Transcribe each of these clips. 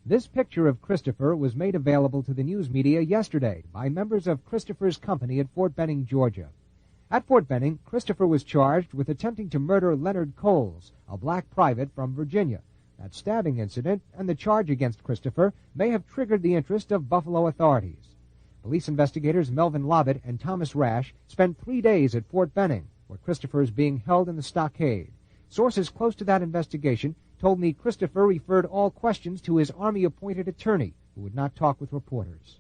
This picture of Christopher was made available to the news media yesterday by members of Christopher's company at Fort Benning, Georgia. At Fort Benning, Christopher was charged with attempting to murder Leonard Coles, a black private from Virginia. That stabbing incident and the charge against Christopher may have triggered the interest of Buffalo authorities. Police investigators Melvin Lobbett and Thomas Rash spent 3 days at Fort Benning, where Christopher is being held in the stockade. Sources close to that investigation told me Christopher referred all questions to his Army-appointed attorney, who would not talk with reporters.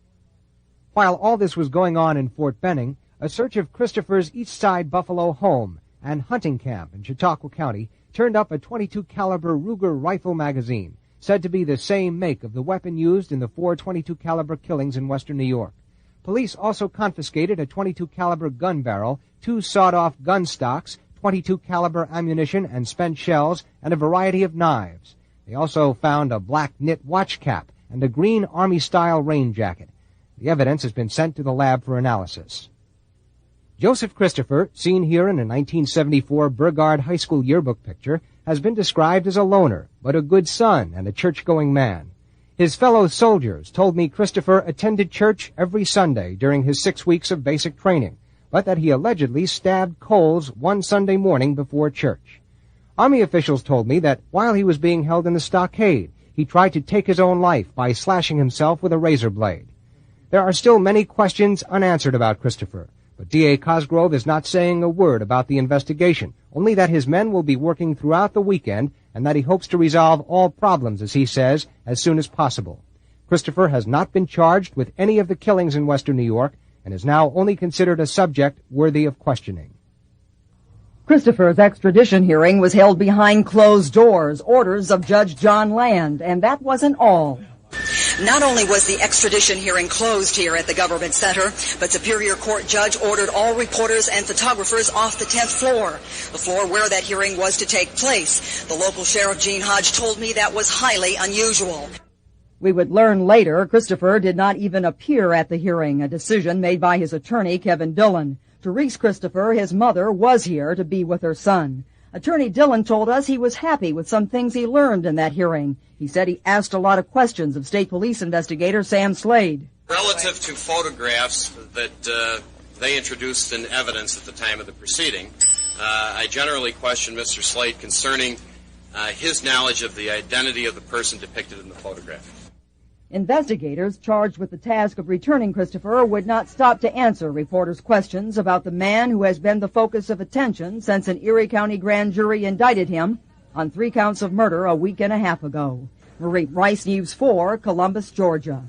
While all this was going on in Fort Benning, a search of Christopher's East Side Buffalo home and hunting camp in Chautauqua County turned up a .22 caliber Ruger rifle magazine, said to be the same make of the weapon used in the 4 .22 caliber killings in western New York. Police also confiscated a .22 caliber gun barrel, 2 sawed-off gun stocks, .22 caliber ammunition and spent shells, and a variety of knives. They also found a black knit watch cap and a green Army-style rain jacket. The evidence has been sent to the lab for analysis. Joseph Christopher, seen here in a 1974 Burgard High School yearbook picture, has been described as a loner, but a good son and a church-going man. His fellow soldiers told me Christopher attended church every Sunday during his 6 weeks of basic training, but that he allegedly stabbed Coles one Sunday morning before church. Army officials told me that while he was being held in the stockade, he tried to take his own life by slashing himself with a razor blade. There are still many questions unanswered about Christopher, but D.A. Cosgrove is not saying a word about the investigation, only that his men will be working throughout the weekend and that he hopes to resolve all problems, as he says, as soon as possible. Christopher has not been charged with any of the killings in western New York and is now only considered a subject worthy of questioning. Christopher's extradition hearing was held behind closed doors, orders of Judge John Land, and that wasn't all. Not only was the extradition hearing closed here at the Government Center, but Superior Court judge ordered all reporters and photographers off the 10th floor, the floor where that hearing was to take place. The local sheriff, Gene Hodge, told me that was highly unusual. We would learn later Christopher did not even appear at the hearing, a decision made by his attorney, Kevin Dillon. Therese Christopher, his mother, was here to be with her son. Attorney Dillon told us he was happy with some things he learned in that hearing. He said he asked a lot of questions of State Police investigator Sam Slade. Relative to photographs that they introduced in evidence at the time of the proceeding, I generally question Mr. Slade concerning his knowledge of the identity of the person depicted in the photograph. Investigators charged with the task of returning Christopher would not stop to answer reporters' questions about the man who has been the focus of attention since an Erie County grand jury indicted him on 3 counts of murder a week and a half ago. Marie Rice, News 4, Columbus, Georgia.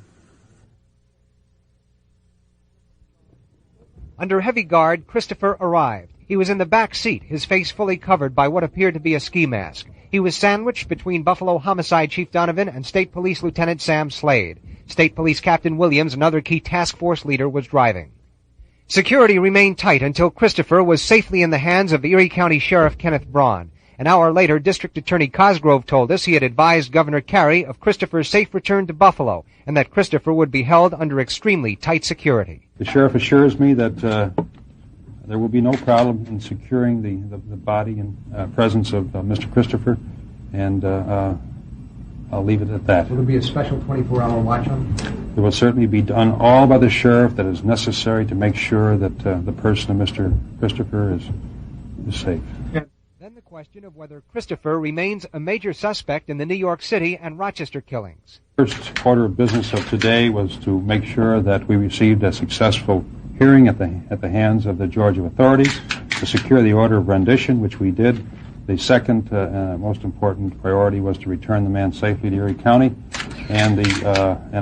Under heavy guard, Christopher arrived. He was in the back seat, his face fully covered by what appeared to be a ski mask. He was sandwiched between Buffalo Homicide Chief Donovan and State Police Lieutenant Sam Slade. State Police Captain Williams, another key task force leader, was driving. Security remained tight until Christopher was safely in the hands of Erie County Sheriff Kenneth Braun. An hour later, District Attorney Cosgrove told us he had advised Governor Carey of Christopher's safe return to Buffalo and that Christopher would be held under extremely tight security. The sheriff assures me that there will be no problem in securing the body and presence of Mr. Christopher, and I'll leave it at that. Will there be a special 24-hour watch on him? There will certainly be done all by the sheriff that is necessary to make sure that the person of Mr. Christopher is safe. Then the question of whether Christopher remains a major suspect in the New York City and Rochester killings. First order of business of today was to make sure that we received a successful hearing at the hands of the Georgia authorities to secure the order of rendition, which we did. The second most important priority was to return the man safely to Erie County, and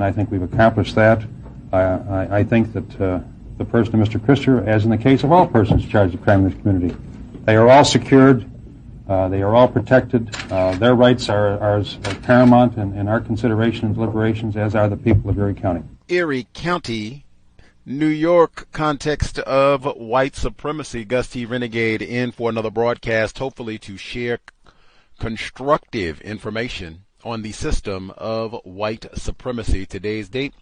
I think we've accomplished that. I think that the person of Mr. Christopher, as in the case of all persons charged with crime in this community, they are all secured, they are all protected, their rights are as paramount in our consideration and deliberations, as are the people of Erie County. Erie County, New York context of white supremacy. Gus T. Renegade in for another broadcast, hopefully to share constructive information on the system of white supremacy. Today's date,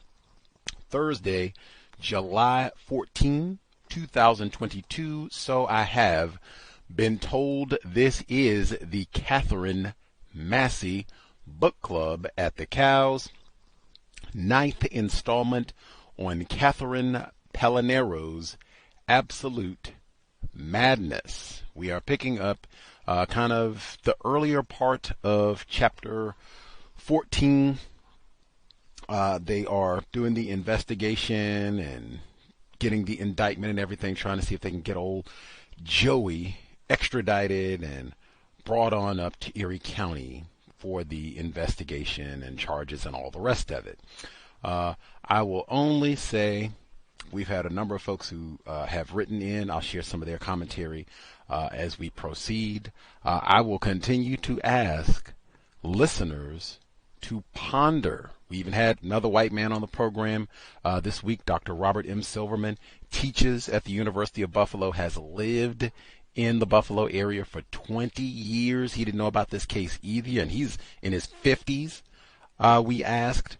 Thursday, July 14, 2022. So I have been told this is the Katherine Massey Book Club at the Cows. ninth installment on Catherine Pelonero's Absolute Madness. We are picking up kind of the earlier part of chapter 14. They are doing the investigation and getting the indictment and everything, trying to see if they can get old Joey extradited and brought on up to Erie County for the investigation and charges and all the rest of it. I will only say we've had a number of folks who have written in. I'll share some of their commentary as we proceed. I will continue to ask listeners to ponder. We even had another white man on the program this week. Dr. Robert M. Silverman teaches at the University of Buffalo, has lived in the Buffalo area for 20 years. He didn't know about this case either, and he's in his 50s. We asked,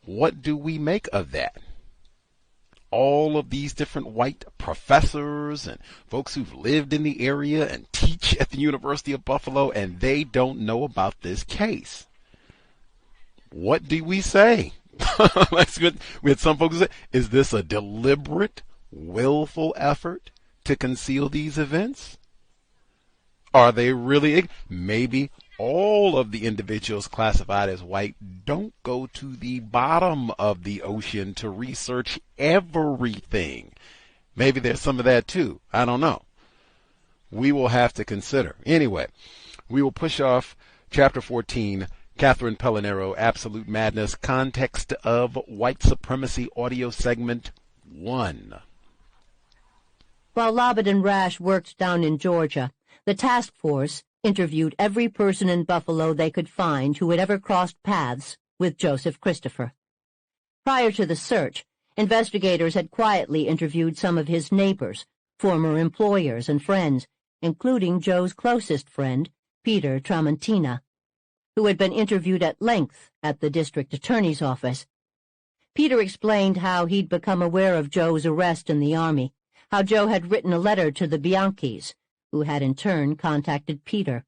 what do we make of that? All of these different white professors and folks who've lived in the area and teach at the University of Buffalo, and they don't know about this case. What do we say? We had some folks say, is this a deliberate, willful effort to conceal these events? Are they really? Maybe all of the individuals classified as white don't go to the bottom of the ocean to research everything. Maybe there's some of that too. I don't know. We will have to consider. Anyway, we will push off chapter 14, Catherine Pelonero, Absolute Madness, Context of White Supremacy, audio segment 1. While Lobbit and Rash worked down in Georgia, the task force interviewed every person in Buffalo they could find who had ever crossed paths with Joseph Christopher. Prior to the search, investigators had quietly interviewed some of his neighbors, former employers and friends, including Joe's closest friend, Peter Tramontina, who had been interviewed at length at the district attorney's office. Peter explained how he'd become aware of Joe's arrest in the Army, how Joe had written a letter to the Bianchis, who had in turn contacted Peter.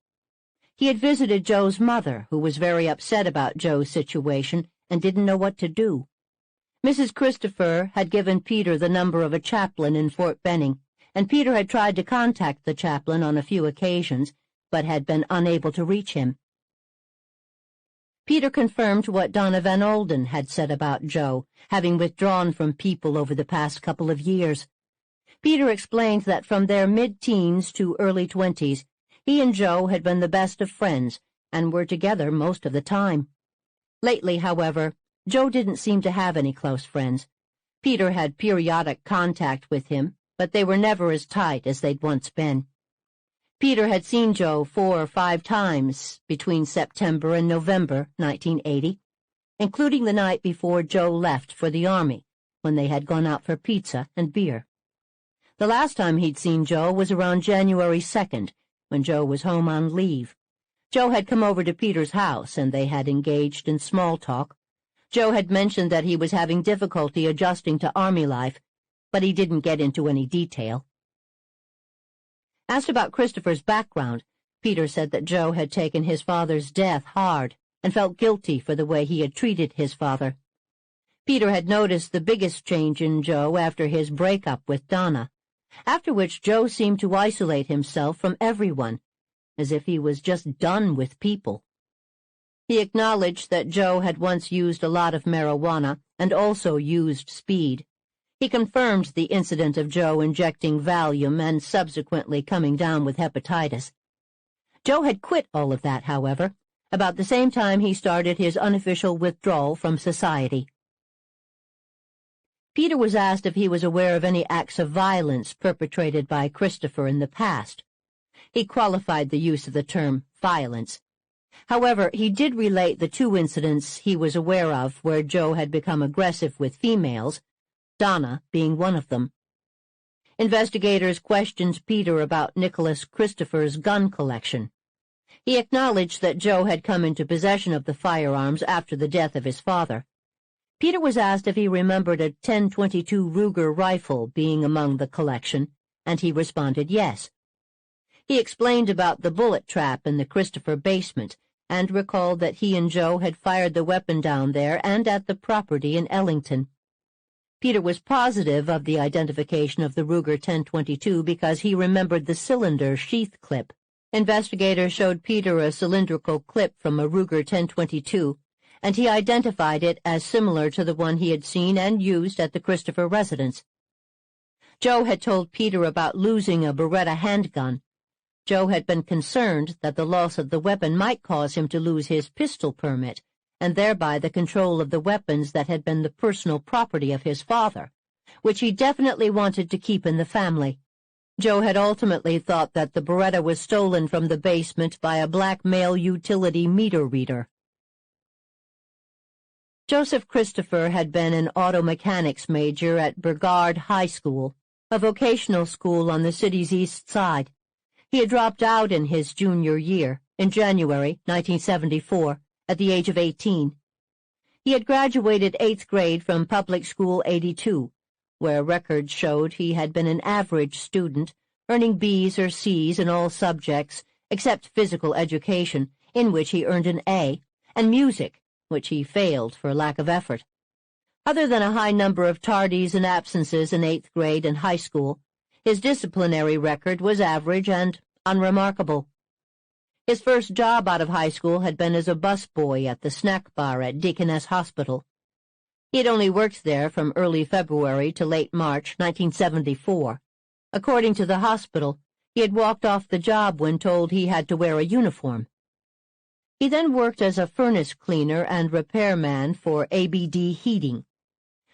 He had visited Joe's mother, who was very upset about Joe's situation and didn't know what to do. Mrs. Christopher had given Peter the number of a chaplain in Fort Benning, and Peter had tried to contact the chaplain on a few occasions, but had been unable to reach him. Peter confirmed what Donna Van Olden had said about Joe, having withdrawn from people over the past couple of years. Peter explained that from their mid-teens to early 20s, he and Joe had been the best of friends and were together most of the time. Lately, however, Joe didn't seem to have any close friends. Peter had periodic contact with him, but they were never as tight as they'd once been. Peter had seen Joe 4 or 5 times between September and November 1980, including the night before Joe left for the Army, when they had gone out for pizza and beer. The last time he'd seen Joe was around January 2nd, when Joe was home on leave. Joe had come over to Peter's house, and they had engaged in small talk. Joe had mentioned that he was having difficulty adjusting to Army life, but he didn't get into any detail. Asked about Christopher's background, Peter said that Joe had taken his father's death hard and felt guilty for the way he had treated his father. Peter had noticed the biggest change in Joe after his breakup with Donna, after which Joe seemed to isolate himself from everyone, as if he was just done with people. He acknowledged that Joe had once used a lot of marijuana and also used speed. He confirmed the incident of Joe injecting Valium and subsequently coming down with hepatitis. Joe had quit all of that, however, about the same time he started his unofficial withdrawal from society. Peter was asked if he was aware of any acts of violence perpetrated by Christopher in the past. He qualified the use of the term violence. However, he did relate the 2 incidents he was aware of where Joe had become aggressive with females, Donna being one of them. Investigators questioned Peter about Nicholas Christopher's gun collection. He acknowledged that Joe had come into possession of the firearms after the death of his father. Peter was asked if he remembered a 10-22 Ruger rifle being among the collection, and he responded yes. He explained about the bullet trap in the Christopher basement and recalled that he and Joe had fired the weapon down there and at the property in Ellington. Peter was positive of the identification of the Ruger 1022 because he remembered the cylinder sheath clip. Investigators showed Peter a cylindrical clip from a Ruger 1022, and he identified it as similar to the one he had seen and used at the Christopher residence. Joe had told Peter about losing a Beretta handgun. Joe had been concerned that the loss of the weapon might cause him to lose his pistol permit, and thereby the control of the weapons that had been the personal property of his father, which he definitely wanted to keep in the family. Joe had ultimately thought that the Beretta was stolen from the basement by a black male utility meter reader. Joseph Christopher had been an auto mechanics major at Burgard High School, a vocational school on the city's east side. He had dropped out in his junior year, in January 1974, at the age of 18. He had graduated 8th grade from Public School 82, where records showed he had been an average student, earning B's or C's in all subjects except physical education, in which he earned an A, and music, which he failed for lack of effort. Other than a high number of tardies and absences in 8th grade and high school, his disciplinary record was average and unremarkable. His first job out of high school had been as a busboy at the snack bar at Deaconess Hospital. He had only worked there from early February to late March 1974. According to the hospital, he had walked off the job when told he had to wear a uniform. He then worked as a furnace cleaner and repairman for ABD Heating.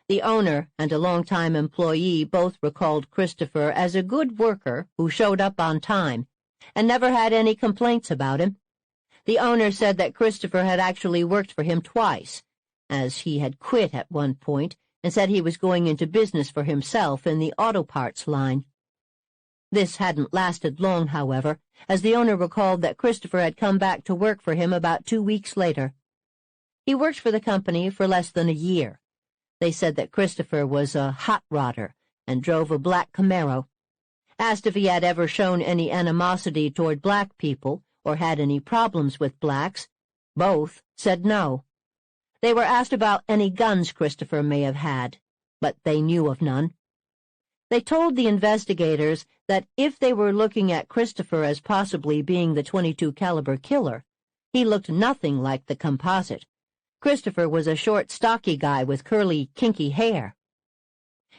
The owner and a longtime employee both recalled Christopher as a good worker who showed up on time and never had any complaints about him. The owner said that Christopher had actually worked for him twice, as he had quit at one point and said he was going into business for himself in the auto parts line. This hadn't lasted long, however, as the owner recalled that Christopher had come back to work for him about 2 weeks later. He worked for the company for less than a year. They said that Christopher was a hot rodder and drove a black Camaro. Asked if he had ever shown any animosity toward black people or had any problems with blacks, both said no. They were asked about any guns Christopher may have had, but they knew of none. They told the investigators that if they were looking at Christopher as possibly being the .22 caliber killer, he looked nothing like the composite. Christopher was a short, stocky guy with curly, kinky hair.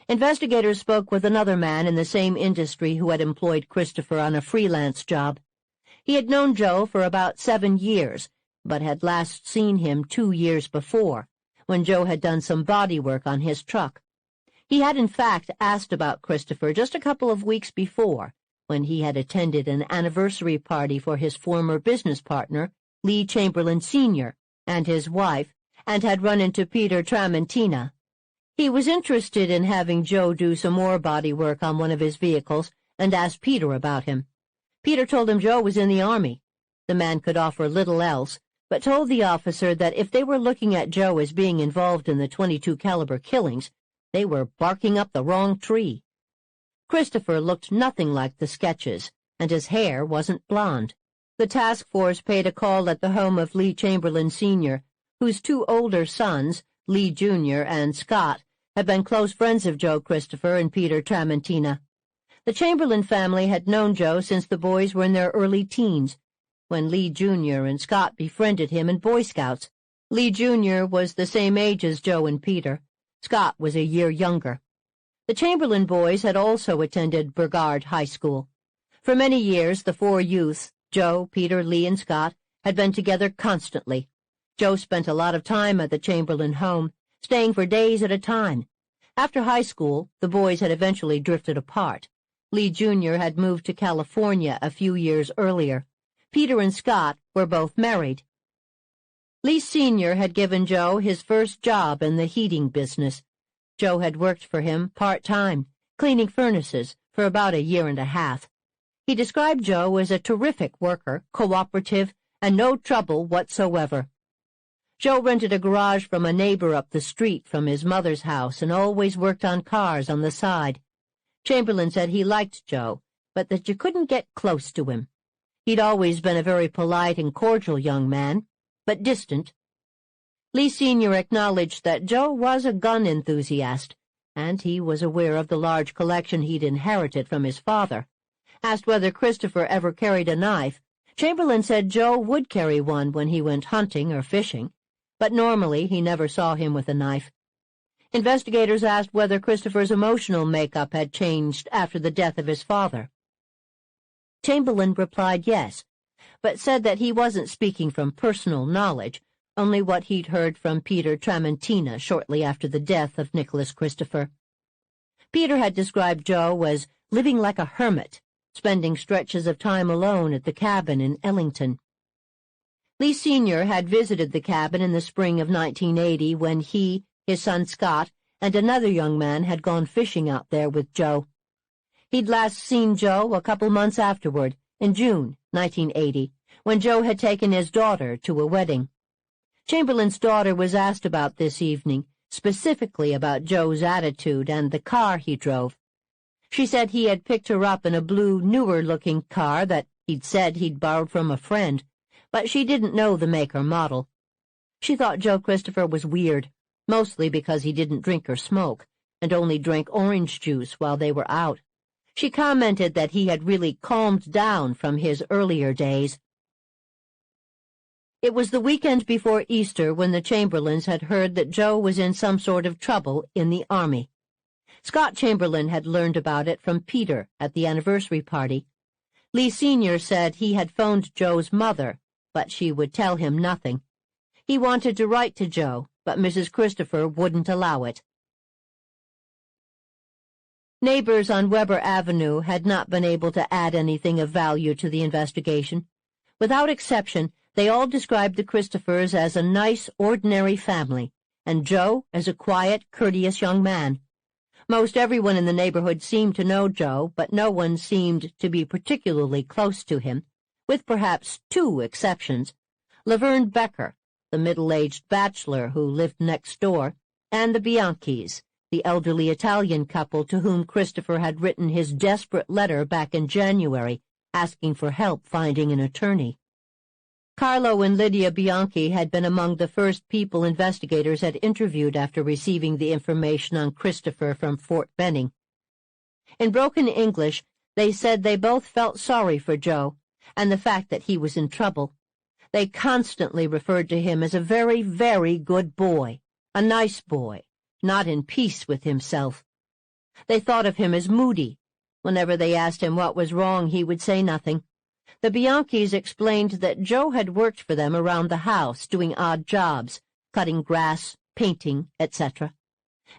Investigators spoke with another man in the same industry who had employed Christopher on a freelance job. He had known Joe for about 7 years, but had last seen him 2 years before, when Joe had done some body work on his truck. He had in fact asked about Christopher just a couple of weeks before, when he had attended an anniversary party for his former business partner, Lee Chamberlain Sr., and his wife, and had run into Peter Tramontina. He was interested in having Joe do some more body work on one of his vehicles and asked Peter about him. Peter told him Joe was in the Army. The man could offer little else, but told the officer that if they were looking at Joe as being involved in the .22 caliber killings, they were barking up the wrong tree. Christopher looked nothing like the sketches, and his hair wasn't blonde. The task force paid a call at the home of Lee Chamberlain Sr., whose 2 older sons, Lee Jr. and Scott, had been close friends of Joe Christopher and Peter Tramontina. The Chamberlain family had known Joe since the boys were in their early teens, when Lee Jr. and Scott befriended him in Boy Scouts. Lee Jr. was the same age as Joe and Peter. Scott was a year younger. The Chamberlain boys had also attended Burgard High School. For many years, the 4 youths, Joe, Peter, Lee, and Scott, had been together constantly. Joe spent a lot of time at the Chamberlain home, staying for days at a time. After high school, the boys had eventually drifted apart. Lee Jr. had moved to California a few years earlier. Peter and Scott were both married. Lee Sr. had given Joe his first job in the heating business. Joe had worked for him part-time, cleaning furnaces, for about a year and a half. He described Joe as a terrific worker, cooperative, and no trouble whatsoever. Joe rented a garage from a neighbor up the street from his mother's house and always worked on cars on the side. Chamberlain said he liked Joe, but that you couldn't get close to him. He'd always been a very polite and cordial young man, but distant. Lee Sr. acknowledged that Joe was a gun enthusiast, and he was aware of the large collection he'd inherited from his father. Asked whether Christopher ever carried a knife, Chamberlain said Joe would carry one when he went hunting or fishing, but normally he never saw him with a knife. Investigators asked whether Christopher's emotional makeup had changed after the death of his father. Chamberlain replied yes, but said that he wasn't speaking from personal knowledge, only what he'd heard from Peter Tramontina shortly after the death of Nicholas Christopher. Peter had described Joe as living like a hermit, spending stretches of time alone at the cabin in Ellington. Lee Sr. had visited the cabin in the spring of 1980 when he, his son Scott, and another young man had gone fishing out there with Joe. He'd last seen Joe a couple months afterward, in June 1980, when Joe had taken his daughter to a wedding. Chamberlain's daughter was asked about this evening, specifically about Joe's attitude and the car he drove. She said he had picked her up in a blue, newer-looking car that he'd said he'd borrowed from a friend, but she didn't know the make or model. She thought Joe Christopher was weird, mostly because he didn't drink or smoke, and only drank orange juice while they were out. She commented that he had really calmed down from his earlier days. It was the weekend before Easter when the Chamberlains had heard that Joe was in some sort of trouble in the Army. Scott Chamberlain had learned about it from Peter at the anniversary party. Lee Sr. said he had phoned Joe's mother, but she would tell him nothing. He wanted to write to Joe, but Mrs. Christopher wouldn't allow it. Neighbors on Weber Avenue had not been able to add anything of value to the investigation. Without exception, they all described the Christophers as a nice, ordinary family, and Joe as a quiet, courteous young man. Most everyone in the neighborhood seemed to know Joe, but no one seemed to be particularly close to him, with perhaps two exceptions: Laverne Becker, the middle-aged bachelor who lived next door, and the Bianchis, the elderly Italian couple to whom Christopher had written his desperate letter back in January, asking for help finding an attorney. Carlo and Lydia Bianchi had been among the first people investigators had interviewed after receiving the information on Christopher from Fort Benning. In broken English, they said they both felt sorry for Joe and the fact that he was in trouble. They constantly referred to him as a very, very good boy, a nice boy, not in peace with himself. They thought of him as moody. Whenever they asked him what was wrong, he would say nothing. The Bianchis explained that Joe had worked for them around the house, doing odd jobs, cutting grass, painting, etc.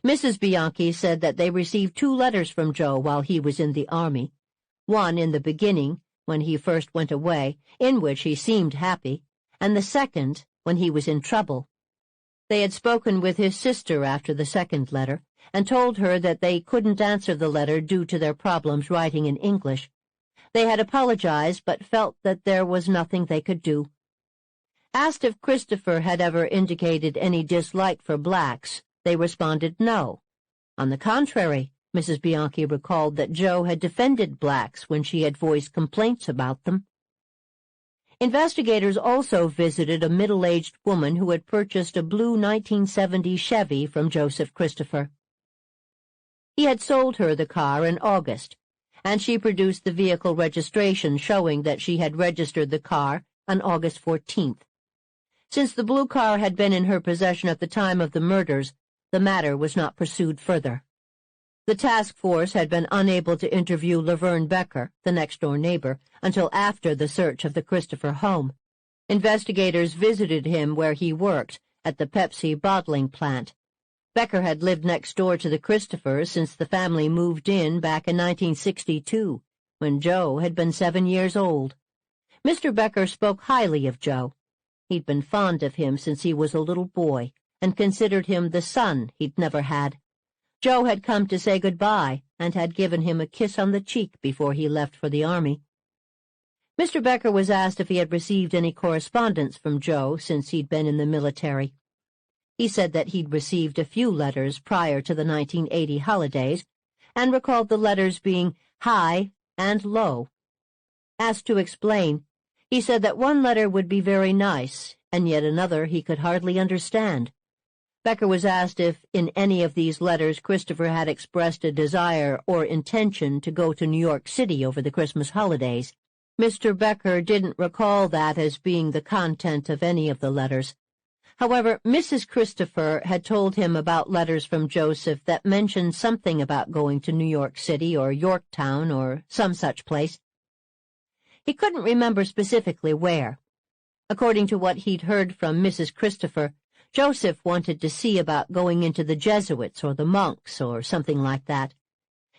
Mrs. Bianchi said that they received 2 letters from Joe while he was in the Army. One in the beginning, when he first went away, in which he seemed happy, and the second when he was in trouble. They had spoken with his sister after the second letter, and told her that they couldn't answer the letter due to their problems writing in English. They had apologized, but felt that there was nothing they could do. Asked if Christopher had ever indicated any dislike for blacks, they responded no. On the contrary, Mrs. Bianchi recalled that Joe had defended blacks when she had voiced complaints about them. Investigators also visited a middle-aged woman who had purchased a blue 1970 Chevy from Joseph Christopher. He had sold her the car in August, and she produced the vehicle registration showing that she had registered the car on August 14th. Since the blue car had been in her possession at the time of the murders, the matter was not pursued further. The task force had been unable to interview Laverne Becker, the next-door neighbor, until after the search of the Christopher home. Investigators visited him where he worked, at the Pepsi bottling plant. Becker had lived next door to the Christophers since the family moved in back in 1962, when Joe had been 7 years old. Mr. Becker spoke highly of Joe. He'd been fond of him since he was a little boy, and considered him the son he'd never had. Joe had come to say goodbye, and had given him a kiss on the cheek before he left for the Army. Mr. Becker was asked if he had received any correspondence from Joe since he'd been in the military. He said that he'd received a few letters prior to the 1980 holidays, and recalled the letters being high and low. Asked to explain, He said that one letter would be very nice, and yet another he could hardly understand. Becker was asked if in any of these letters Christopher had expressed a desire or intention to go to New York City over the Christmas holidays. Mr. Becker didn't recall that as being the content of any of the letters. However, Mrs. Christopher had told him about letters from Joseph that mentioned something about going to New York City or Yorktown or some such place. He couldn't remember specifically where. According to what he'd heard from Mrs. Christopher, Joseph wanted to see about going into the Jesuits or the monks or something like that.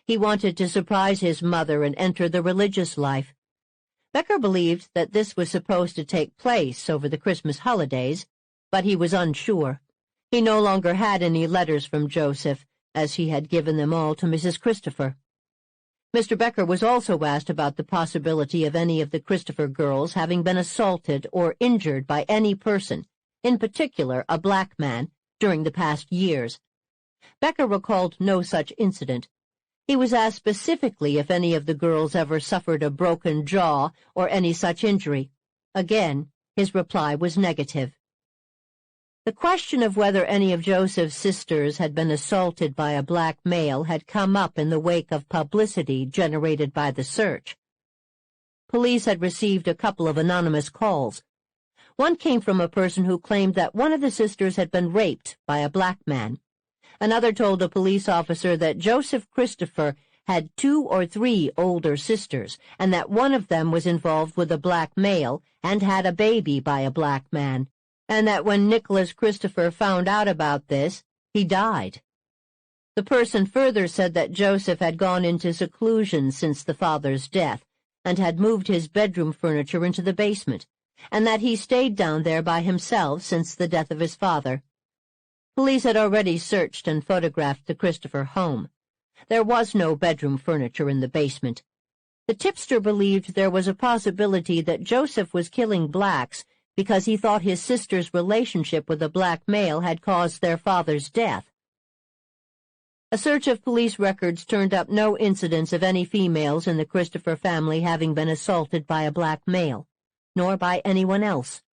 He wanted to surprise his mother and enter the religious life. Becker believed that this was supposed to take place over the Christmas holidays, but he was unsure. He no longer had any letters from Joseph, as he had given them all to Mrs. Christopher. Mr. Becker was also asked about the possibility of any of the Christopher girls having been assaulted or injured by any person, in particular a black man, during the past years. Becker recalled no such incident. He was asked specifically if any of the girls ever suffered a broken jaw or any such injury. Again, his reply was negative. The question of whether any of Joseph's sisters had been assaulted by a black male had come up in the wake of publicity generated by the search. Police had received a couple of anonymous calls. One came from a person who claimed that one of the sisters had been raped by a black man. Another told a police officer that Joseph Christopher had 2 or 3 older sisters, and that one of them was involved with a black male and had a baby by a black man, and that when Nicholas Christopher found out about this, he died. The person further said that Joseph had gone into seclusion since the father's death, and had moved his bedroom furniture into the basement, and that he stayed down there by himself since the death of his father. Police had already searched and photographed the Christopher home. There was no bedroom furniture in the basement. The tipster believed there was a possibility that Joseph was killing blacks because he thought his sister's relationship with a black male had caused their father's death. A search of police records turned up no incidents of any females in the Christopher family having been assaulted by a black male, nor by anyone else.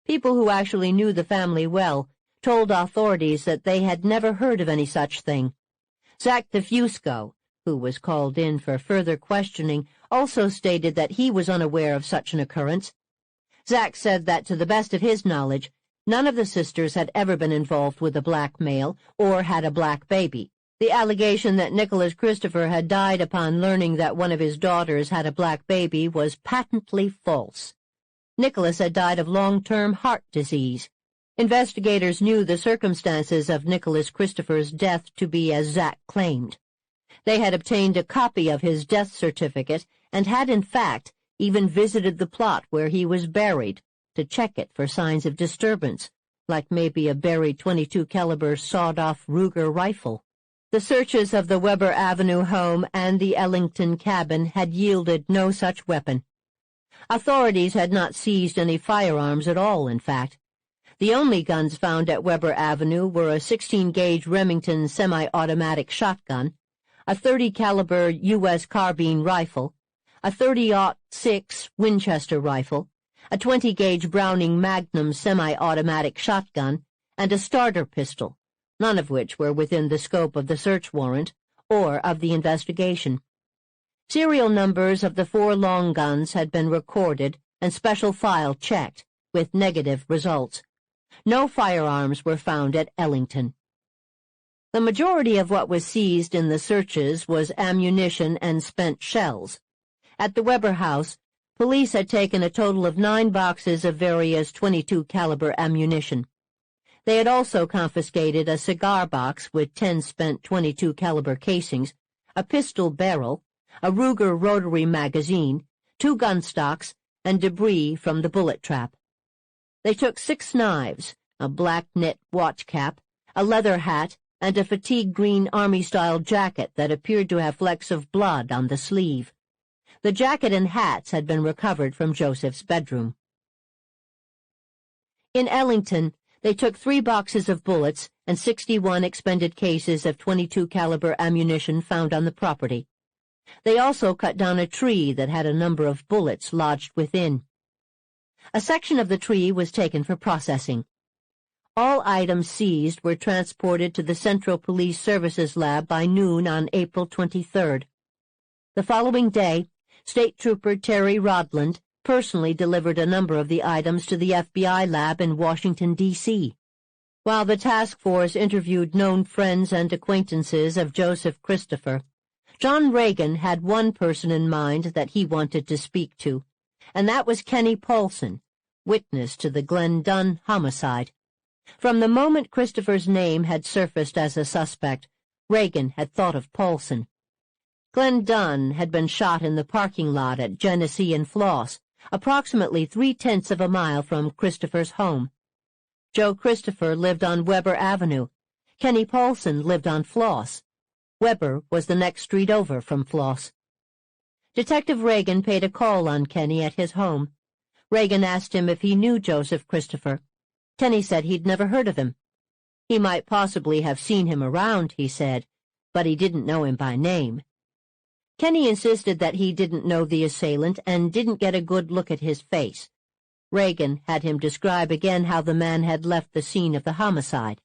People who actually knew the family well told authorities that they had never heard of any such thing. Zach DeFusco, who was called in for further questioning, also stated that he was unaware of such an occurrence. Zach said that, to the best of his knowledge, none of the sisters had ever been involved with a black male or had a black baby. The allegation that Nicholas Christopher had died upon learning that one of his daughters had a black baby was patently false. Nicholas had died of long-term heart disease. Investigators knew the circumstances of Nicholas Christopher's death to be as Zach claimed. They had obtained a copy of his death certificate and had, in fact, even visited the plot where he was buried to check it for signs of disturbance, like maybe a buried .22 caliber sawed-off Ruger rifle. The searches of the Weber Avenue home and the Ellington cabin had yielded no such weapon. Authorities had not seized any firearms at all, in fact. The only guns found at Weber Avenue were a 16-gauge Remington semi-automatic shotgun, a .30 caliber U.S. carbine rifle, a .30-06 Winchester rifle, a 20-gauge Browning Magnum semi-automatic shotgun, and a starter pistol, none of which were within the scope of the search warrant or of the investigation. Serial numbers of the 4 long guns had been recorded and special file checked, with negative results. No firearms were found at Ellington. The majority of what was seized in the searches was ammunition and spent shells. At the Weber house, police had taken a total of 9 boxes of various .22 caliber ammunition. They had also confiscated a cigar box with 10 spent .22 caliber casings, a pistol barrel, a Ruger rotary magazine, 2 gun stocks, and debris from the bullet trap. They took 6 knives, a black knit watch cap, a leather hat, and a fatigue green army-style jacket that appeared to have flecks of blood on the sleeve. The jacket and hats had been recovered from Joseph's bedroom. In Ellington, they took 3 boxes of bullets and 61 expended cases of .22 caliber ammunition found on the property. They also cut down a tree that had a number of bullets lodged within. A section of the tree was taken for processing. All items seized were transported to the Central Police Services Lab by noon on April 23rd. The following day, State Trooper Terry Rodland personally delivered a number of the items to the FBI lab in Washington, D.C. While the task force interviewed known friends and acquaintances of Joseph Christopher, John Reagan had one person in mind that he wanted to speak to, and that was Kenny Paulson, witness to the Glenn Dunn homicide. From the moment Christopher's name had surfaced as a suspect, Reagan had thought of Paulson. Glenn Dunn had been shot in the parking lot at Genesee and Floss, approximately 3/10 of a mile from Christopher's home. Joe Christopher lived on Weber Avenue. Kenny Paulson lived on Floss. Weber was the next street over from Floss. Detective Reagan paid a call on Kenny at his home. Reagan asked him if he knew Joseph Christopher. Kenny said he'd never heard of him. He might possibly have seen him around, he said, but he didn't know him by name. Kenny insisted that he didn't know the assailant and didn't get a good look at his face. Reagan had him describe again how the man had left the scene of the homicide.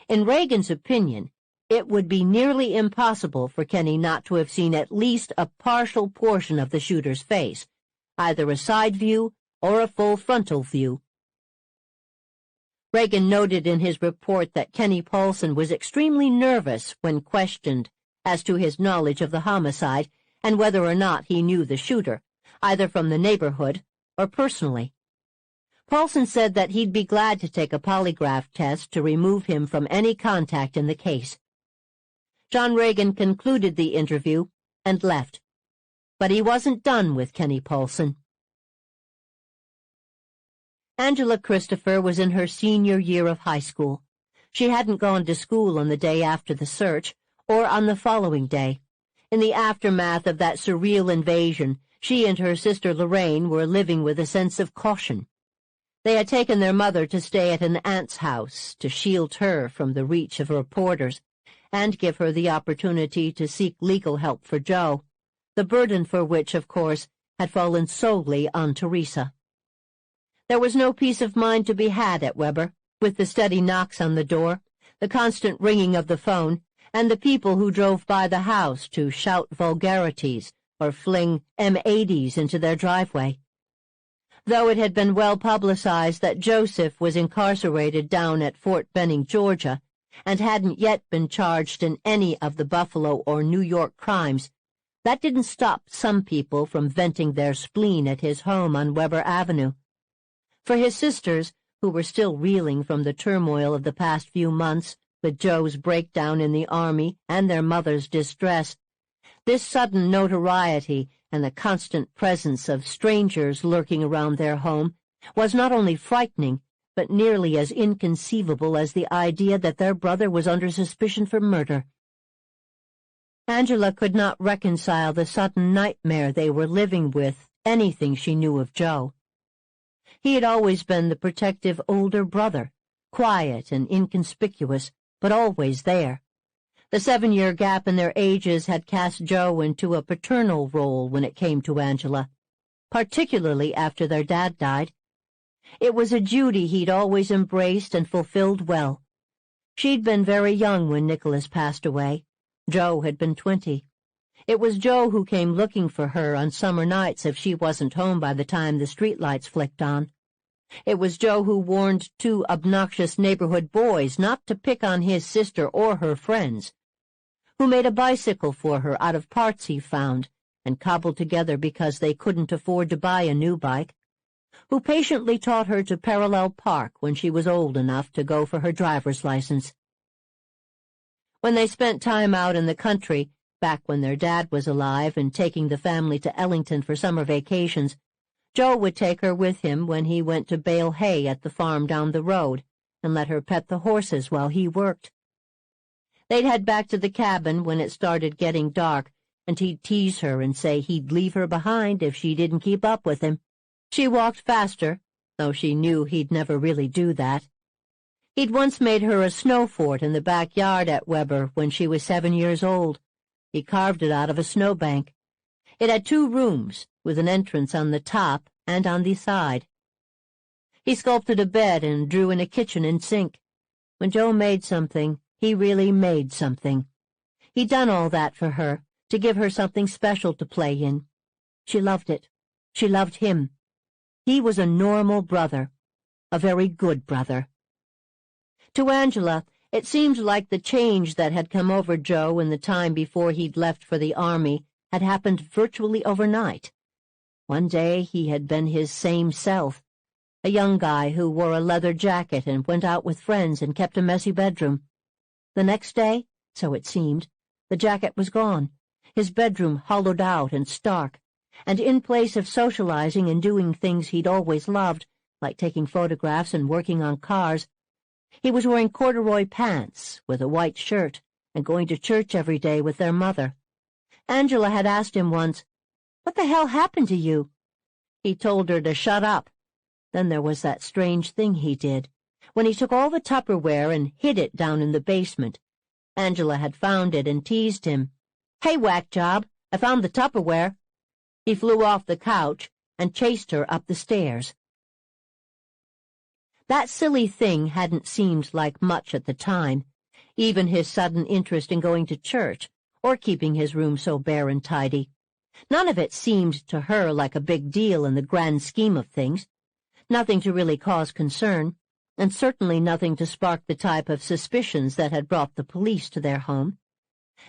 In Reagan's opinion, it would be nearly impossible for Kenny not to have seen at least a partial portion of the shooter's face, either a side view or a full frontal view. Reagan noted in his report that Kenny Paulson was extremely nervous when questioned as to his knowledge of the homicide and whether or not he knew the shooter, either from the neighborhood or personally. Paulson said that he'd be glad to take a polygraph test to remove him from any contact in the case. John Reagan concluded the interview and left, but he wasn't done with Kenny Paulson. Angela Christopher was in her senior year of high school. She hadn't gone to school on the day after the search, or on the following day. In the aftermath of that surreal invasion, she and her sister Lorraine were living with a sense of caution. They had taken their mother to stay at an aunt's house to shield her from the reach of reporters and give her the opportunity to seek legal help for Joe, the burden for which, of course, had fallen solely on Theresa. There was no peace of mind to be had at Weber, with the steady knocks on the door, the constant ringing of the phone, and the people who drove by the house to shout vulgarities or fling M80s into their driveway. Though it had been well publicized that Joseph was incarcerated down at Fort Benning, Georgia, and hadn't yet been charged in any of the Buffalo or New York crimes, that didn't stop some people from venting their spleen at his home on Weber Avenue. For his sisters, who were still reeling from the turmoil of the past few months, with Joe's breakdown in the Army and their mother's distress, this sudden notoriety and the constant presence of strangers lurking around their home was not only frightening, but nearly as inconceivable as the idea that their brother was under suspicion for murder. Angela could not reconcile the sudden nightmare they were living with anything she knew of Joe. He had always been the protective older brother, quiet and inconspicuous, but always there. The 7-year gap in their ages had cast Joe into a paternal role when it came to Angela, particularly after their dad died. It was a duty he'd always embraced and fulfilled well. She'd been very young when Nicholas passed away. Joe had been 20. It was Joe who came looking for her on summer nights if she wasn't home by the time the streetlights flicked on. It was Joe who warned 2 obnoxious neighborhood boys not to pick on his sister or her friends, who made a bicycle for her out of parts he found and cobbled together because they couldn't afford to buy a new bike, who patiently taught her to parallel park when she was old enough to go for her driver's license. When they spent time out in the country, back when their dad was alive and taking the family to Ellington for summer vacations, Joe would take her with him when he went to bale hay at the farm down the road and let her pet the horses while he worked. They'd head back to the cabin when it started getting dark, and he'd tease her and say he'd leave her behind if she didn't keep up with him. She walked faster, though she knew he'd never really do that. He'd once made her a snow fort in the backyard at Weber when she was 7 years old. He carved it out of a snowbank. It had 2 rooms, with an entrance on the top and on the side. He sculpted a bed and drew in a kitchen and sink. When Joe made something, he really made something. He'd done all that for her, to give her something special to play in. She loved it. She loved him. He was a normal brother, a very good brother. To Angela, it seemed like the change that had come over Joe in the time before he'd left for the army had happened virtually overnight. One day he had been his same self, a young guy who wore a leather jacket and went out with friends and kept a messy bedroom. The next day, so it seemed, the jacket was gone, his bedroom hollowed out and stark, and in place of socializing and doing things he'd always loved, like taking photographs and working on cars, he was wearing corduroy pants with a white shirt and going to church every day with their mother. Angela had asked him once, "What the hell happened to you?" He told her to shut up. Then there was that strange thing he did, when he took all the Tupperware and hid it down in the basement. Angela had found it and teased him. "Hey, whack job, I found the Tupperware." He flew off the couch and chased her up the stairs. That silly thing hadn't seemed like much at the time, even his sudden interest in going to church or keeping his room so bare and tidy. None of it seemed to her like a big deal in the grand scheme of things, nothing to really cause concern, and certainly nothing to spark the type of suspicions that had brought the police to their home.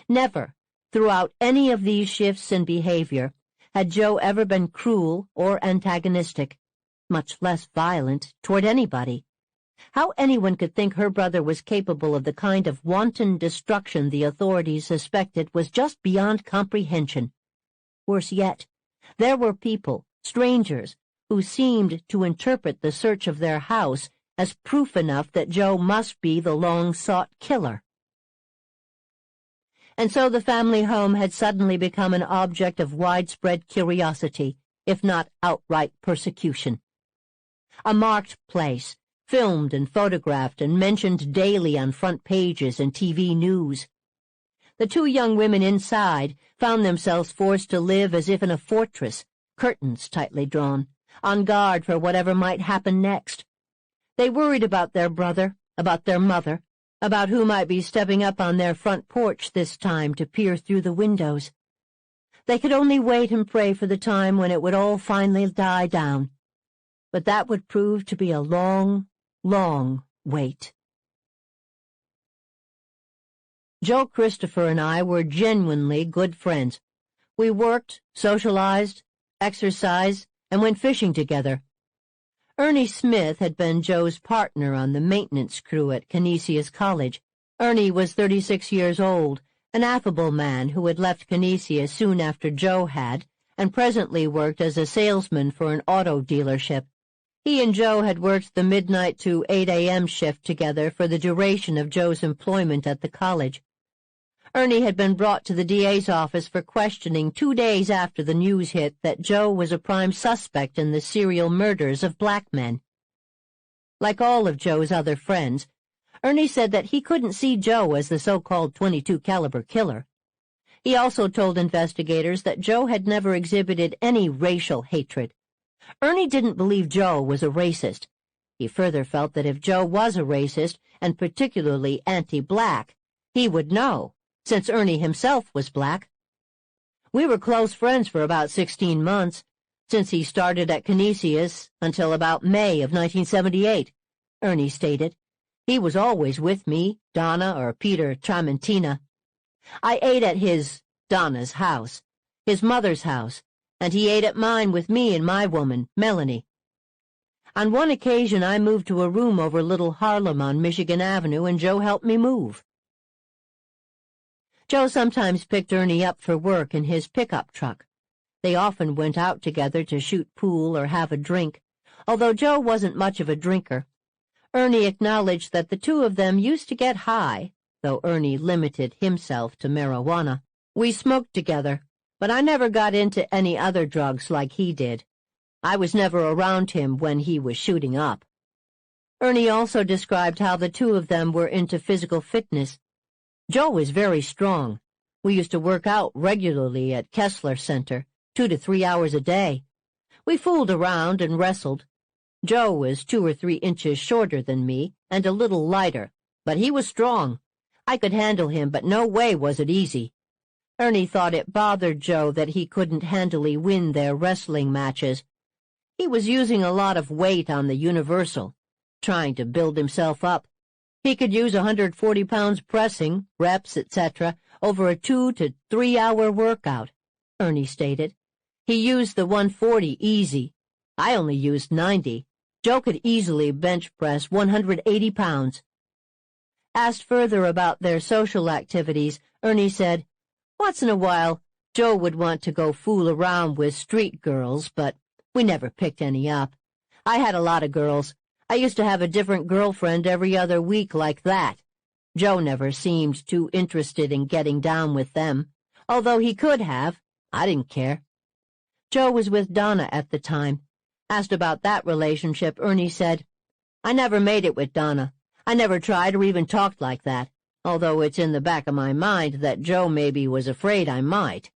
Never, throughout any of these shifts in behavior, had Joe ever been cruel or antagonistic, much less violent, toward anybody. How anyone could think her brother was capable of the kind of wanton destruction the authorities suspected was just beyond comprehension. Worse yet, there were people, strangers, who seemed to interpret the search of their house as proof enough that Joe must be the long-sought killer. And so the family home had suddenly become an object of widespread curiosity, if not outright persecution. A marked place, filmed and photographed and mentioned daily on front pages and TV news. The two young women inside found themselves forced to live as if in a fortress, curtains tightly drawn, on guard for whatever might happen next. They worried about their brother, about their mother, about who might be stepping up on their front porch this time to peer through the windows. They could only wait and pray for the time when it would all finally die down. But that would prove to be a long, long wait. Joe Christopher and I were genuinely good friends. We worked, socialized, exercised, and went fishing together. Ernie Smith had been Joe's partner on the maintenance crew at Canisius College. Ernie was 36 years old, an affable man who had left Canisius soon after Joe had, and presently worked as a salesman for an auto dealership. He and Joe had worked the midnight to 8 a.m. shift together for the duration of Joe's employment at the college. Ernie had been brought to the DA's office for questioning 2 days after the news hit that Joe was a prime suspect in the serial murders of black men. Like all of Joe's other friends, Ernie said that he couldn't see Joe as the so-called .22 caliber killer. He also told investigators that Joe had never exhibited any racial hatred. Ernie didn't believe Joe was a racist. He further felt that if Joe was a racist, and particularly anti-black, he would know, since Ernie himself was black. We were close friends for about 16 months, since he started at Canisius until about May of 1978, Ernie stated. He was always with me, Donna, or Peter Tramontina. I ate at Donna's house, his mother's house, and he ate at mine with me and my woman, Melanie. On one occasion I moved to a room over Little Harlem on Michigan Avenue, and Joe helped me move. Joe sometimes picked Ernie up for work in his pickup truck. They often went out together to shoot pool or have a drink, although Joe wasn't much of a drinker. Ernie acknowledged that the two of them used to get high, though Ernie limited himself to marijuana. We smoked together, but I never got into any other drugs like he did. I was never around him when he was shooting up. Ernie also described how the two of them were into physical fitness. Joe was very strong. We used to work out regularly at Kessler Center, 2 to 3 hours a day. We fooled around and wrestled. Joe was 2 or 3 inches shorter than me and a little lighter, but he was strong. I could handle him, but no way was it easy. Ernie thought it bothered Joe that he couldn't handily win their wrestling matches. He was using a lot of weight on the universal, trying to build himself up. He could use 140 pounds pressing, reps, etc., over a 2 to 3 hour workout, Ernie stated. He used the 140 easy. I only used 90. Joe could easily bench press 180 pounds. Asked further about their social activities, Ernie said, once in a while, Joe would want to go fool around with street girls, but we never picked any up. I had a lot of girls. I used to have a different girlfriend every other week like that. Joe never seemed too interested in getting down with them, although he could have. I didn't care. Joe was with Donna at the time. Asked about that relationship, Ernie said, I never made it with Donna. I never tried or even talked like that, although it's in the back of my mind that Joe maybe was afraid I might.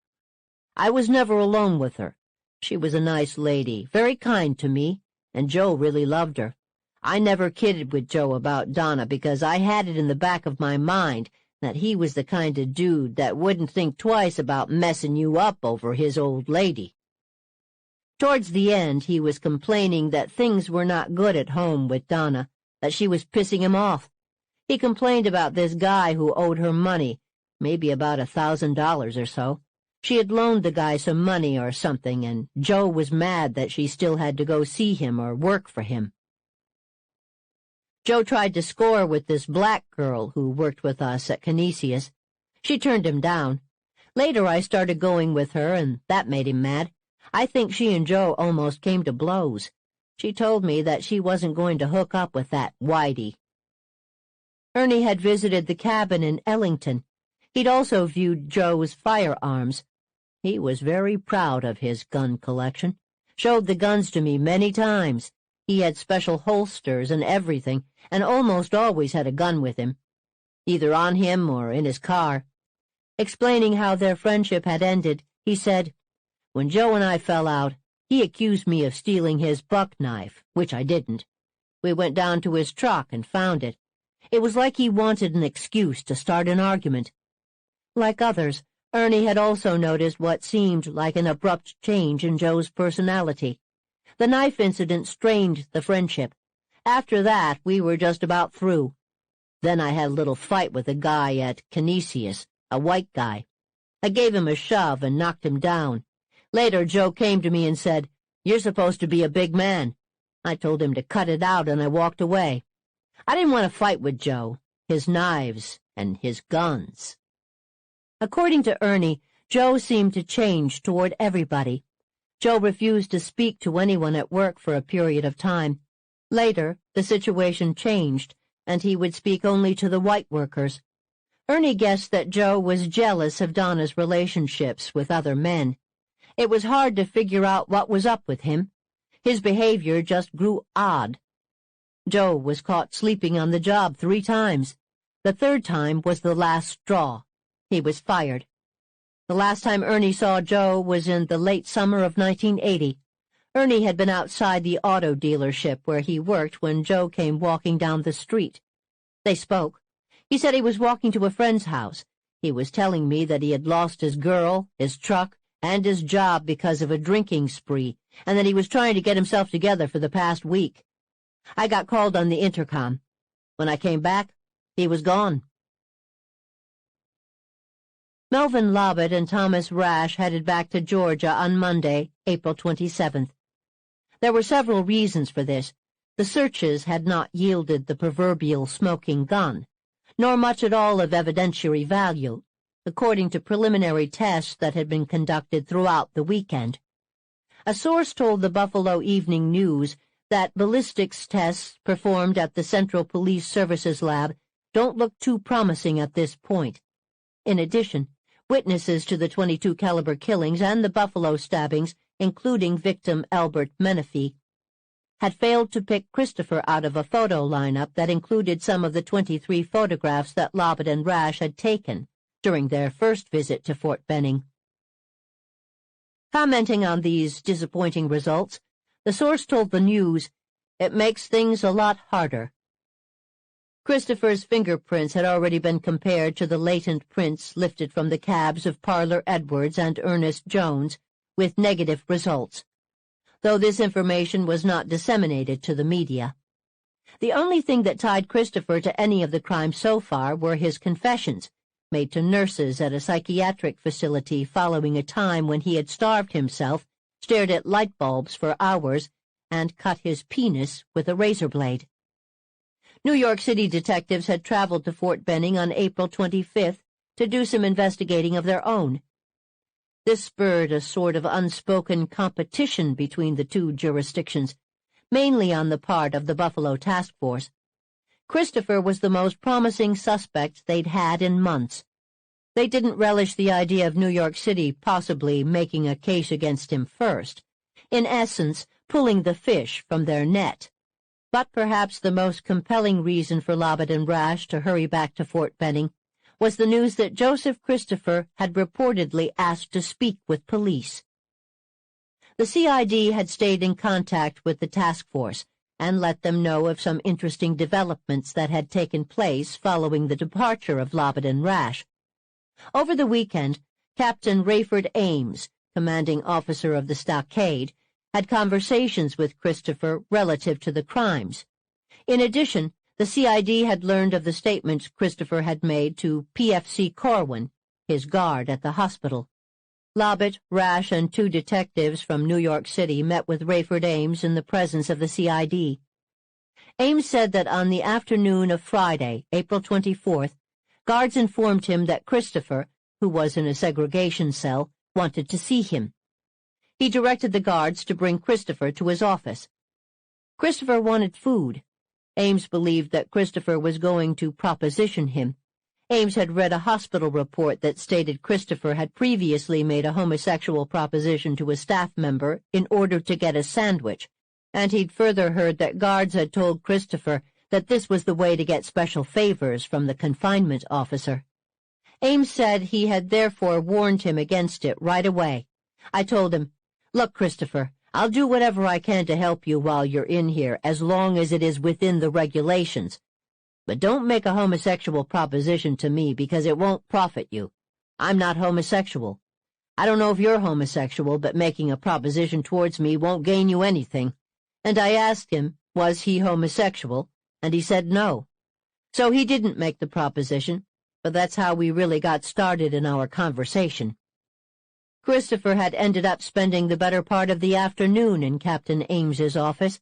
I was never alone with her. She was a nice lady, very kind to me, and Joe really loved her. I never kidded with Joe about Donna because I had it in the back of my mind that he was the kind of dude that wouldn't think twice about messing you up over his old lady. Towards the end, he was complaining that things were not good at home with Donna, that she was pissing him off. He complained about this guy who owed her money, maybe about $1,000 or so. She had loaned the guy some money or something, and Joe was mad that she still had to go see him or work for him. Joe tried to score with this black girl who worked with us at Canisius. She turned him down. Later I started going with her, and that made him mad. I think she and Joe almost came to blows. She told me that she wasn't going to hook up with that Whitey. Ernie had visited the cabin in Ellington. He'd also viewed Joe's firearms. He was very proud of his gun collection. Showed the guns to me many times. He had special holsters and everything, and almost always had a gun with him, either on him or in his car. Explaining how their friendship had ended, he said, when Joe and I fell out, he accused me of stealing his buck knife, which I didn't. We went down to his truck and found it. It was like he wanted an excuse to start an argument. Like others, Ernie had also noticed what seemed like an abrupt change in Joe's personality. The knife incident strained the friendship. After that, we were just about through. Then I had a little fight with a guy at Canisius, a white guy. I gave him a shove and knocked him down. Later, Joe came to me and said, "You're supposed to be a big man." I told him to cut it out, and I walked away. I didn't want to fight with Joe, his knives, and his guns. According to Ernie, Joe seemed to change toward everybody. Joe refused to speak to anyone at work for a period of time. Later, the situation changed, and he would speak only to the white workers. Ernie guessed that Joe was jealous of Donna's relationships with other men. It was hard to figure out what was up with him. His behavior just grew odd. Joe was caught sleeping on the job 3 times. The 3rd time was the last straw. He was fired. The last time Ernie saw Joe was in the late summer of 1980. Ernie had been outside the auto dealership where he worked when Joe came walking down the street. They spoke. He said he was walking to a friend's house. He was telling me that he had lost his girl, his truck, and his job because of a drinking spree, and that he was trying to get himself together for the past week. I got called on the intercom. When I came back, he was gone. Melvin Lobbett and Thomas Rash headed back to Georgia on Monday, April 27th. There were several reasons for this. The searches had not yielded the proverbial smoking gun, nor much at all of evidentiary value, according to preliminary tests that had been conducted throughout the weekend. A source told the Buffalo Evening News that ballistics tests performed at the Central Police Services Lab don't look too promising at this point. In addition, witnesses to the .22 caliber killings and the Buffalo stabbings, including victim Albert Menifee, had failed to pick Christopher out of a photo lineup that included some of the 23 photographs that Lobbett and Rash had taken during their first visit to Fort Benning. Commenting on these disappointing results, the source told the News, It makes things a lot harder. Christopher's fingerprints had already been compared to the latent prints lifted from the cabs of Parlor Edwards and Ernest Jones, with negative results, though this information was not disseminated to the media. The only thing that tied Christopher to any of the crimes so far were his confessions, made to nurses at a psychiatric facility following a time when he had starved himself, stared at light bulbs for hours, and cut his penis with a razor blade. New York City detectives had traveled to Fort Benning on April 25th to do some investigating of their own. This spurred a sort of unspoken competition between the two jurisdictions, mainly on the part of the Buffalo Task Force. Christopher was the most promising suspect they'd had in months. They didn't relish the idea of New York City possibly making a case against him first, in essence, pulling the fish from their net. But perhaps the most compelling reason for Lobbit and Rash to hurry back to Fort Benning was the news that Joseph Christopher had reportedly asked to speak with police. The CID had stayed in contact with the task force and let them know of some interesting developments that had taken place following the departure of Lobbit and Rash. Over the weekend, Captain Rayford Ames, commanding officer of the stockade, had conversations with Christopher relative to the crimes. In addition, the CID had learned of the statements Christopher had made to PFC Corwin, his guard at the hospital. Lobbit, Rash, and two detectives from New York City met with Rayford Ames in the presence of the CID. Ames said that on the afternoon of Friday, April 24th, guards informed him that Christopher, who was in a segregation cell, wanted to see him. He directed the guards to bring Christopher to his office. Christopher wanted food. Ames believed that Christopher was going to proposition him. Ames had read a hospital report that stated Christopher had previously made a homosexual proposition to a staff member in order to get a sandwich, and he'd further heard that guards had told Christopher that this was the way to get special favors from the confinement officer. Ames said he had therefore warned him against it right away. I told him, "Look, Christopher, I'll do whatever I can to help you while you're in here, as long as it is within the regulations. But don't make a homosexual proposition to me, because it won't profit you. I'm not homosexual. I don't know if you're homosexual, but making a proposition towards me won't gain you anything." And I asked him, was he homosexual, and he said no. So he didn't make the proposition, but that's how we really got started in our conversation. Christopher had ended up spending the better part of the afternoon in Captain Ames's office.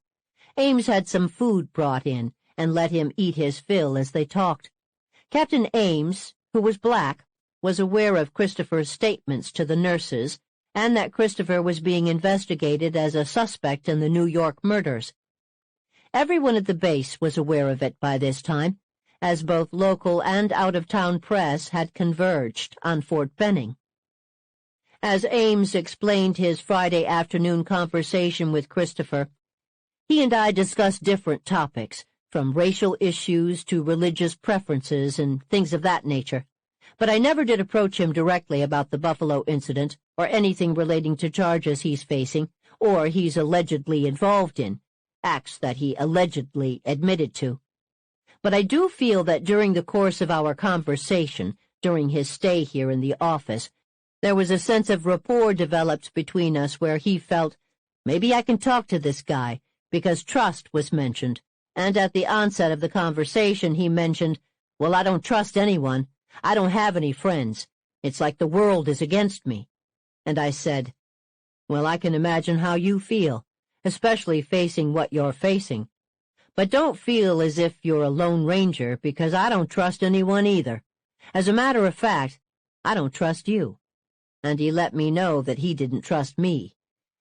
Ames had some food brought in, and let him eat his fill as they talked. Captain Ames, who was black, was aware of Christopher's statements to the nurses, and that Christopher was being investigated as a suspect in the New York murders. Everyone at the base was aware of it by this time, as both local and out-of-town press had converged on Fort Benning. As Ames explained his Friday afternoon conversation with Christopher, he and I discussed different topics, from racial issues to religious preferences and things of that nature. But I never did approach him directly about the Buffalo incident or anything relating to charges he's facing or he's allegedly involved in, acts that he allegedly admitted to. But I do feel that during the course of our conversation, during his stay here in the office, there was a sense of rapport developed between us where he felt, maybe I can talk to this guy, because trust was mentioned. And at the onset of the conversation he mentioned, well, I don't trust anyone. I don't have any friends. It's like the world is against me. And I said, well, I can imagine how you feel, especially facing what you're facing. But don't feel as if you're a lone ranger, because I don't trust anyone either. As a matter of fact, I don't trust you. And he let me know that he didn't trust me.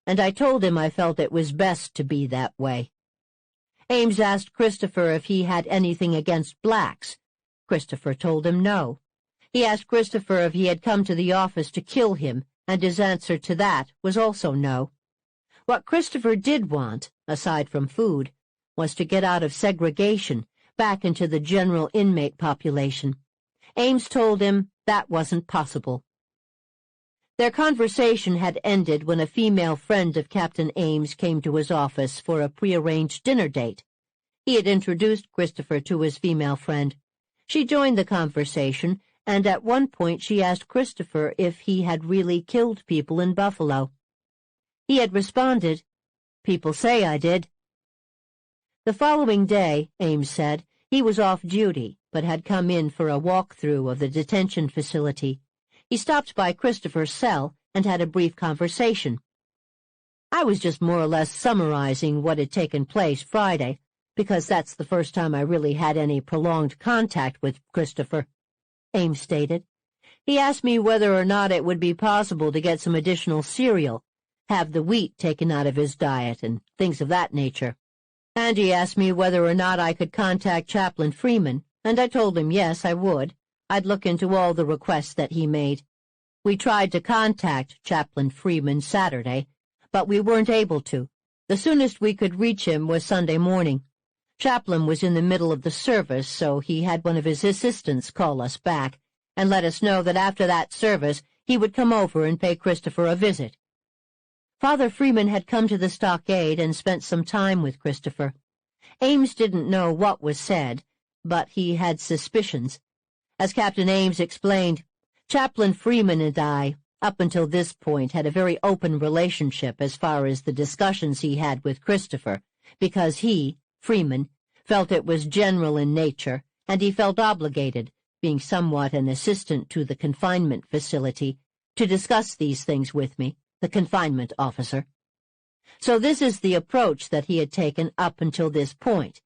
And I told him I felt it was best to be that way. Ames asked Christopher if he had anything against blacks. Christopher told him no. He asked Christopher if he had come to the office to kill him, and his answer to that was also no. What Christopher did want, aside from food, was to get out of segregation, back into the general inmate population. Ames told him that wasn't possible. Their conversation had ended when a female friend of Captain Ames came to his office for a prearranged dinner date. He had introduced Christopher to his female friend. She joined the conversation, and at one point she asked Christopher if he had really killed people in Buffalo. He had responded, "People say I did." The following day, Ames said, he was off duty, but had come in for a walk-through of the detention facility. He stopped by Christopher's cell and had a brief conversation. I was just more or less summarizing what had taken place Friday, because that's the first time I really had any prolonged contact with Christopher, Ames stated. He asked me whether or not it would be possible to get some additional cereal, have the wheat taken out of his diet, and things of that nature. And he asked me whether or not I could contact Chaplain Freeman, and I told him yes, I would. I'd look into all the requests that he made. We tried to contact Chaplain Freeman Saturday, but we weren't able to. The soonest we could reach him was Sunday morning. Chaplain was in the middle of the service, so he had one of his assistants call us back and let us know that after that service he would come over and pay Christopher a visit. Father Freeman had come to the stockade and spent some time with Christopher. Ames didn't know what was said, but he had suspicions. As Captain Ames explained, Chaplain Freeman and I, up until this point, had a very open relationship as far as the discussions he had with Christopher, because he, Freeman, felt it was general in nature, and he felt obligated, being somewhat an assistant to the confinement facility, to discuss these things with me, the confinement officer. So this is the approach that he had taken up until this point.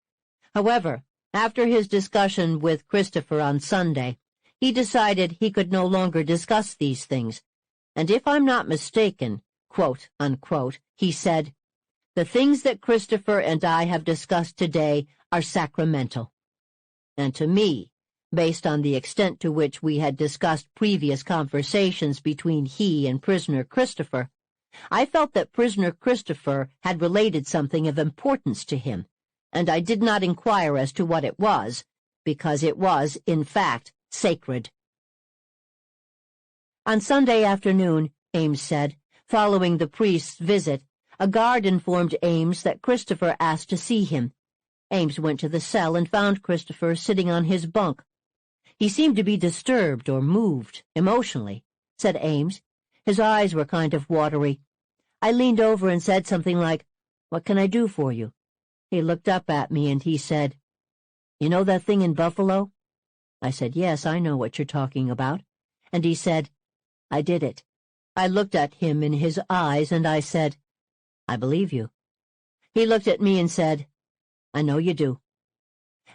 However, after his discussion with Christopher on Sunday, he decided he could no longer discuss these things, and if I'm not mistaken, quote, unquote, he said, "The things that Christopher and I have discussed today are sacramental." And to me, based on the extent to which we had discussed previous conversations between he and prisoner Christopher, I felt that prisoner Christopher had related something of importance to him, and I did not inquire as to what it was, because it was, in fact, sacred. On Sunday afternoon, Ames said, following the priest's visit, a guard informed Ames that Christopher asked to see him. Ames went to the cell and found Christopher sitting on his bunk. He seemed to be disturbed or moved, emotionally, said Ames. His eyes were kind of watery. I leaned over and said something like, "What can I do for you?" He looked up at me and he said, "You know that thing in Buffalo?" I said, "Yes, I know what you're talking about." And he said, "I did it." I looked at him in his eyes and I said, "I believe you." He looked at me and said, "I know you do."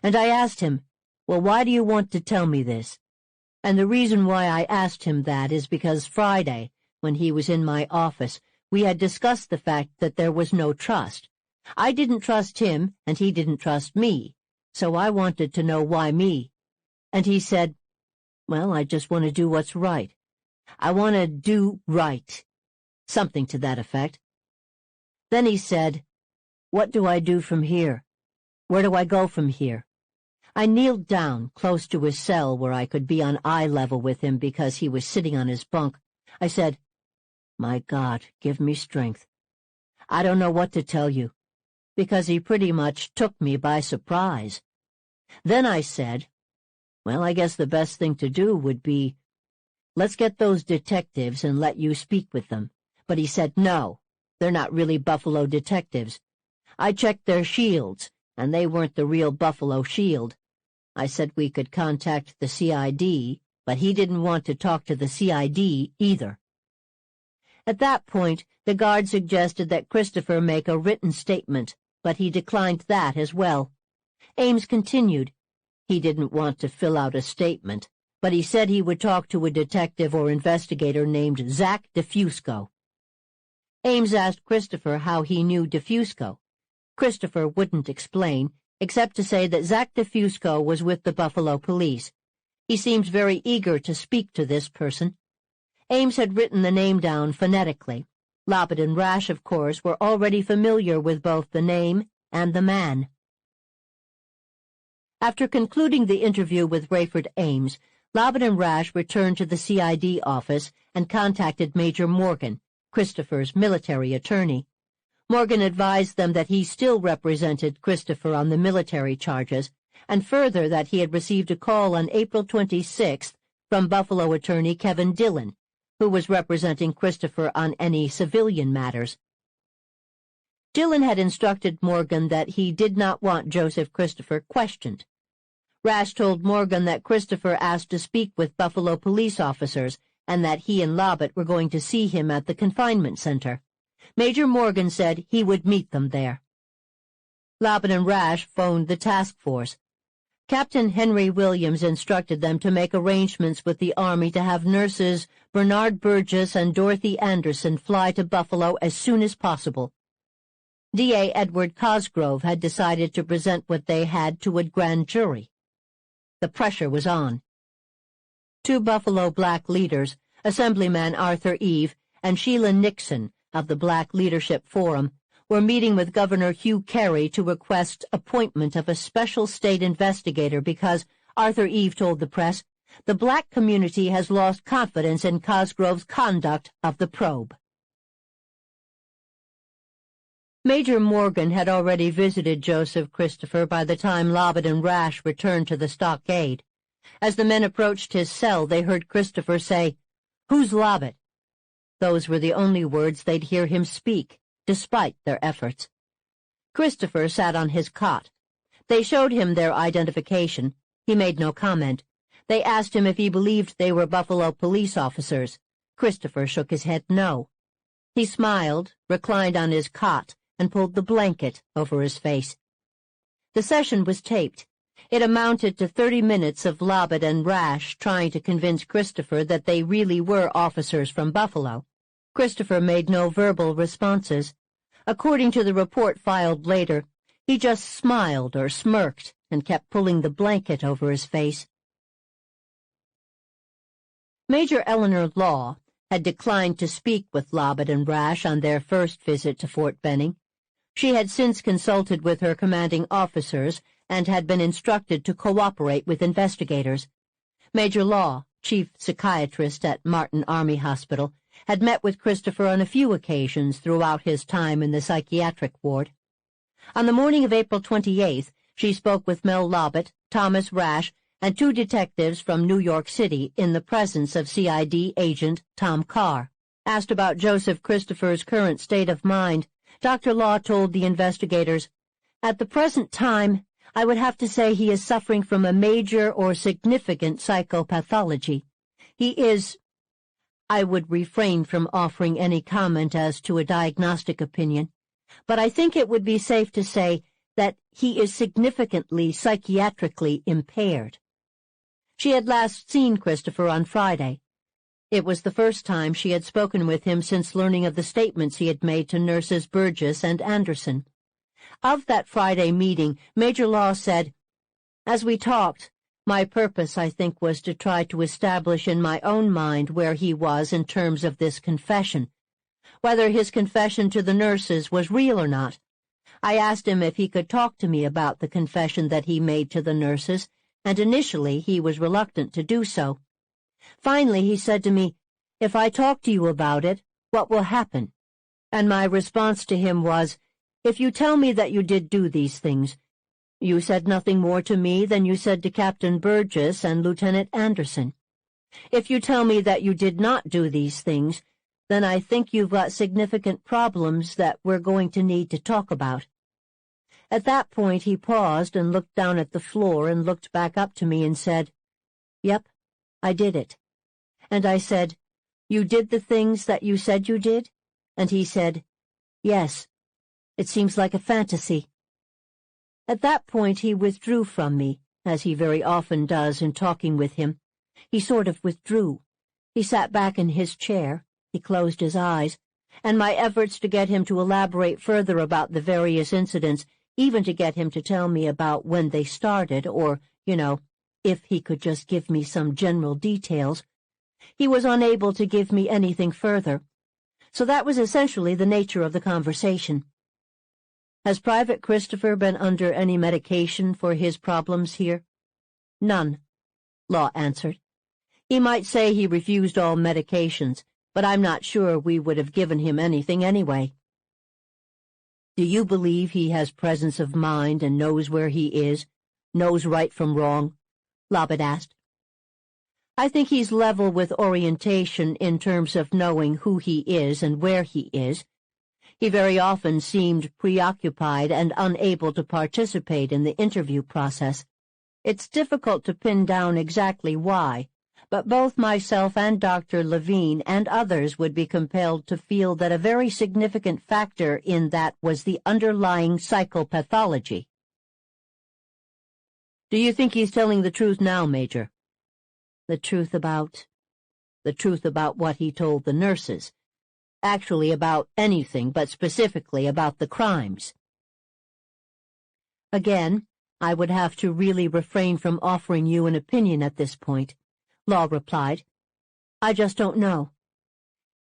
And I asked him, "Well, why do you want to tell me this?" And the reason why I asked him that is because Friday, when he was in my office, we had discussed the fact that there was no trust. I didn't trust him, and he didn't trust me, so I wanted to know why me. And he said, "Well, I just want to do what's right. I want to do right." Something to that effect. Then he said, "What do I do from here? Where do I go from here?" I kneeled down, close to his cell where I could be on eye level with him because he was sitting on his bunk. I said, "My God, give me strength. I don't know what to tell you," because he pretty much took me by surprise. Then I said, "Well, I guess the best thing to do would be, let's get those detectives and let you speak with them." But he said, "No, they're not really Buffalo detectives. I checked their shields, and they weren't the real Buffalo Shield." I said we could contact the CID, but he didn't want to talk to the CID either. At that point, the guard suggested that Christopher make a written statement, but he declined that as well. Ames continued. He didn't want to fill out a statement, but he said he would talk to a detective or investigator named Zach DeFusco. Ames asked Christopher how he knew DeFusco. Christopher wouldn't explain, except to say that Zach DeFusco was with the Buffalo police. He seemed very eager to speak to this person. Ames had written the name down phonetically. Lobbit and Rash, of course, were already familiar with both the name and the man. After concluding the interview with Rayford Ames, Lobbit and Rash returned to the CID office and contacted Major Morgan, Christopher's military attorney. Morgan advised them that he still represented Christopher on the military charges, and further that he had received a call on April 26th from Buffalo attorney Kevin Dillon, who was representing Christopher on any civilian matters. Dillon had instructed Morgan that he did not want Joseph Christopher questioned. Rash told Morgan that Christopher asked to speak with Buffalo police officers and that he and Lobbett were going to see him at the confinement center. Major Morgan said he would meet them there. Lobbett and Rash phoned the task force. Captain Henry Williams instructed them to make arrangements with the Army to have nurses Bernard Burgess and Dorothy Anderson fly to Buffalo as soon as possible. D.A. Edward Cosgrove had decided to present what they had to a grand jury. The pressure was on. Two Buffalo black leaders, Assemblyman Arthur Eve and Sheila Nixon of the Black Leadership Forum, were meeting with Governor Hugh Carey to request appointment of a special state investigator because, Arthur Eve told the press, the black community has lost confidence in Cosgrove's conduct of the probe. Major Morgan had already visited Joseph Christopher by the time Lobbett and Rash returned to the stockade. As the men approached his cell, they heard Christopher say, "Who's Lobbett?" Those were the only words they'd hear him speak, despite their efforts. Christopher sat on his cot. They showed him their identification. He made no comment. They asked him if he believed they were Buffalo police officers. Christopher shook his head no. He smiled, reclined on his cot, and pulled the blanket over his face. The session was taped. It amounted to 30 minutes of Lobbett and Rash trying to convince Christopher that they really were officers from Buffalo. Christopher made no verbal responses. According to the report filed later, he just smiled or smirked and kept pulling the blanket over his face. Major Eleanor Law had declined to speak with Lobbett and Rash on their first visit to Fort Benning. She had since consulted with her commanding officers and had been instructed to cooperate with investigators. Major Law, chief psychiatrist at Martin Army Hospital, had met with Christopher on a few occasions throughout his time in the psychiatric ward. On the morning of April 28th, she spoke with Mel Lobbett, Thomas Rash, and two detectives from New York City in the presence of CID agent Tom Carr. Asked about Joseph Christopher's current state of mind, Dr. Law told the investigators, "At the present time, I would have to say he is suffering from a major or significant psychopathology. He is—" I would refrain from offering any comment as to a diagnostic opinion, but I think it would be safe to say that he is significantly psychiatrically impaired. She had last seen Christopher on Friday. It was the first time she had spoken with him since learning of the statements he had made to nurses Burgess and Anderson. Of that Friday meeting, Major Law said, "As we talked, my purpose, I think, was to try to establish in my own mind where he was in terms of this confession, whether his confession to the nurses was real or not. I asked him if he could talk to me about the confession that he made to the nurses, and initially he was reluctant to do so. Finally he said to me, 'If I talk to you about it, what will happen?' And my response to him was, 'If you tell me that you did do these things, you said nothing more to me than you said to Captain Burgess and Lieutenant Anderson. If you tell me that you did not do these things, then I think you've got significant problems that we're going to need to talk about.' At that point he paused and looked down at the floor and looked back up to me and said, 'Yep, I did it.' And I said, 'You did the things that you said you did?' And he said, 'Yes. It seems like a fantasy.' At that point he withdrew from me, as he very often does in talking with him. He sort of withdrew. He sat back in his chair, he closed his eyes, and my efforts to get him to elaborate further about the various incidents, even to get him to tell me about when they started, or, if he could just give me some general details, he was unable to give me anything further. So that was essentially the nature of the conversation. Has Private Christopher been under any medication for his problems here? None, Law answered. He might say he refused all medications, but I'm not sure we would have given him anything anyway. Do you believe he has presence of mind and knows where he is, knows right from wrong? Lobbit asked. I think he's level with orientation in terms of knowing who he is and where he is. He very often seemed preoccupied and unable to participate in the interview process. It's difficult to pin down exactly why, but both myself and Dr. Levine and others would be compelled to feel that a very significant factor in that was the underlying psychopathology. Do you think he's telling the truth now, Major? The truth about what he told the nurses. Actually about anything, but specifically about the crimes. Again, I would have to really refrain from offering you an opinion at this point, Law replied. I just don't know.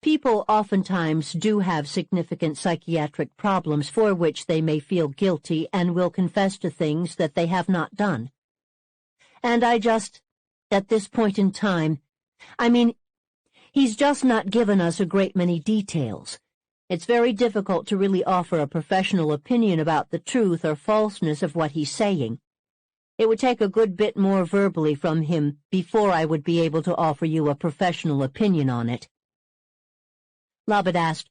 People oftentimes do have significant psychiatric problems for which they may feel guilty and will confess to things that they have not done. And at this point in time, he's just not given us a great many details. It's very difficult to really offer a professional opinion about the truth or falseness of what he's saying. It would take a good bit more verbally from him before I would be able to offer you a professional opinion on it. Lobbit asked,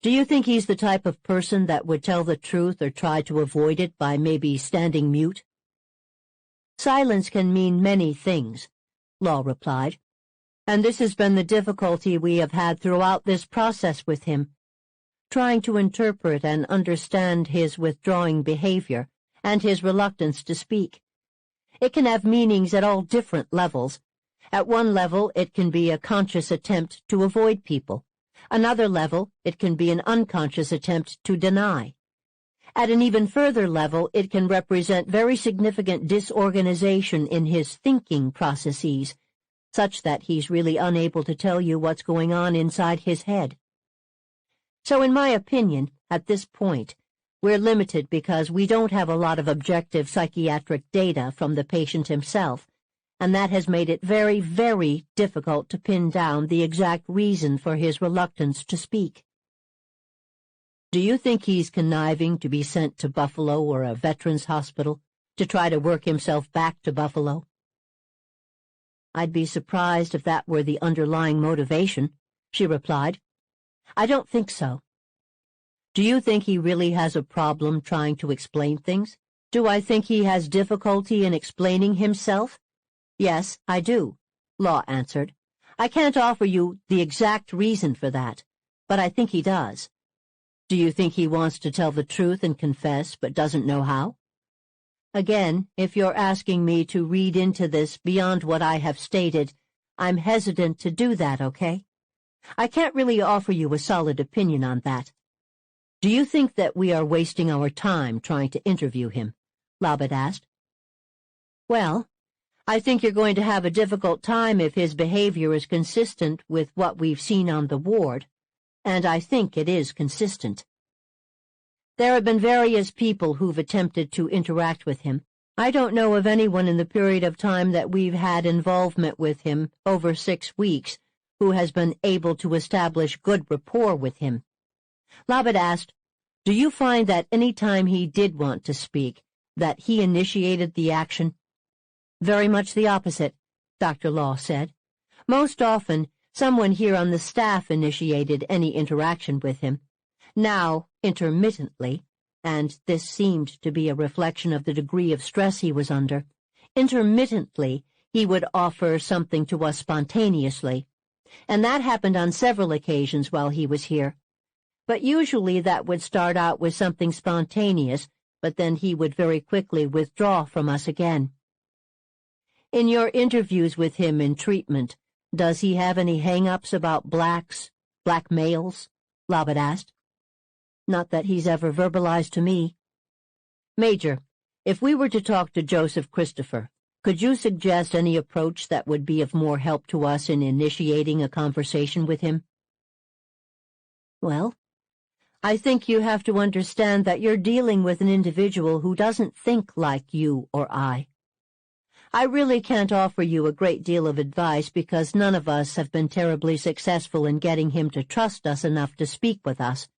Do you think he's the type of person that would tell the truth or try to avoid it by maybe standing mute? Silence can mean many things, Law replied, and this has been the difficulty we have had throughout this process with him, trying to interpret and understand his withdrawing behavior and his reluctance to speak. It can have meanings at all different levels. At one level, it can be a conscious attempt to avoid people. Another level, it can be an unconscious attempt to deny. At an even further level, it can represent very significant disorganization in his thinking processes, such that he's really unable to tell you what's going on inside his head. So in my opinion, at this point, we're limited because we don't have a lot of objective psychiatric data from the patient himself, and that has made it very, very difficult to pin down the exact reason for his reluctance to speak. Do you think he's conniving to be sent to Buffalo or a veterans hospital to try to work himself back to Buffalo? I'd be surprised if that were the underlying motivation, she replied. I don't think so. Do you think he really has a problem trying to explain things? Do I think he has difficulty in explaining himself? Yes, I do, Law answered. I can't offer you the exact reason for that, but I think he does. Do you think he wants to tell the truth and confess but doesn't know how? Again, if you're asking me to read into this beyond what I have stated, I'm hesitant to do that, okay? I can't really offer you a solid opinion on that. Do you think that we are wasting our time trying to interview him? Lobbit asked. Well, I think you're going to have a difficult time if his behavior is consistent with what we've seen on the ward, and I think it is consistent. There have been various people who've attempted to interact with him. I don't know of anyone in the period of time that we've had involvement with him, over 6 weeks, who has been able to establish good rapport with him. Lobbit asked, Do you find that any time he did want to speak, that he initiated the action? Very much the opposite, Dr. Law said. Most often, someone here on the staff initiated any interaction with him. Now, intermittently, and this seemed to be a reflection of the degree of stress he was under, intermittently he would offer something to us spontaneously, and that happened on several occasions while he was here. But usually that would start out with something spontaneous, but then he would very quickly withdraw from us again. In your interviews with him in treatment, does he have any hang-ups about black males? Lobbit asked. Not that he's ever verbalized to me. Major, if we were to talk to Joseph Christopher, could you suggest any approach that would be of more help to us in initiating a conversation with him? Well, I think you have to understand that you're dealing with an individual who doesn't think like you or I. I really can't offer you a great deal of advice because none of us have been terribly successful in getting him to trust us enough to speak with us.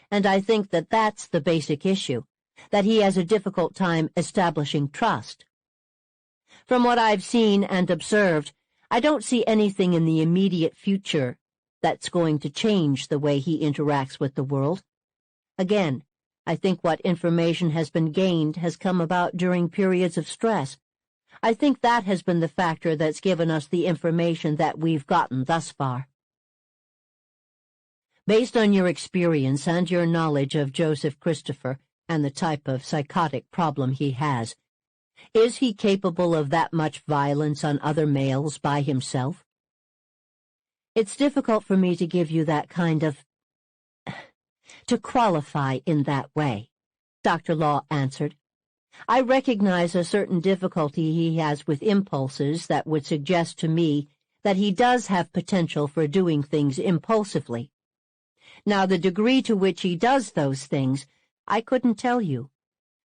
And I think that that's the basic issue, that he has a difficult time establishing trust. From what I've seen and observed, I don't see anything in the immediate future that's going to change the way he interacts with the world. Again, I think what information has been gained has come about during periods of stress. I think that has been the factor that's given us the information that we've gotten thus far. Based on your experience and your knowledge of Joseph Christopher and the type of psychotic problem he has, is he capable of that much violence on other males by himself? It's difficult for me to give you that kind of... to qualify in that way, Dr. Law answered. I recognize a certain difficulty he has with impulses that would suggest to me that he does have potential for doing things impulsively. Now, the degree to which he does those things, I couldn't tell you.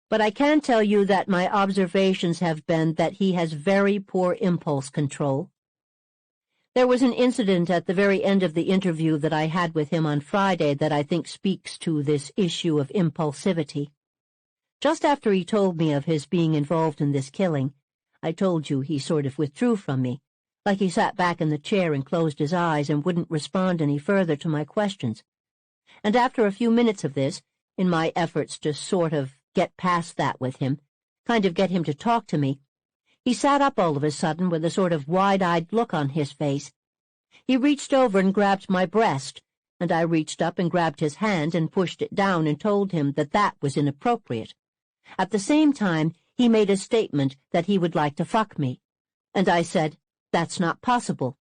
But I can tell you that my observations have been that he has very poor impulse control. There was an incident at the very end of the interview that I had with him on Friday that I think speaks to this issue of impulsivity. Just after he told me of his being involved in this killing, I told you he sort of withdrew from me, like he sat back in the chair and closed his eyes and wouldn't respond any further to my questions. And after a few minutes of this, in my efforts to sort of get past that with him, kind of get him to talk to me, he sat up all of a sudden with a sort of wide-eyed look on his face. He reached over and grabbed my breast, and I reached up and grabbed his hand and pushed it down and told him that that was inappropriate. At the same time, he made a statement that he would like to fuck me, and I said, "That's not possible."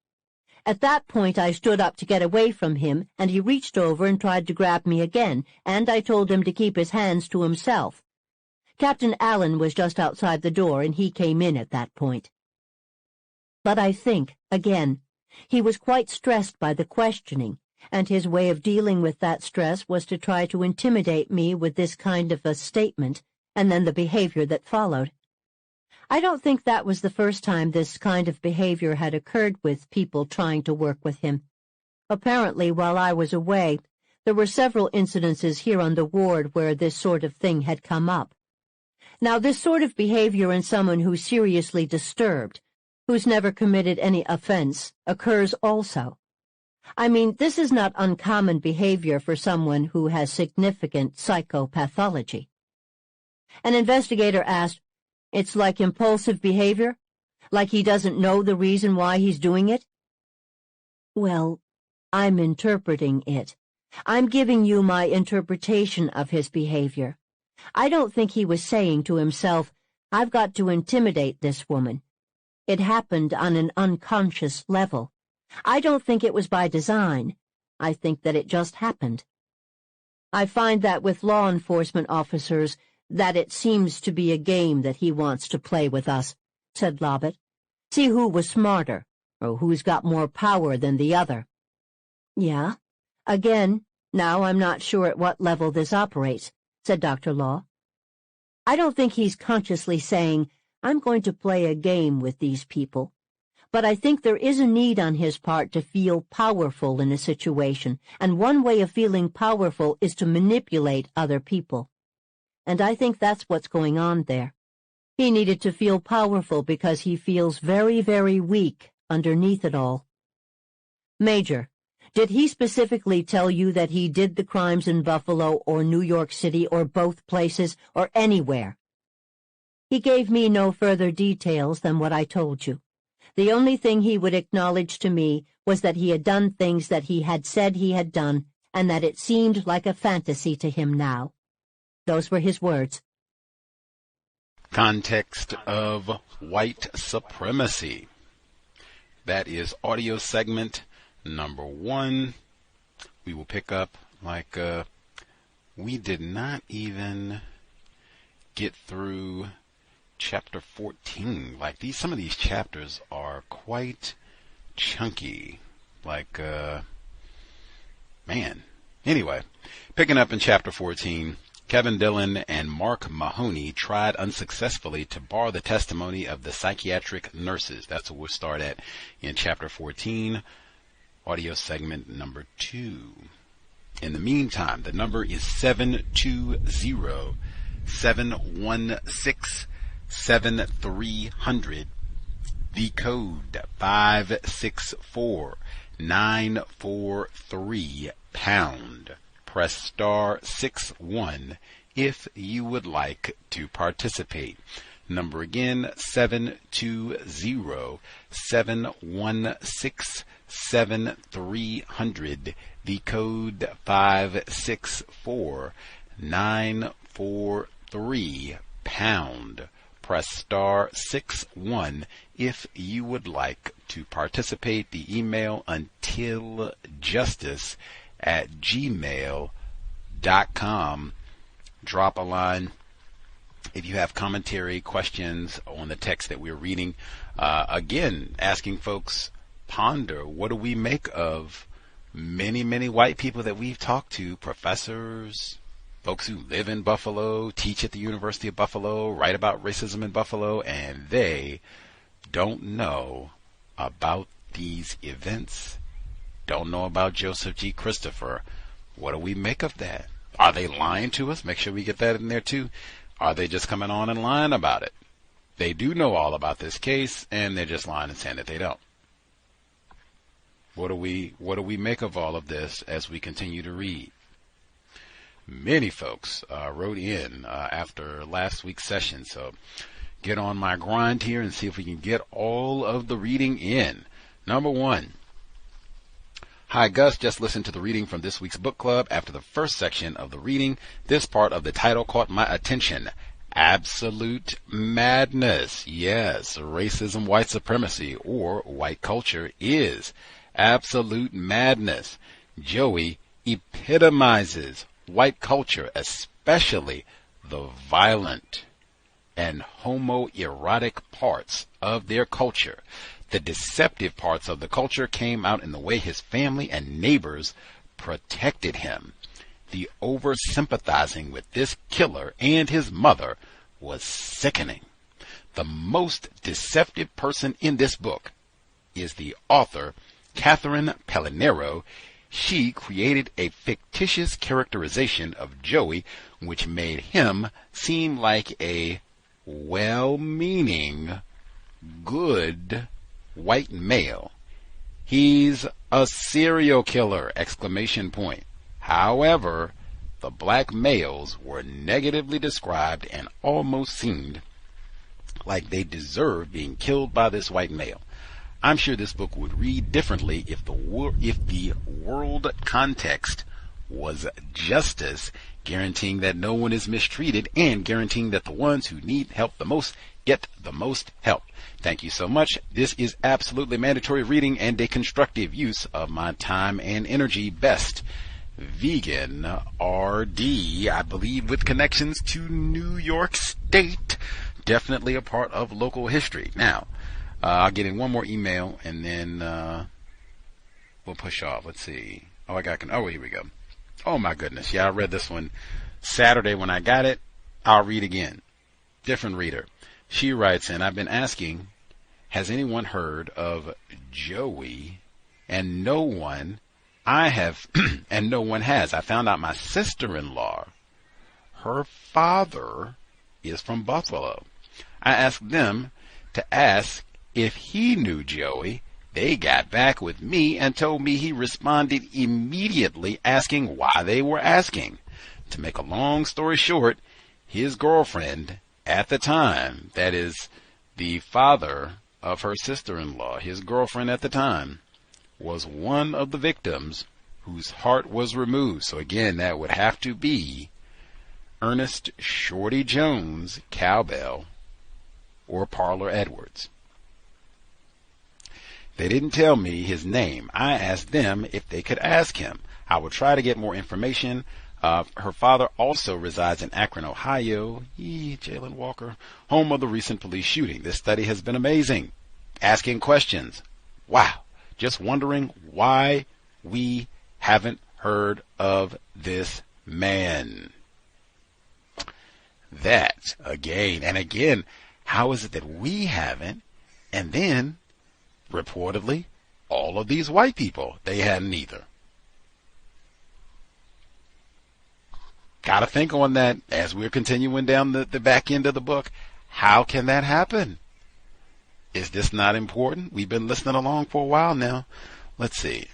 At that point, I stood up to get away from him, and he reached over and tried to grab me again, and I told him to keep his hands to himself. Captain Allen was just outside the door, and he came in at that point. But I think, again, he was quite stressed by the questioning, and his way of dealing with that stress was to try to intimidate me with this kind of a statement, and then the behavior that followed. I don't think that was the first time this kind of behavior had occurred with people trying to work with him. Apparently, while I was away, there were several incidences here on the ward where this sort of thing had come up. Now, this sort of behavior in someone who's seriously disturbed, who's never committed any offense, occurs also. I mean, this is not uncommon behavior for someone who has significant psychopathology. An investigator asked, "It's like impulsive behavior? Like he doesn't know the reason why he's doing it?" Well, I'm interpreting it. I'm giving you my interpretation of his behavior. I don't think he was saying to himself, "I've got to intimidate this woman." It happened on an unconscious level. I don't think it was by design. I think that it just happened. I find that with law enforcement officers, that it seems to be a game that he wants to play with us, said Lobbit. See who was smarter, or who's got more power than the other. Yeah. Again, now I'm not sure at what level this operates, said Dr. Law. I don't think he's consciously saying, "I'm going to play a game with these people." But I think there is a need on his part to feel powerful in a situation, and one way of feeling powerful is to manipulate other people. And I think that's what's going on there. He needed to feel powerful because he feels very, very weak underneath it all. Major, did he specifically tell you that he did the crimes in Buffalo or New York City or both places or anywhere? He gave me no further details than what I told you. The only thing he would acknowledge to me was that he had done things that he had said he had done, and that it seemed like a fantasy to him now. Those were his words. Context of white supremacy. That is audio segment number 1. We will pick up we did not even get through chapter 14. Some of these chapters are quite chunky. Man. Anyway, picking up in chapter 14, Kevin Dillon and Mark Mahoney tried unsuccessfully to bar the testimony of the psychiatric nurses. That's what we'll start at in Chapter 14, audio segment number 2. In the meantime, the number is 720-716-7300. The code 564-943#. Press star 61 if you would like to participate. Number again, 720-716-7300. The code 564-943#. Press star 61 if you would like to participate. The email untiljustice@gmail.com. Drop a line if you have commentary, questions on the text that we're reading. Again, asking folks, ponder, what do we make of many, many white people that we've talked to, professors, folks who live in Buffalo, teach at the University of Buffalo, write about racism in Buffalo, and they don't know about these events, don't know about Joseph G. Christopher. What do we make of that? Are they lying to us? Make sure we get that in there too. Are they just coming on and lying about it? They do know all about this case, and they're just lying and saying that they don't. What do we make of all of this as we continue to read? Many folks wrote in after last week's session, so get on my grind here and see if we can get all of the reading in. Number 1. Hi Gus, just listened to the reading from this week's book club. After the first section of the reading, this part of the title caught my attention. Absolute madness. Yes, racism, white supremacy, or white culture is absolute madness. Joey epitomizes white culture, especially the violent and homoerotic parts of their culture. The deceptive parts of the culture came out in the way his family and neighbors protected him. The over-sympathizing with this killer and his mother was sickening. The most deceptive person in this book is the author, Catherine Pelonero. She created a fictitious characterization of Joey, which made him seem like a well-meaning, good white male. He's a serial killer! ! However, the black males were negatively described and almost seemed like they deserved being killed by this white male. I'm sure this book would read differently if the world context was justice, guaranteeing that no one is mistreated and guaranteeing that the ones who need help the most get the most help. Thank you so much. This is absolutely mandatory reading and a constructive use of my time and energy. Best, Vegan RD, I believe with connections to New York State. Definitely a part of local history. Now, I'll get in one more email and then we'll push off. Let's see. Oh, here we go. Oh my goodness. Yeah, I read this one Saturday when I got it. I'll read again. Different reader. She writes in, I've been asking, has anyone heard of Joey? And no one has. I found out my sister-in-law, her father is from Buffalo. I asked them to ask if he knew Joey. They got back with me and told me he responded immediately asking why they were asking. To make a long story short, his girlfriend at the time, that is the father of her sister-in-law, his girlfriend at the time, was one of the victims whose heart was removed. So again, that would have to be Ernest Shorty Jones Cowbell or Parlor Edwards. They didn't tell me his name. I asked them if they could ask him. I will try to get more information. Her father also resides in Akron, Ohio. Jalen Walker, home of the recent police shooting. This study has been amazing. Asking questions. Wow. Just wondering why we haven't heard of this man. that again and again. How is it that we haven't? And then, reportedly, all of these white people, they hadn't either. Got to think on that as we're continuing down the back end of the book. How can that happen? Is this not important? We've been listening along for a while now. Let's see.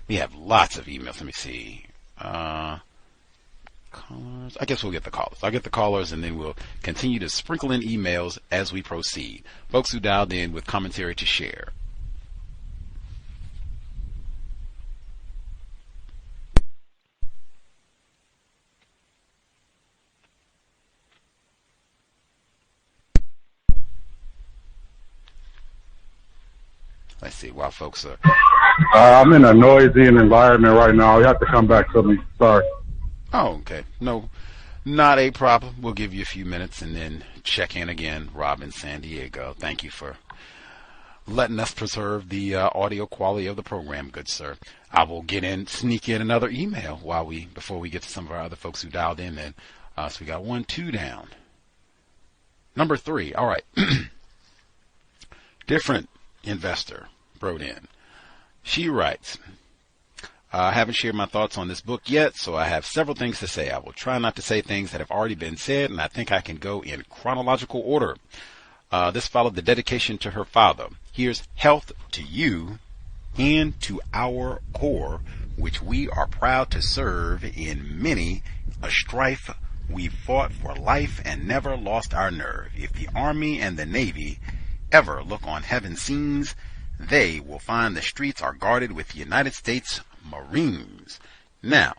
We have lots of emails. Let me see. Callers. I guess we'll get the callers. I'll get the callers, and then we'll continue to sprinkle in emails as we proceed. Folks who dialed in with commentary to share. Let's see, while folks are... I'm in a noisy environment right now. You have to come back to me. Sorry. Oh, okay. No, not a problem. We'll give you a few minutes and then check in again. Rob in San Diego. Thank you for letting us preserve the audio quality of the program, good sir. I will sneak in another email before we get to some of our other folks who dialed in then. So we got 1, 2 down. Number 3. All right. Different investor wrote in. She writes, I haven't shared my thoughts on this book yet, so I have several things to say. I will try not to say things that have already been said, and I think I can go in chronological order. This followed the dedication to her father. Here's health to you and to our corps, which we are proud to serve in many a strife. We fought for life and never lost our nerve. If the Army and the Navy ever look on heaven's scenes, they will find the streets are guarded with the United States Marines. Now,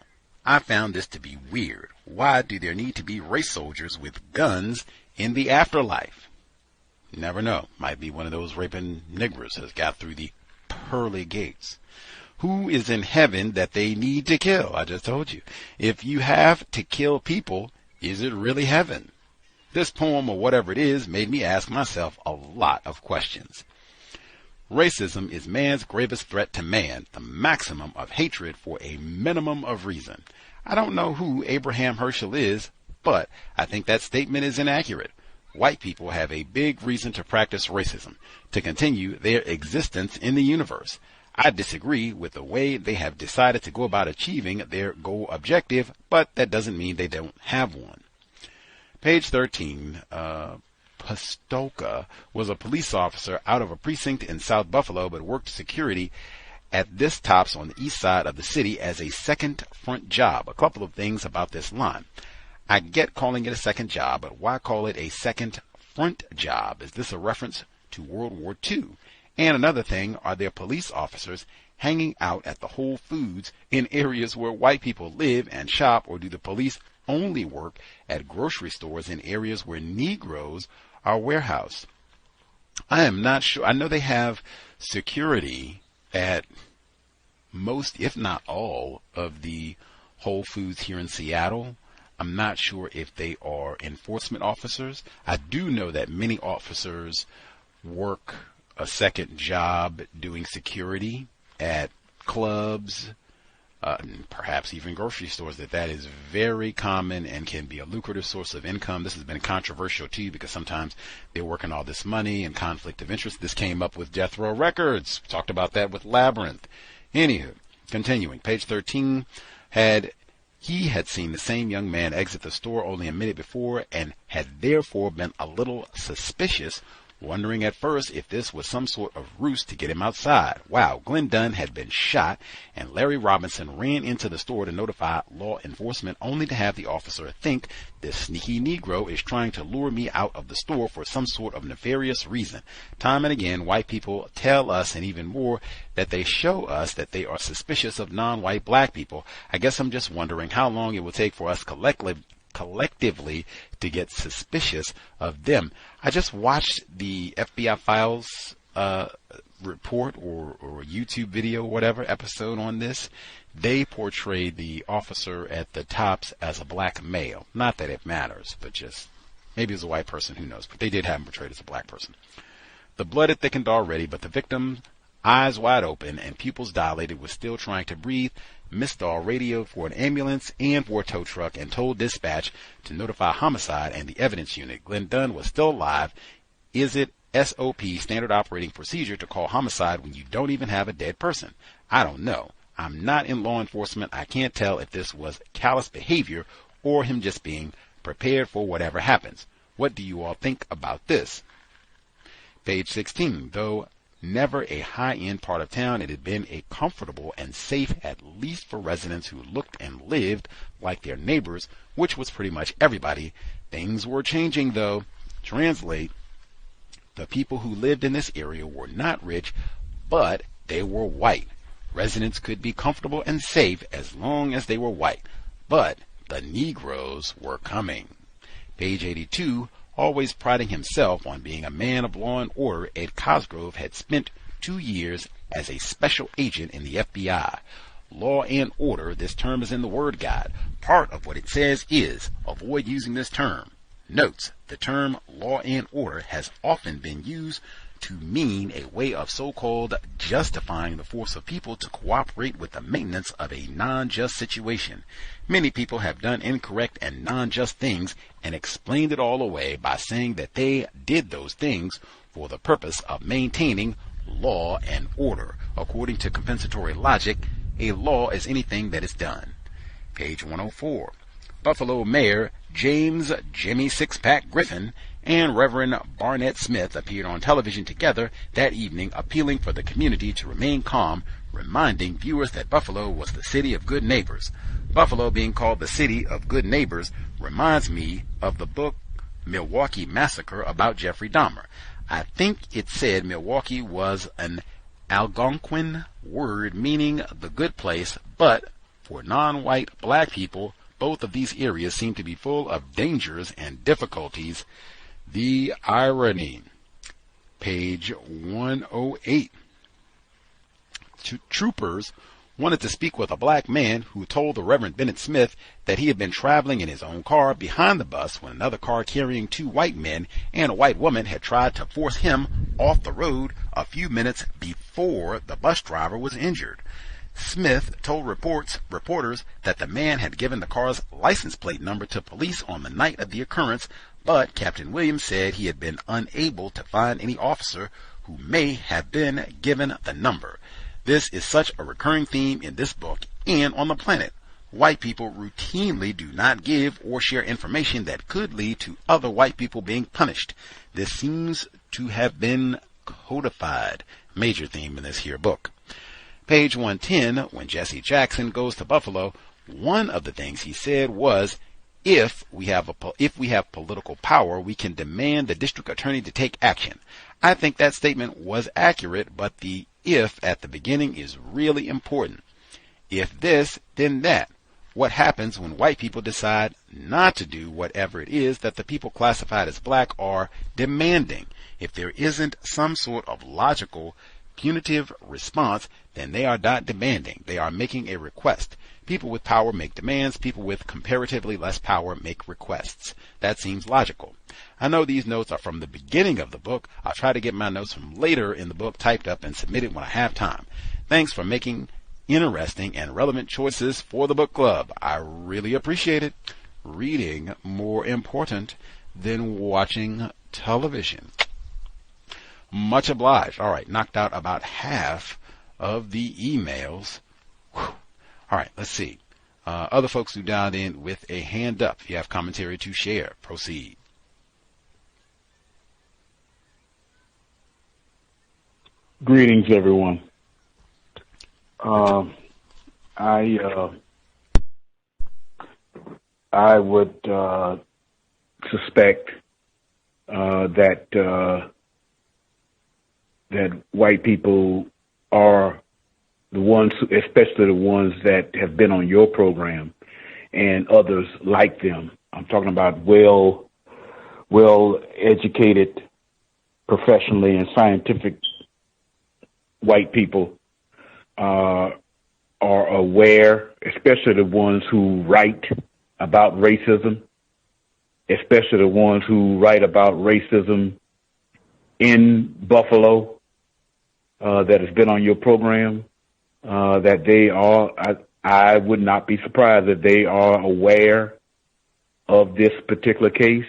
I found this to be weird. Why do there need to be race soldiers with guns in the afterlife? You never know. Might be one of those raping niggers has got through the pearly gates. Who is in heaven that they need to kill? I just told you. If you have to kill people, is it really heaven? This poem, or whatever it is, made me ask myself a lot of questions. Racism is man's gravest threat to man, the maximum of hatred for a minimum of reason. I don't know who Abraham Herschel is, but I think that statement is inaccurate. White people have a big reason to practice racism, to continue their existence in the universe. I disagree with the way they have decided to go about achieving their goal objective, but that doesn't mean they don't have one. Page 13, Pastolka was a police officer out of a precinct in South Buffalo, but worked security at this tops on the east side of the city as a second front job. A couple of things about this line. I get calling it a second job, but why call it a second front job? Is this a reference to World War II? And another thing, are there police officers hanging out at the Whole Foods in areas where white people live and shop, or do the police only work at grocery stores in areas where Negroes are warehoused? I am not sure. I know they have security at most, if not all, of the Whole Foods here in Seattle. I'm not sure if they are enforcement officers. I do know that many officers work a second job doing security at clubs, perhaps even grocery stores. That is very common and can be a lucrative source of income. This has been controversial too, because sometimes they're working all this money and conflict of interest. This came up with Death Row Records. Talked about that with Labyrinth. Anywho, continuing, page 13, he had seen the same young man exit the store only a minute before and had therefore been a little suspicious, wondering at first if this was some sort of ruse to get him outside. Wow, Glenn Dunn had been shot, and Larry Robinson ran into the store to notify law enforcement, only to have the officer think this sneaky Negro is trying to lure me out of the store for some sort of nefarious reason. Time and again, white people tell us, and even more, that they show us that they are suspicious of non-white black people. I guess I'm just wondering how long it will take for us collectively to get suspicious of them. I just watched the FBI Files report or YouTube video, whatever, episode on this. They portrayed the officer at the tops as a black male. Not that it matters, but just maybe as a white person, who knows. But they did have him portrayed as a black person. The blood had thickened already, but the victim, eyes wide open and pupils dilated, was still trying to breathe. Mistal radio for an ambulance and for a tow truck and told dispatch to notify homicide and the evidence unit. Glenn Dunn was still alive. Is it SOP, standard operating procedure, to call homicide when you don't even have a dead person? I don't know. I'm not in law enforcement. I can't tell if this was callous behavior or him just being prepared for whatever happens. What do you all think about this? Page 16. Though never a high-end part of town, it had been a comfortable and safe, at least for residents who looked and lived like their neighbors, which was pretty much everybody. Things were changing, though. Translate, the people who lived in this area were not rich, but they were white. Residents could be comfortable and safe as long as they were white, but the Negroes were coming. Page 82. Always priding himself on being a man of law and order, Ed Cosgrove had spent 2 years as a special agent in the FBI. Law and order, this term is in the Word Guide. Part of what it says is, avoid using this term. Notes, the term law and order has often been used to mean a way of so-called justifying the force of people to cooperate with the maintenance of a non-just situation. Many people have done incorrect and non-just things and explained it all away by saying that they did those things for the purpose of maintaining law and order. According to compensatory logic, a law is anything that is done. Page 104. Buffalo Mayor James Jimmy Sixpack Griffin and Reverend Barnett Smith appeared on television together that evening, appealing for the community to remain calm, reminding viewers that Buffalo was the city of good neighbors. Buffalo being called the city of good neighbors reminds me of the book Milwaukee Massacre about Jeffrey Dahmer. I think it said Milwaukee was an Algonquin word meaning the good place, but for non-white black people, both of these areas seem to be full of dangers and difficulties. The irony. Page 108. Troopers wanted to speak with a black man who told the Reverend Bennett Smith that he had been traveling in his own car behind the bus when another car carrying 2 white men and a white woman had tried to force him off the road a few minutes before the bus driver was injured. Smith told reporters that the man had given the car's license plate number to police on the night of the occurrence, but Captain Williams said he had been unable to find any officer who may have been given the number. This is such a recurring theme in this book and on the planet. White people routinely do not give or share information that could lead to other white people being punished. This seems to have been codified. Major theme in this here book. Page 110, when Jesse Jackson goes to Buffalo, one of the things he said was, if we have political power, we can demand the district attorney to take action. I think that statement was accurate, but the if at the beginning is really important. If this, then that. What happens when white people decide not to do whatever it is that the people classified as black are demanding? If there isn't some sort of logical, punitive response, then they are not demanding. They are making a request. People with power make demands. People with comparatively less power make requests. That seems logical. I know these notes are from the beginning of the book. I'll try to get my notes from later in the book typed up and submitted when I have time. Thanks for making interesting and relevant choices for the book club. I really appreciate it. Reading more important than watching television. Much obliged. All right, knocked out about half of the emails. Whew. All right, let's see. Other folks who dialed in with a hand up. If you have commentary to share, proceed. Greetings, everyone. I would suspect that white people are the ones, especially the ones that have been on your program and others like them. I'm talking about well-educated, professionally and scientific white people are aware, especially the ones who write about racism, especially the ones who write about racism in Buffalo, that has been on your program, that they are, I would not be surprised if they are aware of this particular case.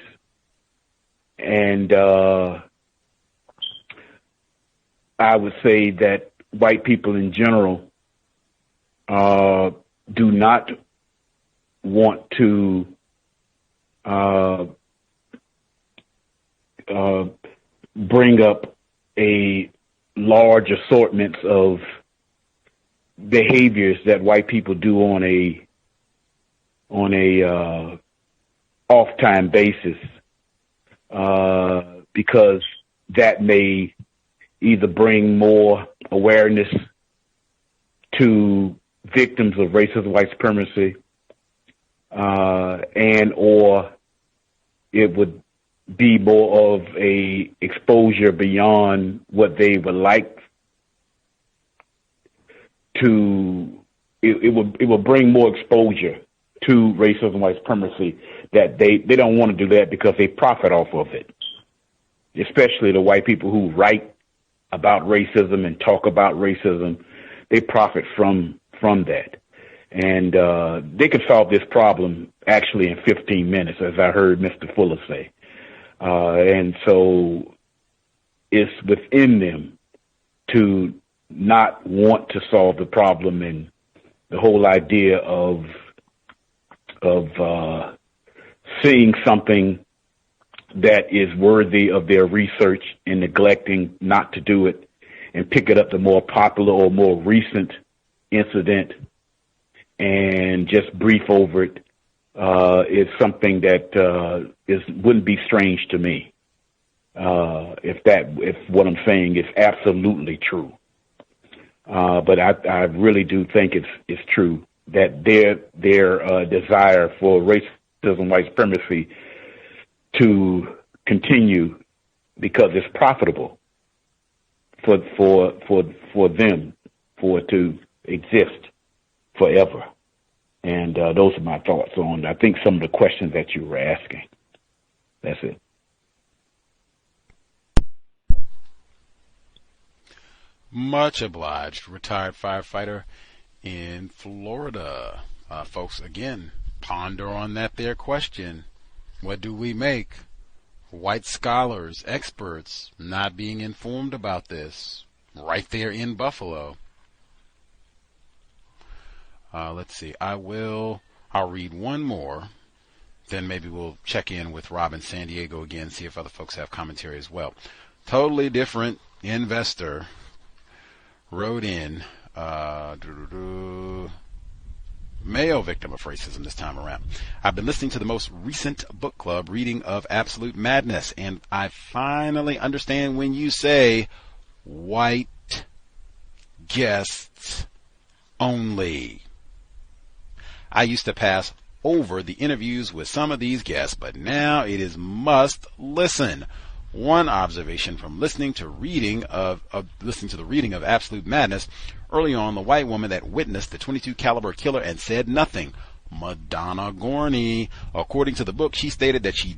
And I would say that white people in general do not want to bring up a large assortment of behaviors that white people do on a off-time basis, because that may either bring more awareness to victims of racism, white supremacy, and or it would be more of a exposure beyond what they would like to. It will bring more exposure to racism, white supremacy, that they don't want to do that because they profit off of it, especially the white people who write about racism and talk about racism. They profit from that. And they could solve this problem actually in 15 minutes, as I heard Mr. Fuller say. And so it's within them to not want to solve the problem, and the whole idea of seeing something that is worthy of their research and neglecting not to do it and pick it up the more popular or more recent incident and just brief over it is something that wouldn't be strange to me if what I'm saying is absolutely true. But I really do think it's true that their desire for racism, white supremacy to continue because it's profitable for them for it to exist forever. And those are my thoughts on, I think, some of the questions that you were asking. That's it. Much obliged. Retired firefighter in Florida. Folks, again, ponder on that there question. What do we make? White scholars, experts, not being informed about this right there in Buffalo. Let's see. I'll read one more. Then maybe we'll check in with Rob in San Diego again, see if other folks have commentary as well. Totally different investor wrote in, male victim of racism this time around. I've been listening to the most recent book club reading of Absolute Madness, and I finally understand when you say white guests only. I used to pass over the interviews with some of these guests, but now it is must listen. One observation from listening to the reading of Absolute Madness: early on, the white woman that witnessed the .22 caliber killer and said nothing, Madonna Gorney. According to the book, she stated that she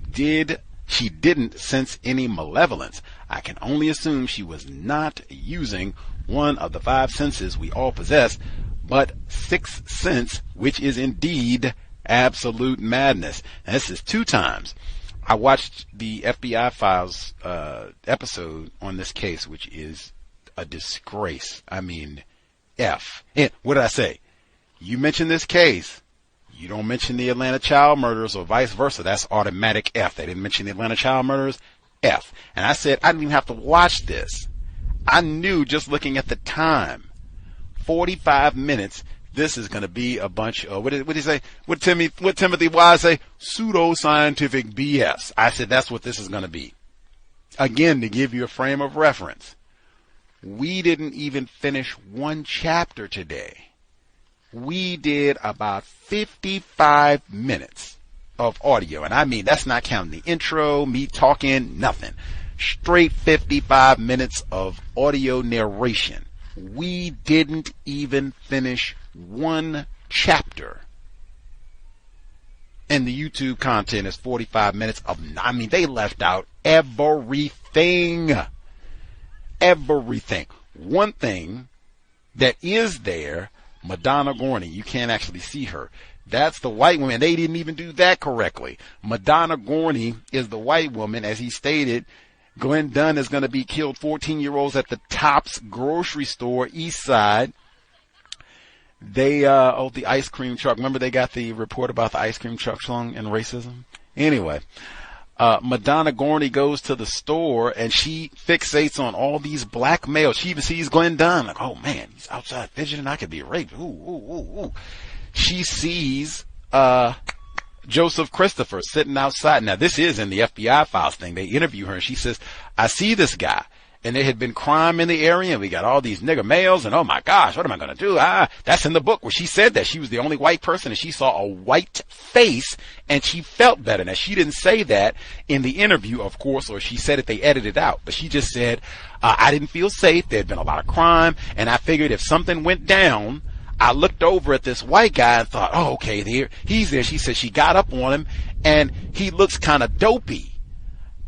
didn't sense any malevolence. I can only assume she was not using one of the five senses we all possess, but sixth sense, which is indeed absolute madness. And this is 2 times. I watched the FBI Files episode on this case, which is a disgrace. I mean, F. And what did I say? You mention this case, you don't mention the Atlanta child murders or vice versa. That's automatic F. They didn't mention the Atlanta child murders, F. And I said, I didn't even have to watch this. I knew just looking at the time, 45 minutes, this is going to be a bunch of, what did he say? What Timothy Wise say? Pseudo-scientific BS. I said, that's what this is going to be. Again, to give you a frame of reference, we didn't even finish 1 chapter today. We did about 55 minutes of audio. And I mean, that's not counting the intro, me talking, nothing. Straight 55 minutes of audio narration. We didn't even finish 1 chapter. And the YouTube content is 45 minutes of, I mean, they left out everything. Everything. One thing that is there Madonna Gorney, you can't actually see her. That's the white woman. They didn't even do that correctly. Madonna Gorney is the white woman. As he stated, Glenn Dunn is going to be killed. 14-year-olds at the Tops grocery store, East Side. They, the ice cream truck. Remember they got the report about the ice cream truck song and racism? Anyway, Madonna Gorney goes to the store and she fixates on all these black males. She even sees Glenn Dunn. Like, oh man, he's outside fidgeting. I could be raped. Ooh, ooh, ooh, ooh. She sees, Joseph Christopher sitting outside. Now this is in the FBI files thing. They interview her and she says, I see this guy. And there had been crime in the area, and we got all these nigger males, and oh my gosh, what am I going to do? That's in the book where she said that she was the only white person, and she saw a white face, and she felt better. Now, she didn't say that in the interview, of course, or she said it, they edited it out, but she just said, I didn't feel safe, there had been a lot of crime, and I figured if something went down, I looked over at this white guy and thought, oh, okay, he's there. She said she got up on him, and he looks kind of dopey.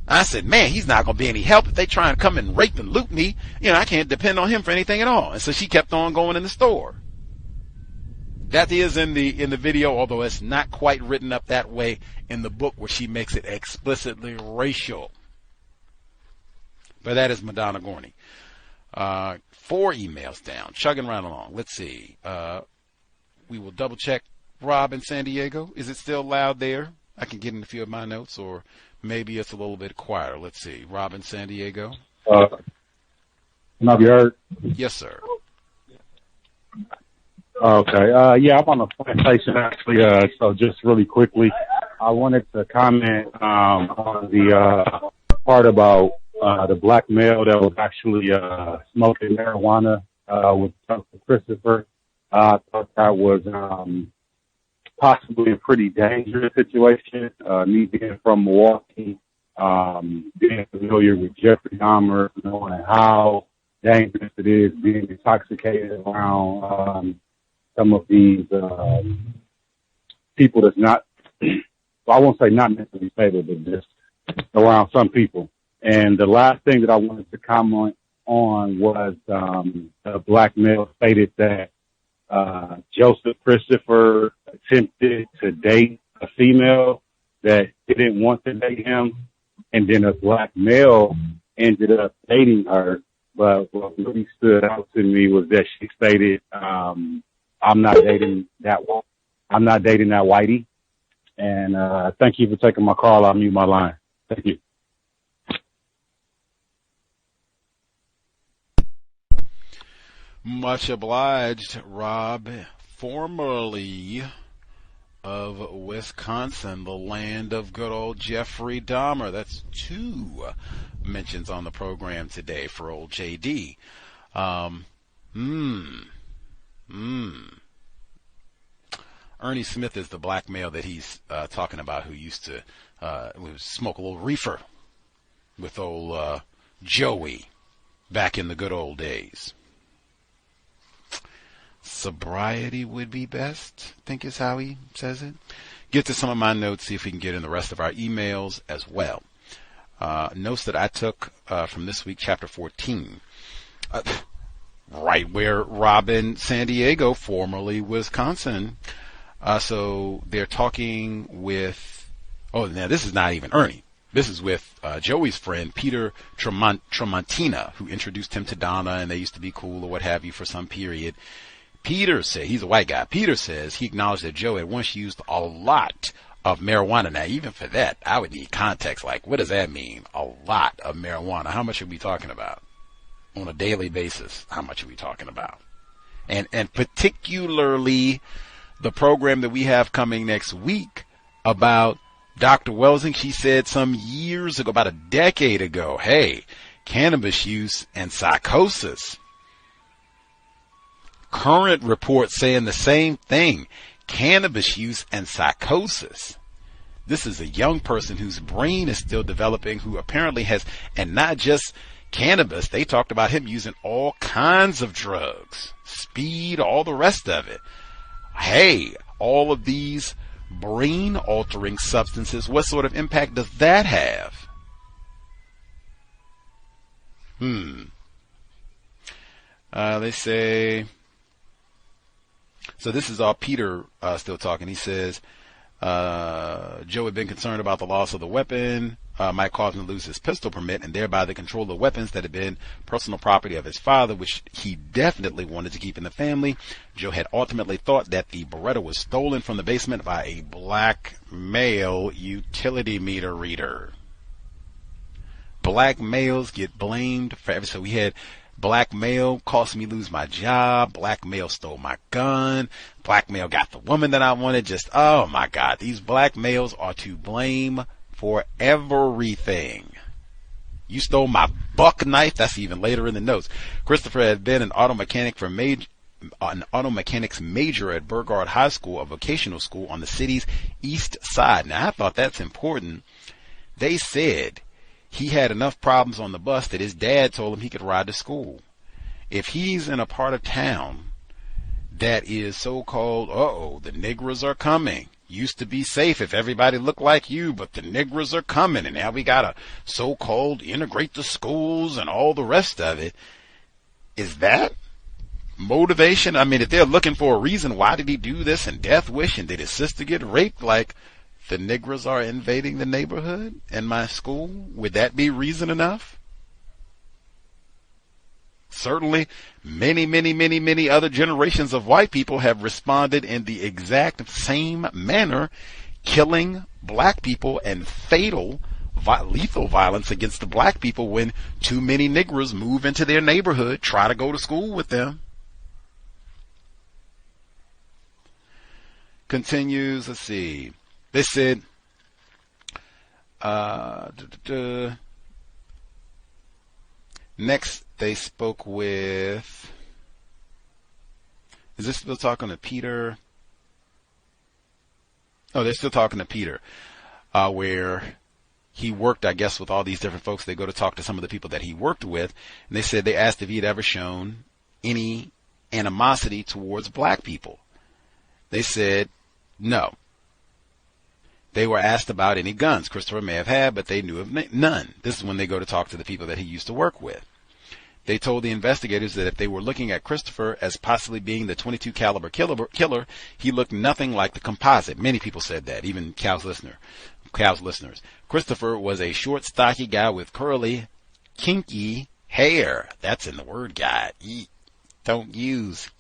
I said, man, he's not going to be any help if they try and come and rape and loot me. I can't depend on him for anything at all. And so she kept on going in the store. That is in the video, although it's not quite written up that way in the book where she makes it explicitly racial. But that is Madonna Gorney. 4 emails down, chugging right along. Let's see. We will double check Rob in San Diego. Is it still loud there? I can get in a few of my notes, or maybe it's a little bit quieter. Let's see. Rob in San Diego. Can I be heard? Yes, sir. Okay. Yeah, I'm on the plantation, actually. So just really quickly, I wanted to comment on the part about the black male that was actually smoking marijuana with Christopher. I thought that was possibly a pretty dangerous situation. Me being from Milwaukee, being familiar with Jeffrey Dahmer, knowing how dangerous it is being intoxicated around some of these people that's not, well, I won't say not mentally stable, but just around some people. And the last thing that I wanted to comment on was a black male stated that Joseph Christopher attempted to date a female that didn't want to date him, and then a black male ended up dating her. But what really stood out to me was that she stated, I'm not dating that one. I'm not dating that whitey. And thank you for taking my call. I'll mute my line. Thank you. Much obliged, Rob. Formerly of Wisconsin, the land of good old Jeffrey Dahmer. That's 2 mentions on the program today for old JD. Ernie Smith is the black male that he's talking about, who used to smoke a little reefer with old Joey back in the good old days. Sobriety would be best, I think is how he says it. Get to some of my notes, see if we can get in the rest of our emails as well. Notes that I took from this week, chapter 14. Right where Robin San Diego, formerly Wisconsin. So they're talking with, now this is not even Ernie. This is with Joey's friend, Peter Tremontina, who introduced him to Donna, and they used to be cool or what have you for some period. Peter said, he's a white guy, Peter says he acknowledged that Joe had once used a lot of marijuana. Now, even for that, I would need context. Like, what does that mean? A lot of marijuana. How much are we talking about? On a daily basis, how much are we talking about? And particularly the program that we have coming next week about Dr. Welsing. She said some years ago, about a decade ago, hey, cannabis use and psychosis. Current reports saying the same thing. Cannabis use and psychosis. This is a young person whose brain is still developing, who apparently has, and not just cannabis, they talked about him using all kinds of drugs, speed, all the rest of it. Hey, all of these brain altering substances, what sort of impact does that have? They say, So this is all Peter still talking. He says, Joe had been concerned about the loss of the weapon might cause him to lose his pistol permit and thereby the control of the weapons that had been personal property of his father, which he definitely wanted to keep in the family. Joe had ultimately thought that the Beretta was stolen from the basement by a black male utility meter reader. Black males get blamed for everything. So we had black male cost me lose my job. Black male stole my gun. Black male got the woman that I wanted. Just, oh my God, these black males are to blame for everything. You stole my buck knife. That's even later in the notes. Christopher had been an auto mechanics major at Burgard High School, a vocational school on the city's east side. Now, I thought that's important. They said he had enough problems on the bus that his dad told him he could ride to school. If he's in a part of town that is so-called, the niggers are coming. Used to be safe if everybody looked like you, but the niggers are coming, and now we gotta so-called integrate the schools and all the rest of it. Is that motivation? I mean, if they're looking for a reason, why did he do this and death wish, and did his sister get raped? Like, the niggers are invading the neighborhood and my school? Would that be reason enough? Certainly, many other generations of white people have responded in the exact same manner, killing black people and lethal violence against the black people when too many niggers move into their neighborhood, try to go to school with them. Continues, let's see. They said, next they spoke with, is this still talking to Peter? Oh, they're still talking to Peter, where he worked, I guess, with all these different folks. They go to talk to some of the people that he worked with, and they said they asked if he had ever shown any animosity towards black people. They said no. They were asked about any guns Christopher may have had, but they knew of none. This is when they go to talk to the people that he used to work with. They told the investigators that if they were looking at Christopher as possibly being the .22 caliber killer, he looked nothing like the composite. Many people said that, even Cal's listeners. Christopher was a short, stocky guy with curly, kinky hair. That's in the word guide. Don't use.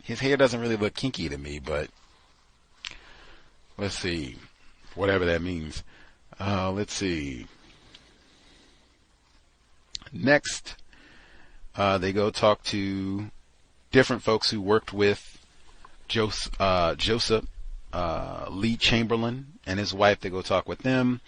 His hair doesn't really look kinky to me, but let's see. Whatever that means. Let's see. Next, they go talk to different folks who worked with Joseph Lee Chamberlain and his wife. They go talk with them.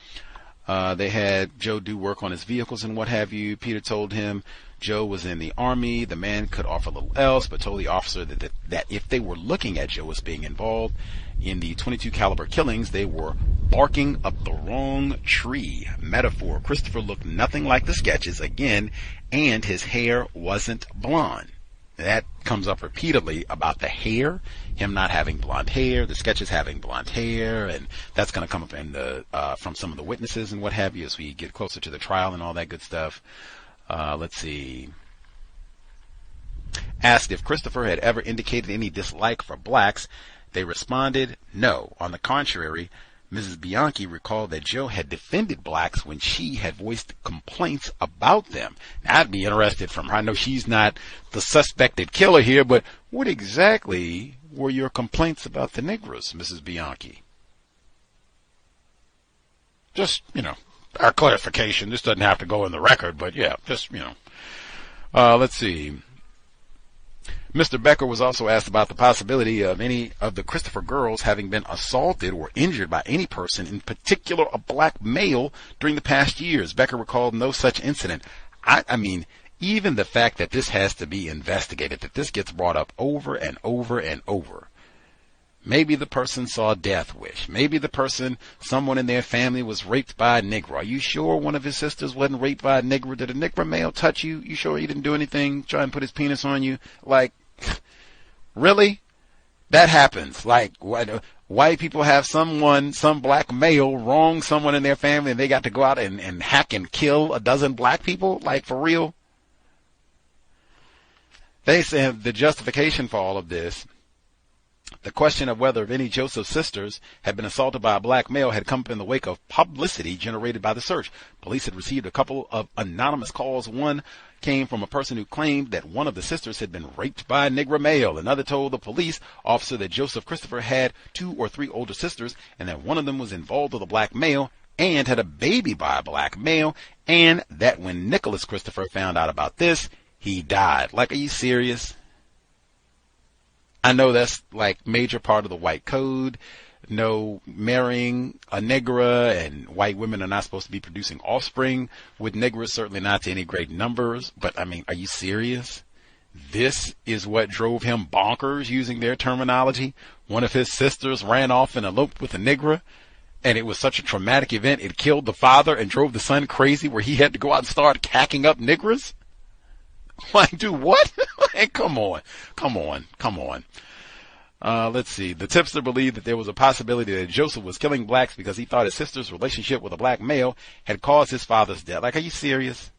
They had Joe do work on his vehicles and what have you. Peter told him Joe was in the Army. The man could offer little else, but told the officer that if they were looking at Joe as being involved in the .22 caliber killings, they were barking up the wrong tree. Metaphor. Christopher looked nothing like the sketches again, and his hair wasn't blonde. That comes up repeatedly about the hair, him not having blonde hair, the sketches having blonde hair, and that's going to come up in the from some of the witnesses and what have you as we get closer to the trial and all that good stuff. Let's see. Asked if Christopher had ever indicated any dislike for blacks, they responded no. On the contrary, Mrs. Bianchi recalled that Joe had defended blacks when she had voiced complaints about them. Now, I'd be interested from her. I know she's not the suspected killer here, but what exactly were your complaints about the Negroes, Mrs. Bianchi? Just, our clarification. This doesn't have to go in the record, but yeah, just, let's see. Mr. Becker was also asked about the possibility of any of the Christopher girls having been assaulted or injured by any person, in particular a black male, during the past years. Becker recalled no such incident. I mean, even the fact that this has to be investigated, that this gets brought up over and over and over. Maybe the person saw a death wish. Maybe someone in their family was raped by a Negro. Are you sure one of his sisters wasn't raped by a Negro? Did a Negro male touch you? You sure he didn't do anything, try and put his penis on you? Like, really? That happens. Like, white people have some black male wrong someone in their family and they got to go out and hack and kill a dozen black people? Like, for real? They said the justification for all of this The question of whether any Joseph's sisters had been assaulted by a black male had come up in the wake of publicity generated by the search. Police had received a couple of anonymous calls. One came from a person who claimed that one of the sisters had been raped by a Negro male. Another told the police officer that Joseph Christopher had 2 or 3 older sisters and that one of them was involved with a black male and had a baby by a black male, and that when Nicholas Christopher found out about this, he died. Like, are you serious? I know that's like major part of the white code. No marrying a Negra, and white women are not supposed to be producing offspring with Negras, certainly not to any great numbers. But I mean, are you serious? This is what drove him bonkers, using their terminology. One of his sisters ran off and eloped with a Negra, and it was such a traumatic event, it killed the father and drove the son crazy, where he had to go out and start hacking up Negras. Like, dude, what? Hey, come on. Let's see. The tipster believed that there was a possibility that Joseph was killing blacks because he thought his sister's relationship with a black male had caused his father's death. Like, are you serious?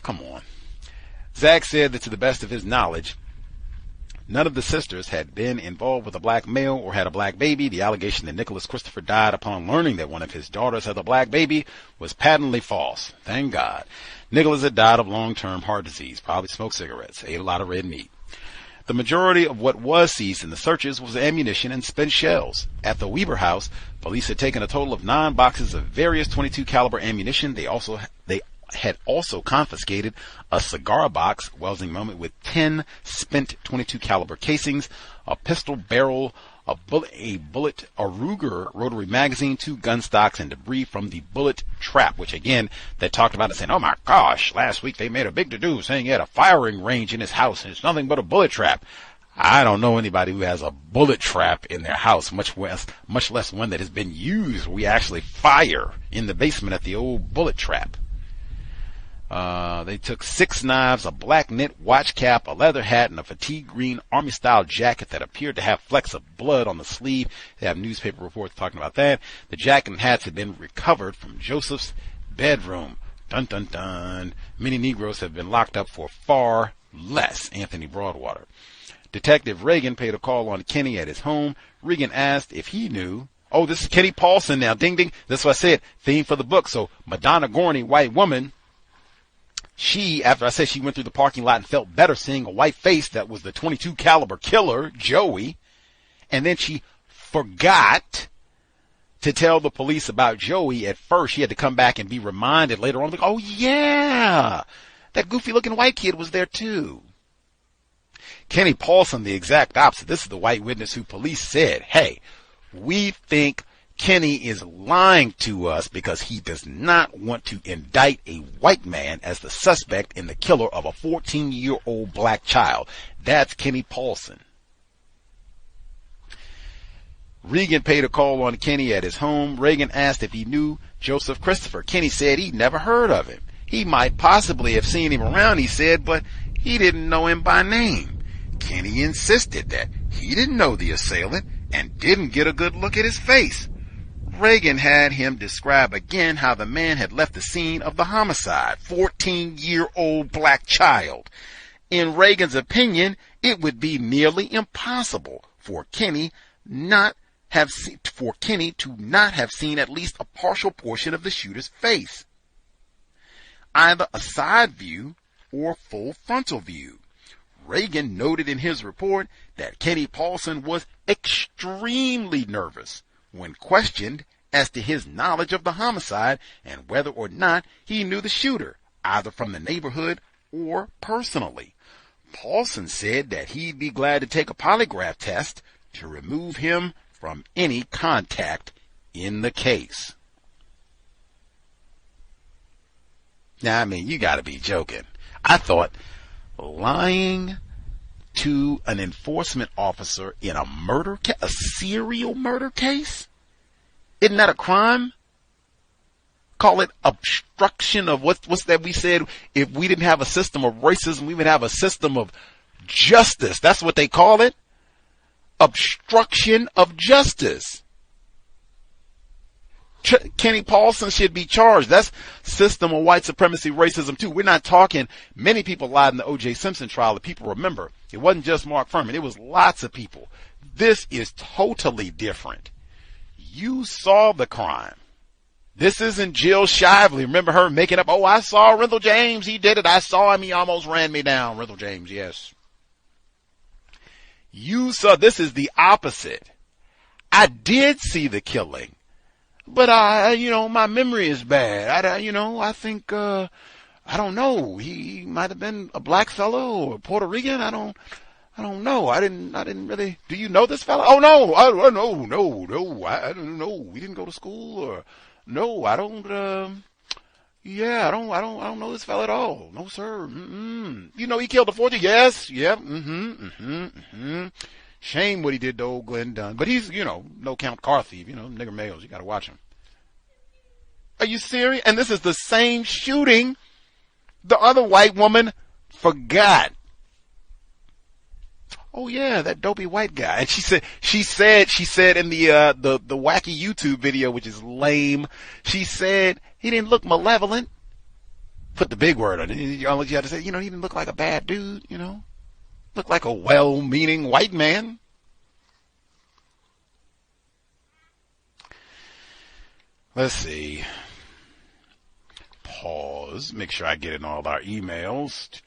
Come on. Zach said that to the best of his knowledge, none of the sisters had been involved with a black male or had a black baby. The allegation that Nicholas Christopher died upon learning that one of his daughters had a black baby was patently false. Thank God. Nicholas had died of long-term heart disease, probably smoked cigarettes, ate a lot of red meat. The majority of what was seized in the searches was ammunition and spent shells. At the Weber house, police had taken a total of 9 boxes of various .22 caliber ammunition. They had also confiscated a cigar box, Welsing Moment, with 10 spent .22 caliber casings, a pistol barrel, a bullet, a Ruger rotary magazine, 2 gun stocks, and debris from the bullet trap, which again, they talked about it saying, oh my gosh, last week they made a big to-do saying he had a firing range in his house and it's nothing but a bullet trap. I don't know anybody who has a bullet trap in their house, much less one that has been used. We actually fire in the basement at the old bullet trap. They took 6 knives, a black knit watch cap, a leather hat, and a fatigue green army-style jacket that appeared to have flecks of blood on the sleeve. They have newspaper reports talking about that. The jacket and hats had been recovered from Joseph's bedroom. Dun, dun, dun. Many Negroes have been locked up for far less. Anthony Broadwater. Detective Reagan paid a call on Kenny at his home. Reagan asked if he knew. Oh, this is Kenny Paulson now. Ding, ding. That's what I said. Theme for the book. So Madonna Gorney, white woman, she, after I said she went through the parking lot and felt better seeing a white face that was the .22 caliber killer, Joey, and then she forgot to tell the police about Joey at first. She had to come back and be reminded later on, like, oh yeah, that goofy looking white kid was there too. Kenny Paulson, the exact opposite. This is the white witness who police said, hey, we think Kenny is lying to us because he does not want to indict a white man as the suspect in the killer of a 14-year-old black child. That's Kenny Paulson. Reagan paid a call on Kenny at his home. Reagan asked if he knew Joseph Christopher. Kenny said he'd never heard of him. He might possibly have seen him around, he said, but he didn't know him by name. Kenny insisted that he didn't know the assailant and didn't get a good look at his face. Reagan had him describe again how the man had left the scene of the homicide, 14-year-old black child. In Reagan's opinion, it would be nearly impossible for Kenny to not have seen at least a partial portion of the shooter's face, either a side view or full frontal view. Reagan noted in his report that Kenny Paulson was extremely nervous when questioned as to his knowledge of the homicide and whether or not he knew the shooter, either from the neighborhood or personally. Paulson said that he'd be glad to take a polygraph test to remove him from any contact in the case. Now, I mean, you gotta be joking. I thought lying to an enforcement officer in a murder case, a serial murder case? Isn't that a crime? Call it obstruction of what's that we said? If we didn't have a system of racism, we would have a system of justice. That's what they call it. Obstruction of justice. Kenny Paulson should be charged. That's system of white supremacy racism too. We're not talking, many people lied in the O.J. Simpson trial that people remember. It wasn't just Mark Fuhrman. It was lots of people. This is totally different. You saw the crime. This isn't Jill Shively. Remember her making up, oh, I saw Rendell James. He did it. I saw him. He almost ran me down. Rendell James, yes. You saw, this is the opposite. I did see the killing, but my memory is bad. I think, I don't know. He might have been a black fellow or Puerto Rican. I don't know. I didn't really. Do you know this fella? Oh no, I don't know. We didn't go to school, or no, I don't. I don't know this fella at all. No, sir. He killed a 40. Yes. Yep. Shame what he did to old Glenn Dunn. But he's, no count car thief. Nigger males. You got to watch him. Are you serious? And this is the same shooting the other white woman forgot. Oh yeah, that dopey white guy. And she said in the wacky YouTube video, which is lame, she said he didn't look malevolent. Put the big word on it. All you had to say, he didn't look like a bad dude, Looked like a well-meaning white man. Let's see. Pause. Make sure I get in all our emails.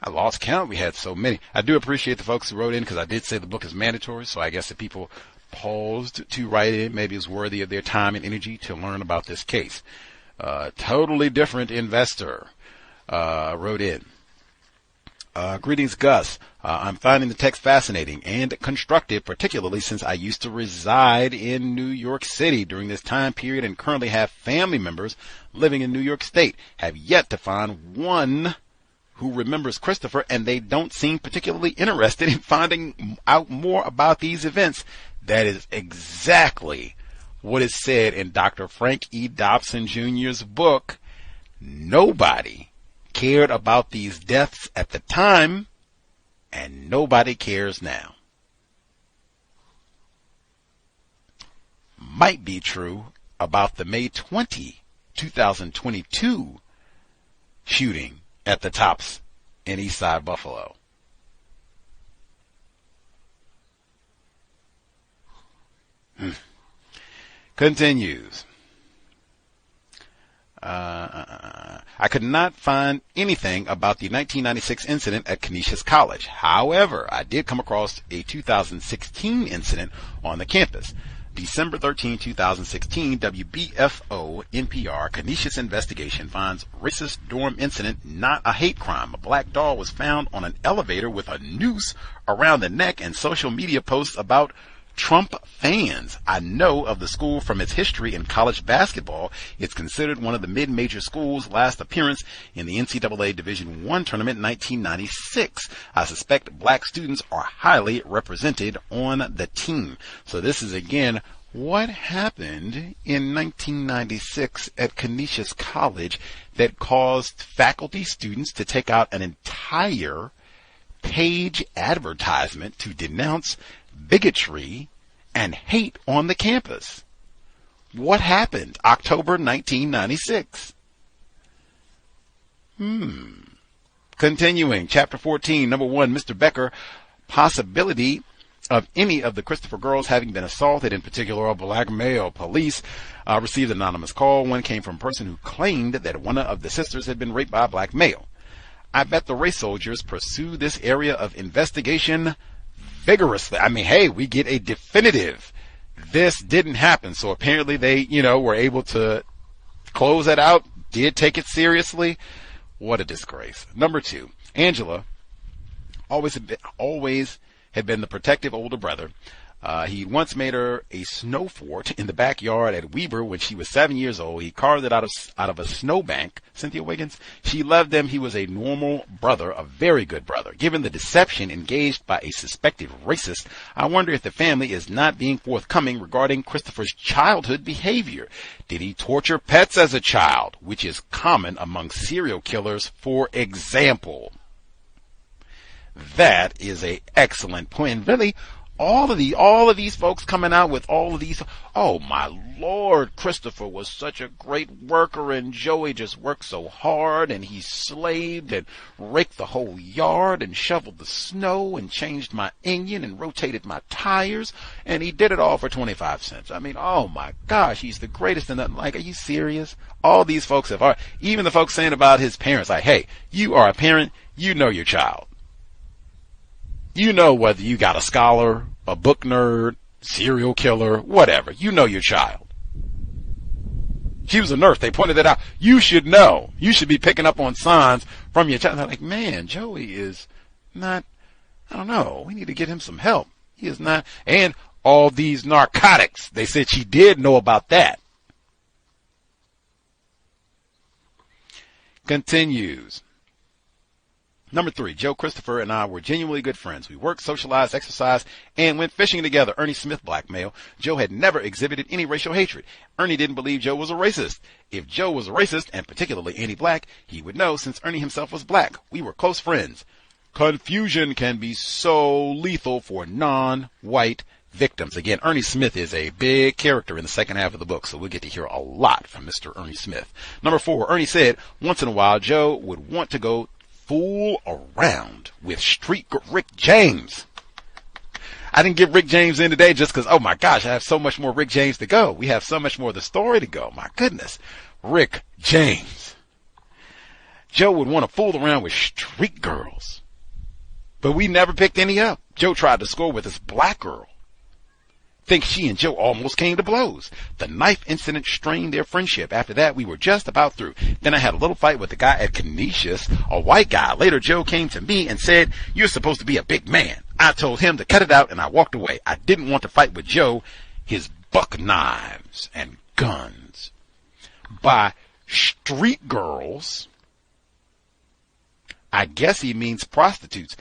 I lost count. We had so many. I do appreciate the folks who wrote in, because I did say the book is mandatory. So I guess if people paused to write in, maybe it's worthy of their time and energy to learn about this case. Totally different investor wrote in. Greetings, Gus. I'm finding the text fascinating and constructive, particularly since I used to reside in New York City during this time period and currently have family members living in New York State. Have yet to find one who remembers Christopher, and they don't seem particularly interested in finding out more about these events. That is exactly what is said in Dr. Frank E. Dobson Jr.'s book. Nobody cared about these deaths at the time, and nobody cares now. Might be true about the May 20, 2022 shooting at the Tops in Eastside Buffalo. Continues. I could not find anything about the 1996 incident at Canisius College. However, I did come across a 2016 incident on the campus. December 13, 2016, WBFO NPR Canisius investigation finds racist dorm incident not a hate crime. A black doll was found on an elevator with a noose around the neck, and social media posts about Trump fans. I know of the school from its history in college basketball. It's considered one of the mid-major schools. Last appearance in the NCAA Division I tournament in 1996. I suspect black students are highly represented on the team. So this is again what happened in 1996 at Canisius College that caused faculty students to take out an entire page advertisement to denounce bigotry and hate on the campus. What happened? October 1996. Continuing, chapter 14, number 1, Mr. Becker, possibility of any of the Christopher girls having been assaulted, in particular a black male. Police received an anonymous call. One came from a person who claimed that one of the sisters had been raped by a black male. I bet the race soldiers pursue this area of investigation vigorously. I mean, hey, we get a definitive. This didn't happen. So apparently they, were able to close that out, did take it seriously. What a disgrace. Number 2, Angela always had been the protective older brother. He once made her a snow fort in the backyard at Weber when she was 7 years old. He carved it out of a snowbank. Cynthia Wiggins. She loved him. He was a normal brother, a very good brother. Given the deception engaged by a suspected racist, I wonder if the family is not being forthcoming regarding Christopher's childhood behavior. Did he torture pets as a child, which is common among serial killers, for example? That is an excellent point. And really, all of these folks coming out with all of these. Oh my Lord, Christopher was such a great worker, and Joey just worked so hard, and he slaved and raked the whole yard and shoveled the snow and changed my engine and rotated my tires, and he did it all for 25 cents. I mean, oh my gosh, he's the greatest and nothing like. Are you serious? All these folks have, even the folks saying about his parents, like, hey, you are a parent, you know your child. You know whether you got a scholar, a book nerd, serial killer, whatever. You know your child. She was a nurse. They pointed that out. You should know. You should be picking up on signs from your child. They're like, man, Joey is not, I don't know. We need to get him some help. He is not. And all these narcotics. They said she did know about that. Continues. Number 3, Joe Christopher and I were genuinely good friends. We worked, socialized, exercised, and went fishing together. Ernie Smith, black male. Joe had never exhibited any racial hatred. Ernie didn't believe Joe was a racist. If Joe was a racist, and particularly anti-black, he would know since Ernie himself was black. We were close friends. Confusion can be so lethal for non-white victims. Again, Ernie Smith is a big character in the second half of the book, so we'll get to hear a lot from Mr. Ernie Smith. Number 4, Ernie said once in a while Joe would want to go fool around with street Rick James. I didn't get Rick James in today just because, oh my gosh, I have so much more Rick James to go. We have so much more of the story to go. My goodness. Rick James. Joe would want to fool around with street girls. But we never picked any up. Joe tried to score with this black girl. Think she and Joe almost came to blows. The knife incident strained their friendship. After that, we were just about through. Then I had a little fight with the guy at Canisius, a white guy. Later, Joe came to me and said, you're supposed to be a big man. I told him to cut it out, and I walked away. I didn't want to fight with Joe, his buck knives and guns. By street girls, I guess he means prostitutes.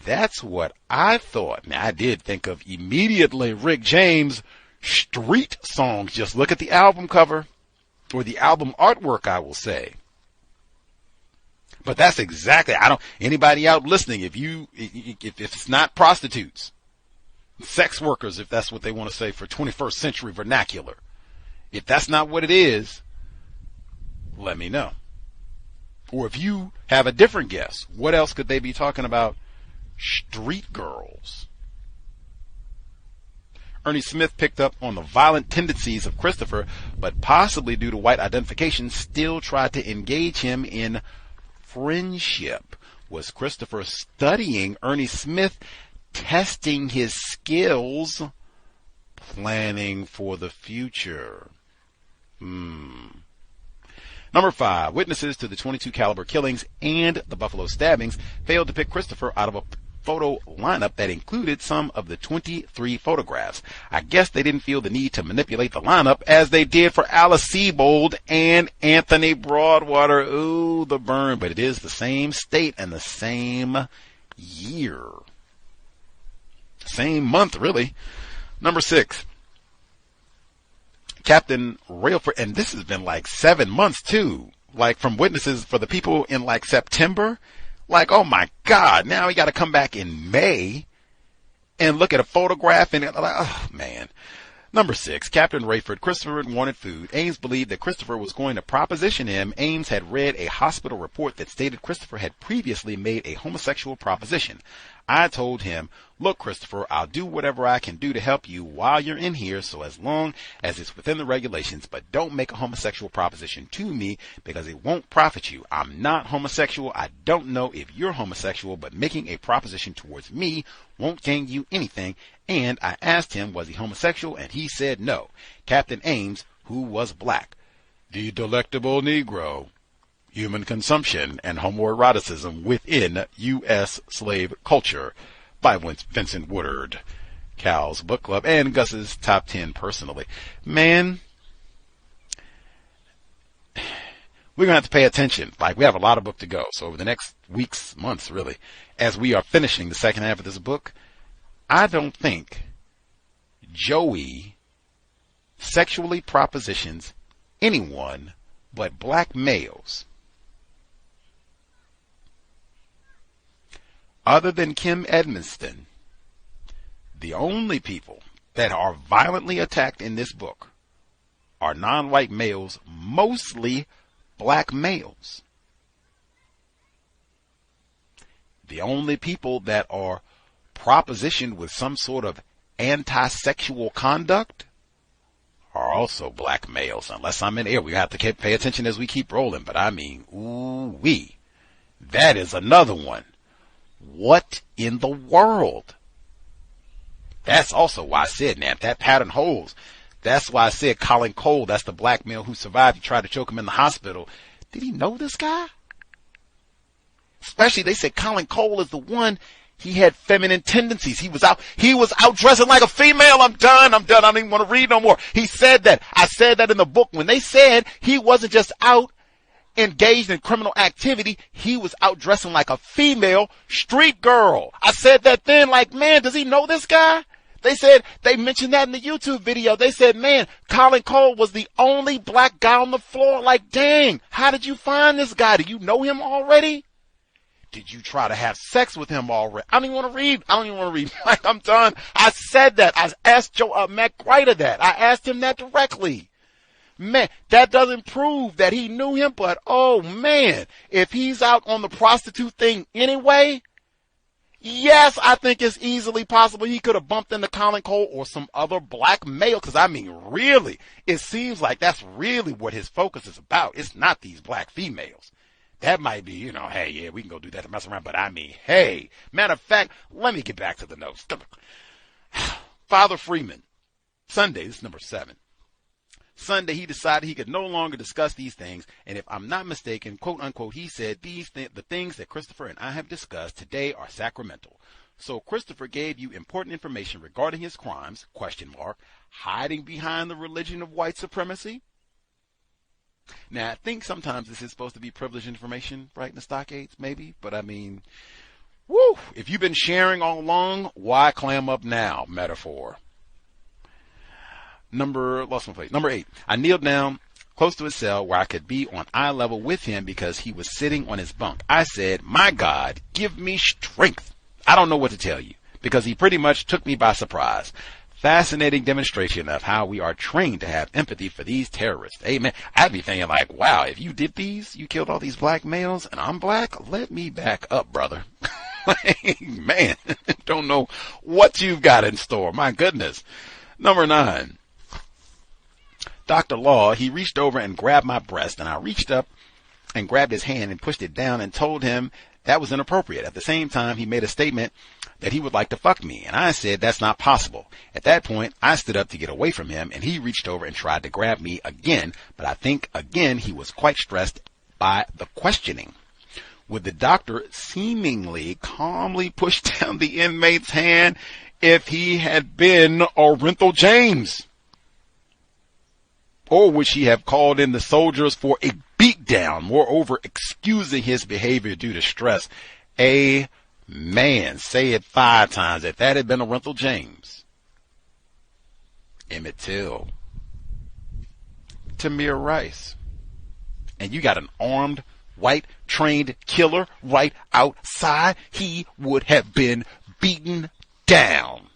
That's what I thought. Now, I did think of immediately Rick James street songs. Just look at the album cover or the album artwork, I will say. But that's exactly, anybody out listening, if it's not prostitutes, sex workers, if that's what they want to say for 21st century vernacular, if that's not what it is, let me know. Or if you have a different guess, what else could they be talking about? Street girls. Ernie Smith picked up on the violent tendencies of Christopher, but possibly due to white identification, still tried to engage him in friendship. Was Christopher studying Ernie Smith, testing his skills, planning for the future? Number 5, witnesses to the .22 caliber killings and the Buffalo stabbings failed to pick Christopher out of a photo lineup that included some of the 23 photographs. I guess they didn't feel the need to manipulate the lineup as they did for Alice Sebold and Anthony Broadwater. Ooh, the burn, but it is the same state and the same year. Same month, really. Number 6. Captain Railford, and this has been like 7 months too, like from witnesses for the people in like September. Like, oh my God, now we got to come back in May and look at a photograph and like, oh man. Number 6, Captain Rayford. Christopher wanted food. Ames believed that Christopher was going to proposition him. Ames had read a hospital report that stated Christopher had previously made a homosexual proposition. I told him, look, Christopher, I'll do whatever I can do to help you while you're in here, so as long as it's within the regulations, but don't make a homosexual proposition to me because it won't profit you. I'm not homosexual. I don't know if you're homosexual, but making a proposition towards me won't gain you anything. And I asked him, was he homosexual? And he said no. Captain Ames, who was black. The delectable Negro. Human Consumption and Homoeroticism Within U.S. Slave Culture by Vincent Woodard. Cal's Book Club and Gus's Top 10 Personally. Man, we're going to have to pay attention. Like, we have a lot of book to go. So over the next weeks, months, really, as we are finishing the second half of this book, I don't think Joey sexually propositions anyone but black males. Other than Kim Edmonston, The only people that are violently attacked in this book are non-white males, mostly black males. The only people that are propositioned with some sort of anti-sexual conduct are also black males. Unless I'm in error, we have to pay attention as we keep rolling. But I mean, ooh-wee, that is another one. What in the world? That's also why I said, man, if that pattern holds, that's why I said Colin Cole, that's the black male who survived. He tried to choke him in the hospital. Did he know this guy? Especially, they said Colin Cole is the one, he had feminine tendencies. He was out dressing like a female. I'm done. I don't even want to read no more. He said that. I said that in the book when they said he wasn't just out engaged in criminal activity. He was out dressing like a female street girl. I said that then, like, man, does he know this guy? They said, they mentioned that in the YouTube video. They said, man, Colin Cole was the only black guy on the floor. Like, dang, how did you find this guy? Do you know him already? Did you try to have sex with him already? I don't even want to read. Like, I'm done. I said that. I asked Matt Grider that. I asked him that directly. Man, that doesn't prove that he knew him, but oh man, if he's out on the prostitute thing anyway, yes, I think it's easily possible he could have bumped into Colin Cole or some other black male. Because I mean, really, it seems like that's really what his focus is about. It's not these black females. That might be, hey, yeah, we can go do that to mess around. But I mean, hey, matter of fact, let me get back to the notes. Father Freeman, Sunday, this is number 7. Sunday, he decided he could no longer discuss these things. And if I'm not mistaken, quote unquote, he said, the things that Christopher and I have discussed today are sacramental. So Christopher gave you important information regarding his crimes, ? Hiding behind the religion of white supremacy. Now, I think sometimes this is supposed to be privileged information, right, in the stockades, maybe. But I mean, woo, if you've been sharing all along, why clam up now, metaphor? Number 8. I kneeled down close to his cell where I could be on eye level with him because he was sitting on his bunk. I said, my God, give me strength. I don't know what to tell you because he pretty much took me by surprise. Fascinating demonstration of how we are trained to have empathy for these terrorists. Amen. I'd be thinking like, wow, if you did these, you killed all these black males and I'm black, let me back up, brother. Man, don't know what you've got in store. My goodness. Number 9. Dr. Law, he reached over and grabbed my breast, and I reached up and grabbed his hand and pushed it down and told him that was inappropriate. At the same time, he made a statement that he would like to fuck me, and I said that's not possible. At that point, I stood up to get away from him, and he reached over and tried to grab me again, but I think, again, he was quite stressed by the questioning. Would the doctor seemingly calmly push down the inmate's hand if he had been Orenthal James? Or would she have called in the soldiers for a beatdown, moreover excusing his behavior due to stress? Amen. Say it 5 times. If that had been Orenthal James, Emmett Till, Tamir Rice, and you got an armed, white, trained killer right outside, he would have been beaten down.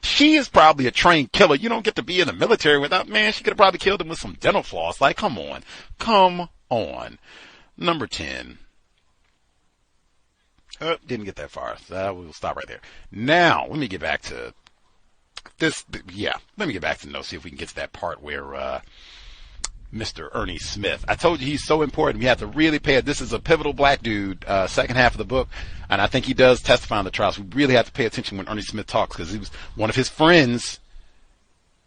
She is probably a trained killer. You don't get to be in the military without, man, she could have probably killed him with some dental floss. Like, come on. Number 10. Didn't get that far. So we'll stop right there. Now, let me get back to this. Yeah, let me get back to see if we can get to that part where, Mr. Ernie Smith. I told you he's so important. We have to really pay it. This is a pivotal black dude, second half of the book. And I think he does testify on the trials. We really have to pay attention when Ernie Smith talks because he was one of his friends,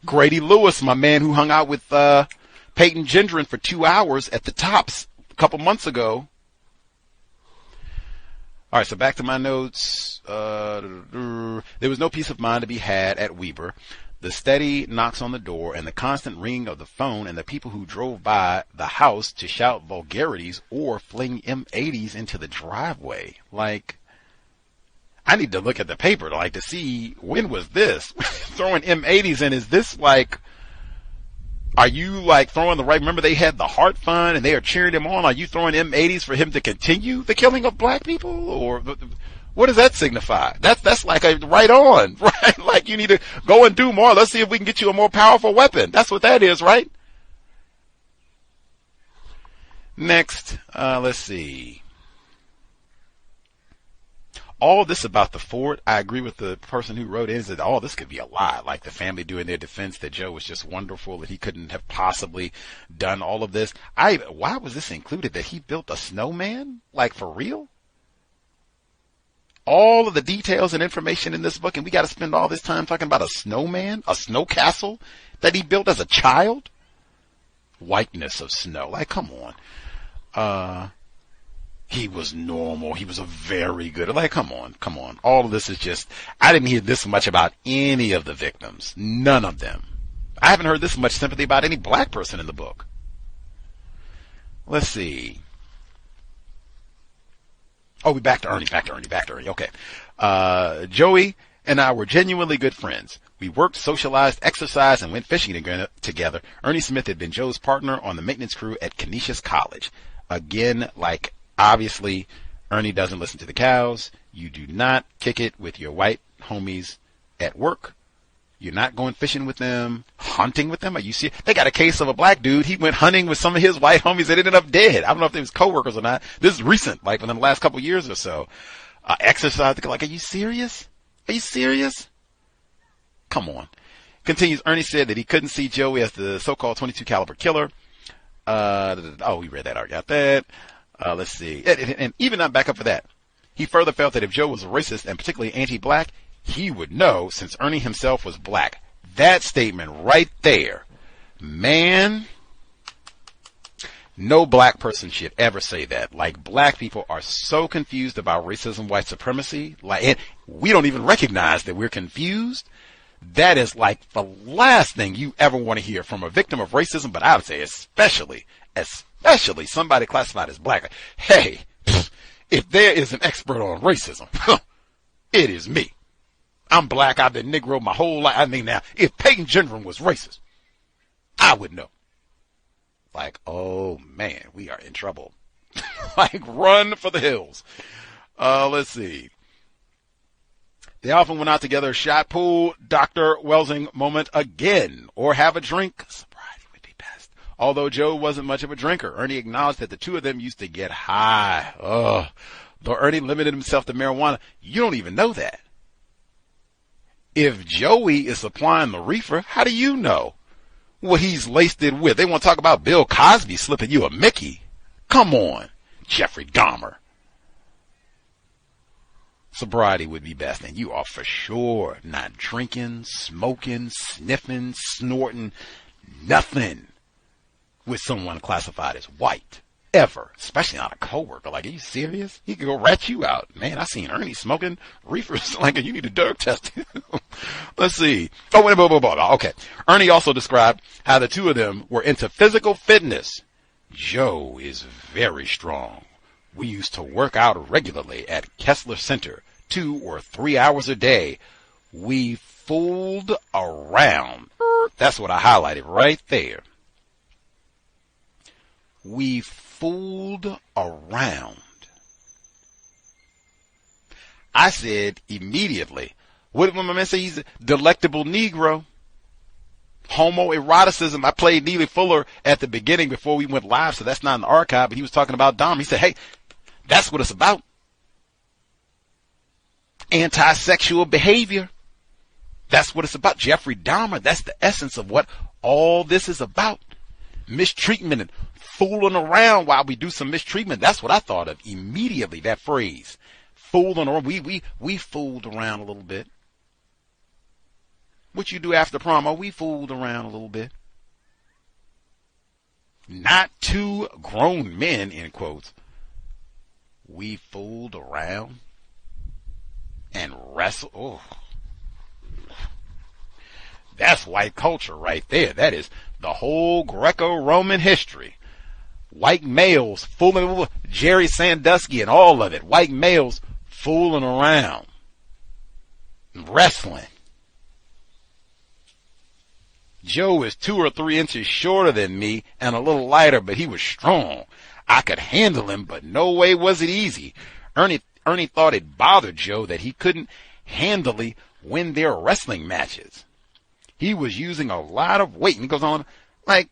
Grady Lewis, my man who hung out with Peyton Gendron for 2 hours at the Tops a couple months ago. All right, so back to my notes. There was no peace of mind to be had at Weber. The steady knocks on the door and the constant ringing of the phone and the people who drove by the house to shout vulgarities or fling M80s into the driveway. Like, I need to look at the paper to see when was this? Throwing M80s in, is this like Are you like throwing the right? Remember they had the Heart Fund and they are cheering him on. Are you throwing M80s for him to continue the killing of black people, or what does that signify? That's like a right on, right? Like you need to go and do more. Let's see if we can get you a more powerful weapon. That's what that is, right? Next, let's see. All this about the fort, I agree with the person who wrote in and said, oh, this could be a lie. Like the family doing their defense that Joe was just wonderful, that he couldn't have possibly done all of this. Why was this included, that he built a snowman? Like for real? All of the details and information in this book, and we got to spend all this time talking about a snowman, a snow castle that he built as a child? Whiteness of snow. Like, come on. He was normal. He was a very good, like, come on. All of this is just, I didn't hear this much about any of the victims. None of them. I haven't heard this much sympathy about any black person in the book. Let's see. Oh, we back to Ernie. Okay. Joey and I were genuinely good friends. We worked, socialized, exercised, and went fishing together. Ernie Smith had been Joe's partner on the maintenance crew at Canisius College. Again, like, obviously, Ernie doesn't listen to the cows. You do not kick it with your white homies at work. You're not going fishing with them, hunting with them. Are you serious? They got a case of a black dude. He went hunting with some of his white homies that ended up dead. I don't know if they was coworkers or not. This is recent, like within the last couple of years or so. Exercise. Like, are you serious? Are you serious? Come on. Continues, Ernie said that he couldn't see Joey as the so-called 22 caliber killer. We read that. I got that. Let's see. And even not back up for that. He further felt that if Joe was a racist and particularly anti-black, he would know since Ernie himself was black. That statement right there. Man, no black person should ever say that. Like, black people are so confused about racism, white supremacy. Like, and we don't even recognize that we're confused. That is like the last thing you ever want to hear from a victim of racism, but I would say especially somebody classified as black. Hey, if there is an expert on racism, it is me. I'm black. I've been Negro my whole life. I mean, now, if Peyton Gendron was racist, I would know. Like, oh man, we are in trouble. Like, run for the hills. Let's see. They often went out together, shot pool, Dr. Welsing moment again, or have a drink. Sobriety would be best. Although Joe wasn't much of a drinker, Ernie acknowledged that the two of them used to get high. Though Ernie limited himself to marijuana, you don't even know that. If Joey is supplying the reefer, how do you know what he's laced it with? They want to talk about Bill Cosby slipping you a Mickey. Come on, Jeffrey Dahmer. Sobriety would be best, and you are for sure not drinking, smoking, sniffing, snorting, nothing with someone classified as white. Ever. Especially not a coworker. Like, are you serious? He could go rat you out. Man, I seen Ernie smoking reefers. Like, you need a drug test. Let's see. Okay. Ernie also described how the two of them were into physical fitness. Joe is very strong. We used to work out regularly at Kessler Center, 2 or 3 hours a day. We fooled around. That's what I highlighted right there. We fooled around. I said immediately, what did my man say? He's a delectable Negro. Homoeroticism. I played Neely Fuller at the beginning before we went live, so that's not in the archive, but he was talking about Dom. He said, hey, that's what it's about. Anti-sexual behavior. That's what it's about. Jeffrey Dahmer, that's the essence of what all this is about. Mistreatment and fooling around while we do some mistreatment. That's what I thought of immediately, that phrase. Fooling around. We fooled around a little bit. What you do after prom? Oh, we fooled around a little bit. Not two grown men, in quotes. We fooled around and wrestled. Oh. That's white culture right there. That is the whole Greco-Roman history. White males fooling, Jerry Sandusky and all of it. White males fooling around, wrestling. Joe is 2 or 3 inches shorter than me and a little lighter, but he was strong. I could handle him, but no way was it easy. Ernie thought it bothered Joe that he couldn't handily win their wrestling matches. He was using a lot of weight. And he goes on, like,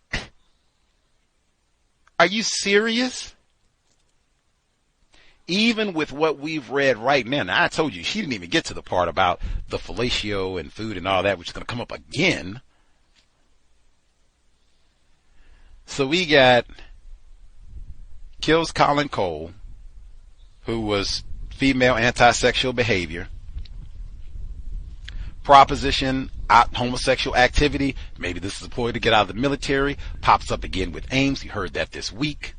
are you serious? Even with what we've read right now, now I told you, she didn't even get to the part about the fellatio and food and all that, which is going to come up again. So we got kills Colin Cole, who was female anti-sexual behavior, proposition homosexual activity, maybe this is a ploy to get out of the military, pops up again with Ames. You heard that this week.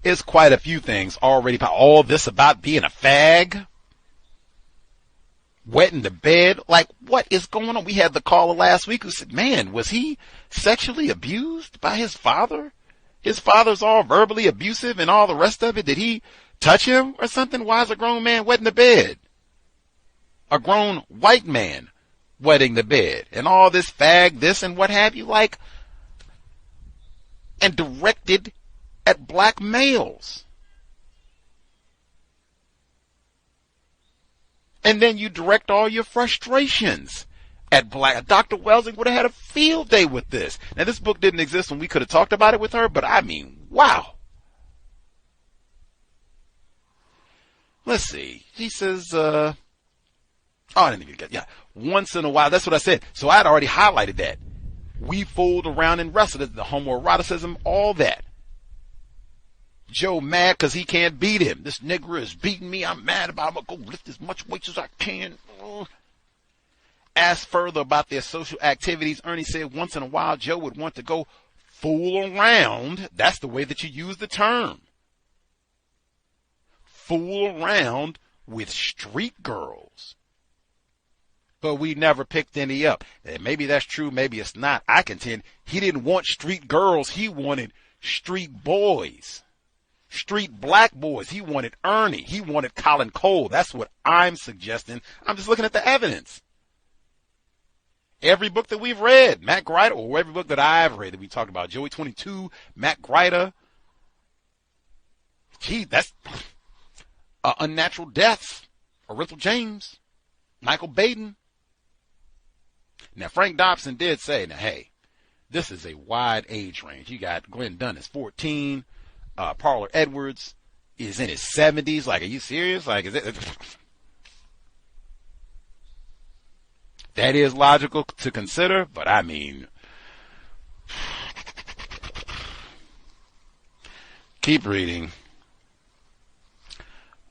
It's quite a few things already. All this about being a fag, wetting the bed. Like, what is going on? We had the caller last week who said, man, was he sexually abused by his father? His father's all verbally abusive and all the rest of it. Did he touch him or something? Why is a grown man wetting the bed? A grown white man wetting the bed and all this fag, this and what have you, like, and directed at black males. And then you direct all your frustrations at black. Dr. Welsing would have had a field day with this. Now, this book didn't exist when we could have talked about it with her, but I mean, wow. Let's see. She says, I didn't even get, yeah. Once in a while, that's what I said. So I had already highlighted that. We fooled around and wrestled, the homoeroticism, all that. Joe mad because he can't beat him. This nigger is beating me. I'm mad about it. I'm going to go lift as much weight as I can. Asked further about their social activities. Ernie said once in a while, Joe would want to go fool around. That's the way that you use the term. Fool around with street girls. But we never picked any up. And maybe that's true, maybe it's not. I contend he didn't want street girls. He wanted street boys. Street black boys. He wanted Ernie. He wanted Colin Cole. That's what I'm suggesting. I'm just looking at the evidence. Every book that we've read, Matt Greiter, or every book that I've read that we talked about, Joey 22, Matt Greiter. Gee, that's Unnatural Deaths, Orenthal James, Michael Baden. Now, Frank Dobson did say, now, hey, this is a wide age range. You got Glenn Dunn is 14. Parler Edwards is in his 70s. Like, are you serious? Like, is it? That is logical to consider, but I mean, keep reading.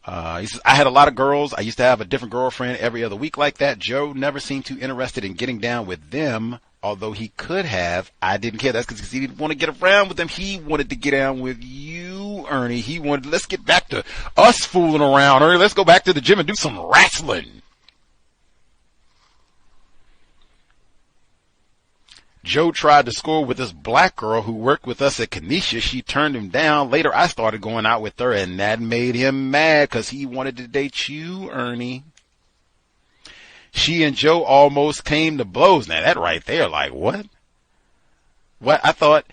He says, I had a lot of girls. I used to have a different girlfriend every other week like that. Joe never seemed too interested in getting down with them, although he could have. I didn't care. That's because he didn't want to get around with them. He wanted to get down with you, Ernie. He wanted, let's get back to us fooling around, Ernie. Let's go back to the gym and do some wrestling. Joe tried to score with this black girl who worked with us at Kenesha. She turned him down. Later, I started going out with her, and that made him mad because he wanted to date you, Ernie. She and Joe almost came to blows. Now, that right there, like, what? What? I thought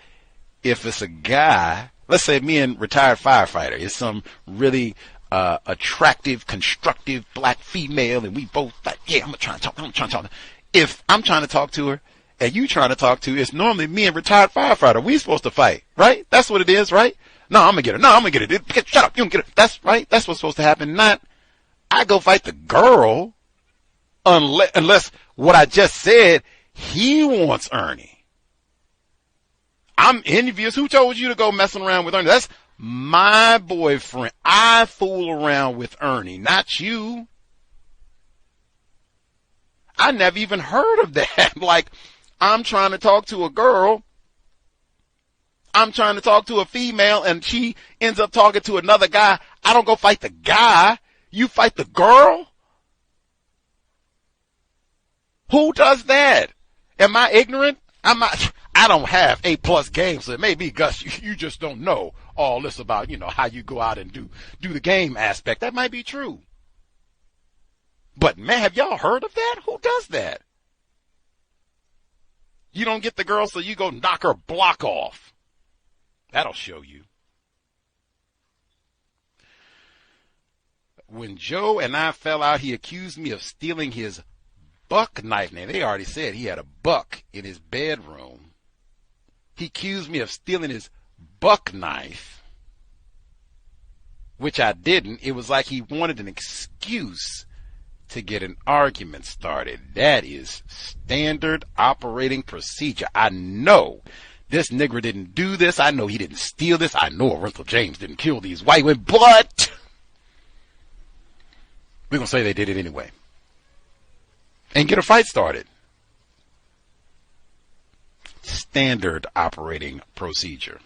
if it's a guy, let's say me and retired firefighter, is some really attractive, constructive black female, and we both like, yeah, I'm trying to talk. If I'm trying to talk to her, and you trying to talk to, it's normally me and retired firefighter. We supposed to fight, right? That's what it is, right? No, I'm gonna get her. No, I'm gonna get it. Shut up. You don't get it. That's right. That's what's supposed to happen. Not I go fight the girl unless what I just said, he wants Ernie. I'm envious. Who told you to go messing around with Ernie? That's my boyfriend. I fool around with Ernie, not you. I never even heard of that. Like, I'm trying to talk to a girl. I'm trying to talk to a female, and she ends up talking to another guy. I don't go fight the guy. You fight the girl? Who does that? Am I ignorant? I don't have A+ games, so it may be, Gus, you just don't know all this about, how you go out and do the game aspect. That might be true. But, man, have y'all heard of that? Who does that? You don't get the girl, so you go knock her block off. That'll show you. When Joe and I fell out, he accused me of stealing his buck knife. Now, they already said he had a buck in his bedroom. He accused me of stealing his buck knife, which I didn't. It was like he wanted an excuse to get an argument started. That is standard operating procedure. I know this nigger didn't do this. I know he didn't steal this. I know Orenthal James didn't kill these white women, but we're going to say they did it anyway and get a fight started. Standard operating procedure.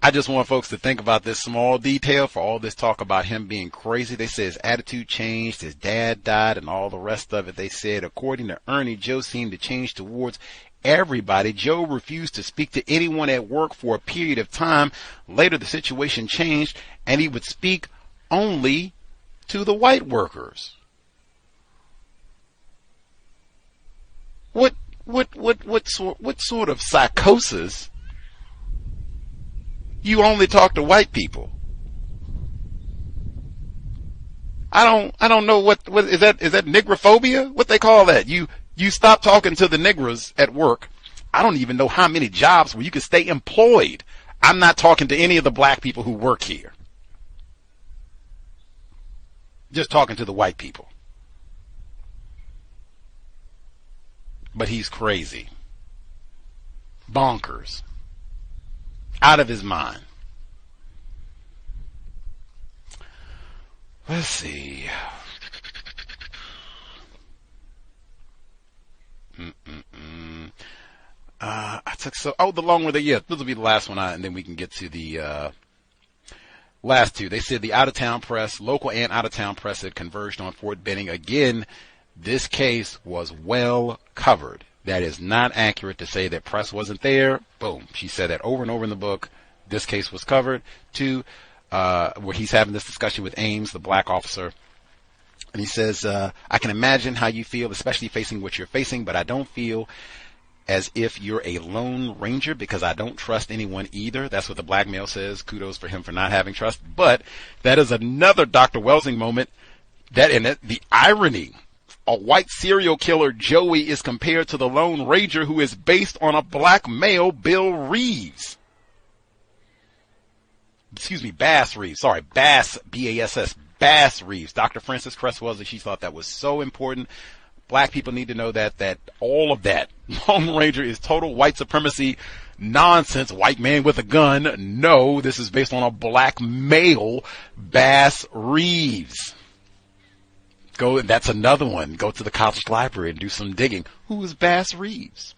I just want folks to think about this small detail for all this talk about him being crazy. They say his attitude changed, his dad died, and all the rest of it. They said, according to Ernie, Joe seemed to change towards everybody. Joe refused to speak to anyone at work for a period of time. Later, the situation changed, and he would speak only to the white workers. What sort of psychosis? You only talk to white people. I don't know what is that nigrophobia? What they call that? You stop talking to the niggers at work. I don't even know how many jobs where you can stay employed. I'm not talking to any of the black people who work here. Just talking to the white people. But he's crazy. Bonkers. Out of his mind. Let's see. The long one. This will be the last one, and then we can get to the last two. They said the out-of-town press, local and out-of-town press, had converged on Fort Benning. Again, this case was well covered. That is not accurate to say that press wasn't there. Boom. She said that over and over in the book. This case was covered. Two, where he's having this discussion with Ames, the black officer. And he says, I can imagine how you feel, especially facing what you're facing, but I don't feel as if you're a lone ranger because I don't trust anyone either. That's what the black male says. Kudos for him for not having trust. But that is another Dr. Welsing moment. The irony. A white serial killer, Joey, is compared to the Lone Ranger, who is based on a black male, Bill Reeves. Bass Reeves. Sorry, Bass, B-A-S-S, Bass Reeves. Dr. Frances Cresswell, she thought that was so important. Black people need to know that all of that, Lone Ranger is total white supremacy nonsense. White man with a gun. No, this is based on a black male, Bass Reeves. That's another one. Go to the college library and do some digging. Who is Bass Reeves?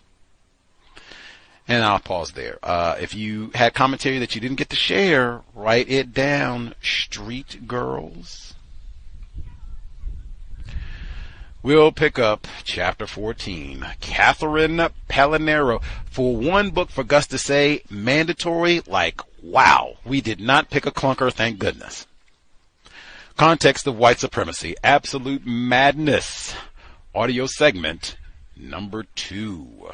And I'll pause there. If you had commentary that you didn't get to share, write it down. Street girls. We'll pick up chapter 14. Catherine Pelonero. For one book for Gus to say mandatory, like, wow, we did not pick a clunker, thank goodness. Context of white supremacy, absolute madness. Audio segment number 2.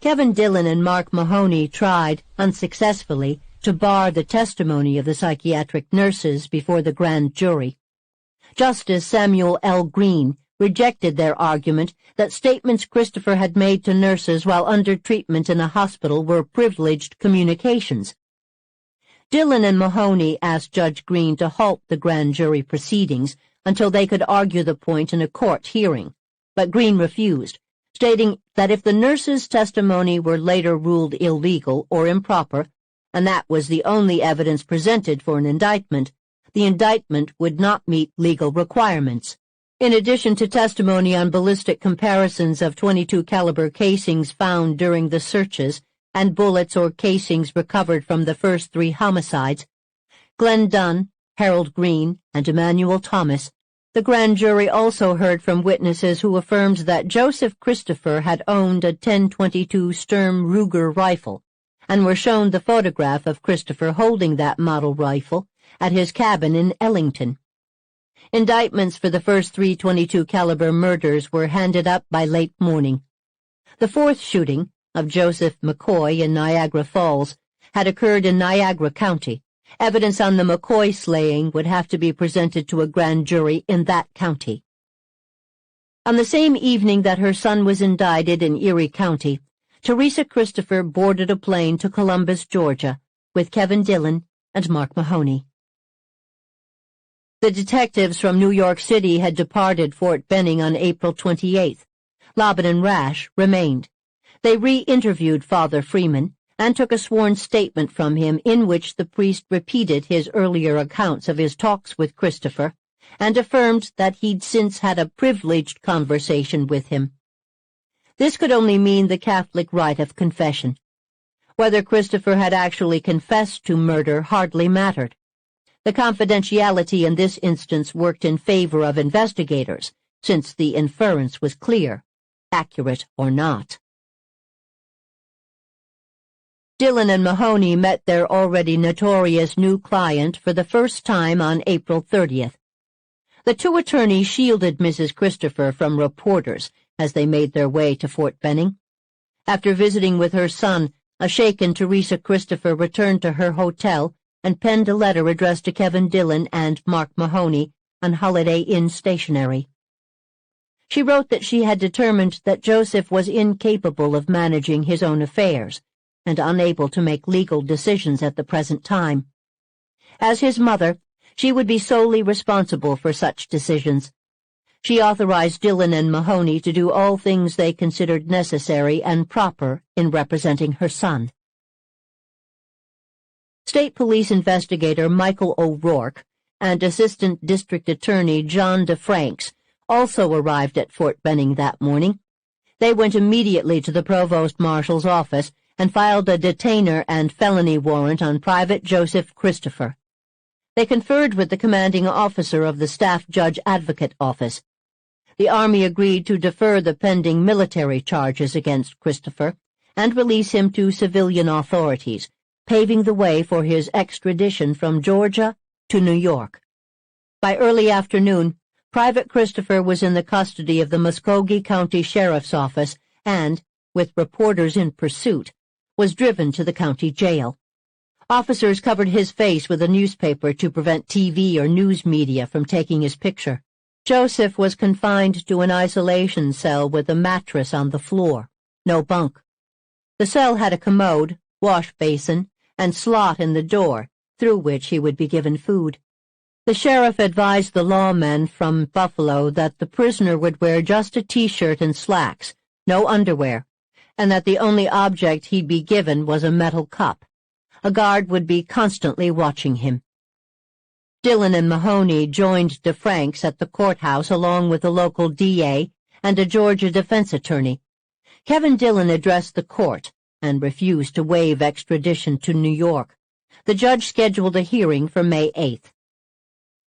Kevin Dillon and Mark Mahoney tried, unsuccessfully, to bar the testimony of the psychiatric nurses before the grand jury. Justice Samuel L. Green rejected their argument that statements Christopher had made to nurses while under treatment in a hospital were privileged communications. Dillon and Mahoney asked Judge Green to halt the grand jury proceedings until they could argue the point in a court hearing, but Green refused, stating that if the nurses' testimony were later ruled illegal or improper, and that was the only evidence presented for an indictment, the indictment would not meet legal requirements. In addition to testimony on ballistic comparisons of .22 caliber casings found during the searches and bullets or casings recovered from the first 3 homicides, Glenn Dunn, Harold Green, and Emmanuel Thomas, the grand jury also heard from witnesses who affirmed that Joseph Christopher had owned a 10-22 Sturm Ruger rifle, and were shown the photograph of Christopher holding that model rifle at his cabin in Ellington. Indictments for the first 322 caliber murders were handed up by late morning. The fourth shooting, of Joseph McCoy in Niagara Falls, had occurred in Niagara County. Evidence on the McCoy slaying would have to be presented to a grand jury in that county. On the same evening that her son was indicted in Erie County, Theresa Christopher boarded a plane to Columbus, Georgia, with Kevin Dillon and Mark Mahoney. The detectives from New York City had departed Fort Benning on April 28th. Lobbin and Rash remained. They re-interviewed Father Freeman and took a sworn statement from him in which the priest repeated his earlier accounts of his talks with Christopher and affirmed that he'd since had a privileged conversation with him. This could only mean the Catholic rite of confession. Whether Christopher had actually confessed to murder hardly mattered. The confidentiality in this instance worked in favor of investigators, since the inference was clear, accurate or not. Dillon and Mahoney met their already notorious new client for the first time on April 30th. The two attorneys shielded Mrs. Christopher from reporters as they made their way to Fort Benning. After visiting with her son, a shaken Theresa Christopher returned to her hotel and penned a letter addressed to Kevin Dillon and Mark Mahoney on Holiday Inn stationery. She wrote that she had determined that Joseph was incapable of managing his own affairs and unable to make legal decisions at the present time. As his mother, she would be solely responsible for such decisions. She authorized Dillon and Mahoney to do all things they considered necessary and proper in representing her son. State Police investigator Michael O'Rourke and Assistant District Attorney John DeFranks also arrived at Fort Benning that morning. They went immediately to the Provost Marshal's office and filed a detainer and felony warrant on Private Joseph Christopher. They conferred with the commanding officer of the Staff Judge Advocate Office. The Army agreed to defer the pending military charges against Christopher and release him to civilian authorities, paving the way for his extradition from Georgia to New York. By early afternoon, Private Christopher was in the custody of the Muskogee County Sheriff's Office and, with reporters in pursuit, was driven to the county jail. Officers covered his face with a newspaper to prevent TV or news media from taking his picture. Joseph was confined to an isolation cell with a mattress on the floor, no bunk. The cell had a commode, wash basin, and slot in the door, through which he would be given food. The sheriff advised the lawmen from Buffalo that the prisoner would wear just a T-shirt and slacks, no underwear, and that the only object he'd be given was a metal cup. A guard would be constantly watching him. Dillon and Mahoney joined DeFranks at the courthouse along with the local DA and a Georgia defense attorney. Kevin Dillon addressed the court and refused to waive extradition to New York. The judge scheduled a hearing for May 8th.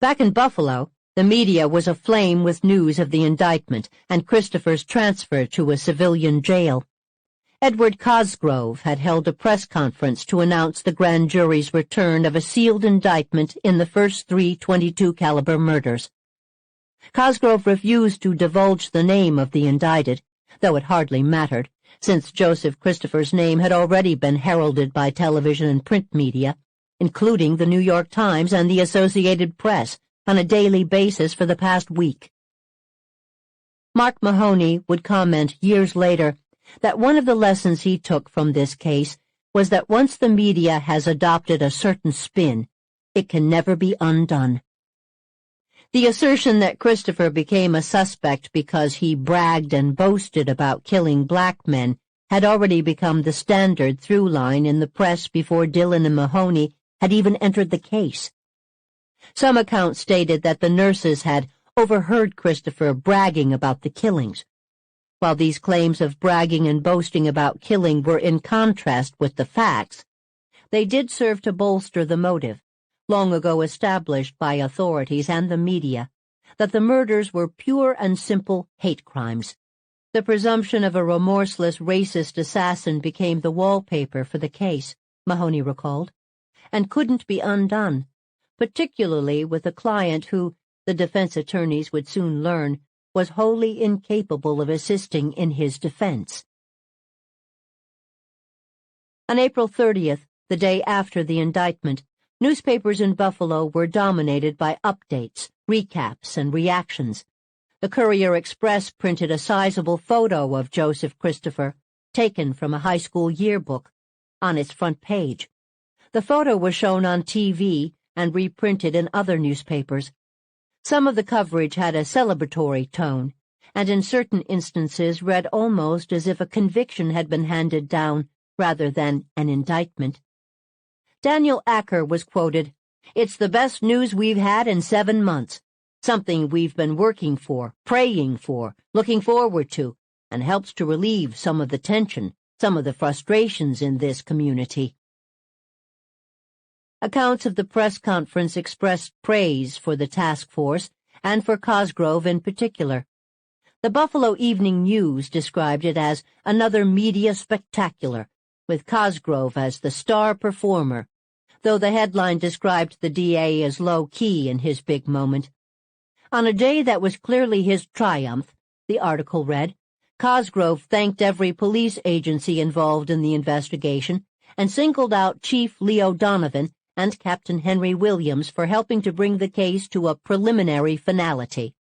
Back in Buffalo, the media was aflame with news of the indictment and Christopher's transfer to a civilian jail. Edward Cosgrove had held a press conference to announce the grand jury's return of a sealed indictment in the first 322 caliber murders. Cosgrove refused to divulge the name of the indicted, though it hardly mattered, since Joseph Christopher's name had already been heralded by television and print media, including the New York Times and the Associated Press, on a daily basis for the past week. Mark Mahoney would comment years later that one of the lessons he took from this case was that once the media has adopted a certain spin, it can never be undone. The assertion that Christopher became a suspect because he bragged and boasted about killing black men had already become the standard through line in the press before Dillon and Mahoney had even entered the case. Some accounts stated that the nurses had overheard Christopher bragging about the killings. While these claims of bragging and boasting about killing were in contrast with the facts, they did serve to bolster the motive, long ago established by authorities and the media, that the murders were pure and simple hate crimes. The presumption of a remorseless racist assassin became the wallpaper for the case, Mahoney recalled, and couldn't be undone, particularly with a client who, the defense attorneys would soon learn, was wholly incapable of assisting in his defense. On April 30th, the day after the indictment, newspapers in Buffalo were dominated by updates, recaps, and reactions. The Courier-Express printed a sizable photo of Joseph Christopher, taken from a high school yearbook, on its front page. The photo was shown on TV and reprinted in other newspapers. Some of the coverage had a celebratory tone, and in certain instances read almost as if a conviction had been handed down rather than an indictment. Daniel Acker was quoted, "It's the best news we've had in 7 months, something we've been working for, praying for, looking forward to, and helps to relieve some of the tension, some of the frustrations in this community." Accounts of the press conference expressed praise for the task force and for Cosgrove in particular. The Buffalo Evening News described it as another media spectacular, with Cosgrove as the star performer, though the headline described the DA as low-key in his big moment. On a day that was clearly his triumph, the article read, Cosgrove thanked every police agency involved in the investigation and singled out Chief Leo Donovan and Captain Henry Williams for helping to bring the case to a preliminary finality.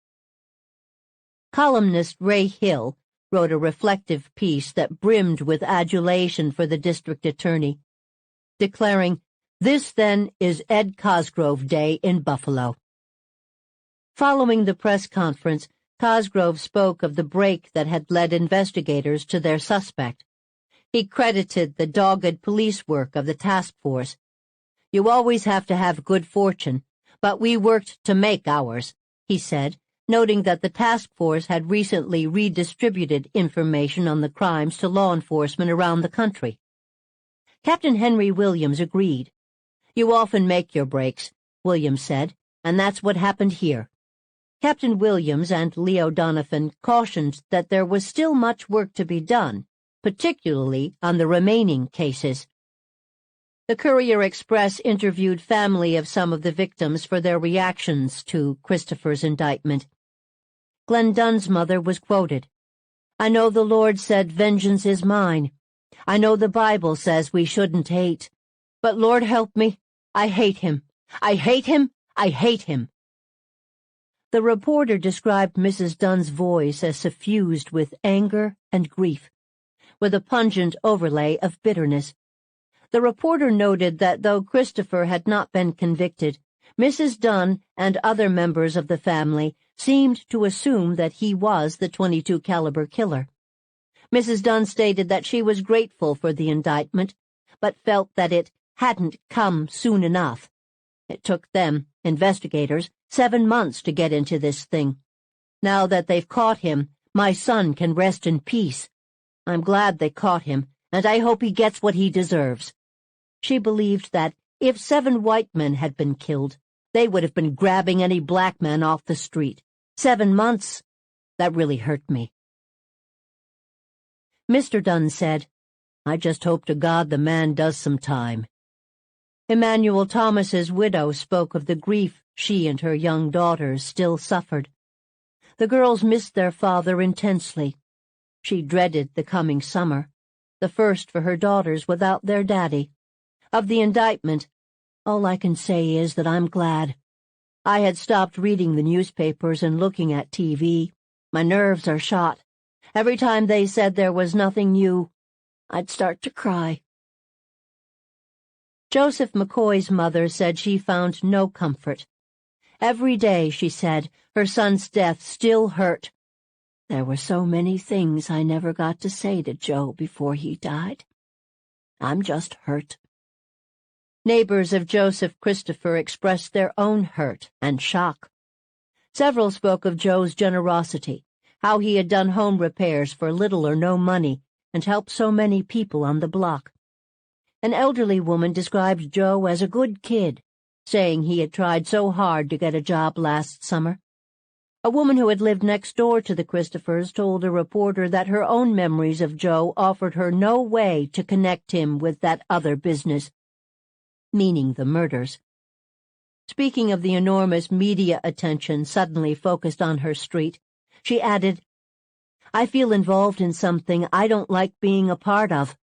Columnist Ray Hill wrote a reflective piece that brimmed with adulation for the district attorney, declaring, "This, then, is Ed Cosgrove Day in Buffalo." Following the press conference, Cosgrove spoke of the break that had led investigators to their suspect. He credited the dogged police work of the task force. "You always have to have good fortune, but we worked to make ours," he said, noting that the task force had recently redistributed information on the crimes to law enforcement around the country. Captain Henry Williams agreed. "You often make your breaks," Williams said, "and that's what happened here." Captain Williams and Leo Donovan cautioned that there was still much work to be done, particularly on the remaining cases. The Courier-Express interviewed family of some of the victims for their reactions to Christopher's indictment. Glenn Dunn's mother was quoted, "I know the Lord said vengeance is mine. I know the Bible says we shouldn't hate. But Lord help me, I hate him. I hate him. I hate him." The reporter described Mrs. Dunn's voice as suffused with anger and grief, with a pungent overlay of bitterness. The reporter noted that though Christopher had not been convicted, Mrs. Dunn and other members of the family seemed to assume that he was the .22 caliber killer. Mrs. Dunn stated that she was grateful for the indictment, but felt that it hadn't come soon enough. It took them, investigators, 7 months to get into this thing. Now that they've caught him, my son can rest in peace. I'm glad they caught him, and I hope he gets what he deserves. She believed that if 7 white men had been killed, they would have been grabbing any black man off the street. 7 months? That really hurt me. Mr. Dunn said, "I just hope to God the man does some time." Emmanuel Thomas's widow spoke of the grief she and her young daughters still suffered. The girls missed their father intensely. She dreaded the coming summer, the first for her daughters without their daddy. Of the indictment, all I can say is that I'm glad. I had stopped reading the newspapers and looking at TV. My nerves are shot. Every time they said there was nothing new, I'd start to cry. Joseph McCoy's mother said she found no comfort. Every day, she said, her son's death still hurt. "There were so many things I never got to say to Joe before he died. I'm just hurt." Neighbors of Joseph Christopher expressed their own hurt and shock. Several spoke of Joe's generosity, how he had done home repairs for little or no money and helped so many people on the block. An elderly woman described Joe as a good kid, saying he had tried so hard to get a job last summer. A woman who had lived next door to the Christophers told a reporter that her own memories of Joe offered her no way to connect him with that other business, meaning the murders. Speaking of the enormous media attention suddenly focused on her street, she added, "I feel involved in something I don't like being a part of."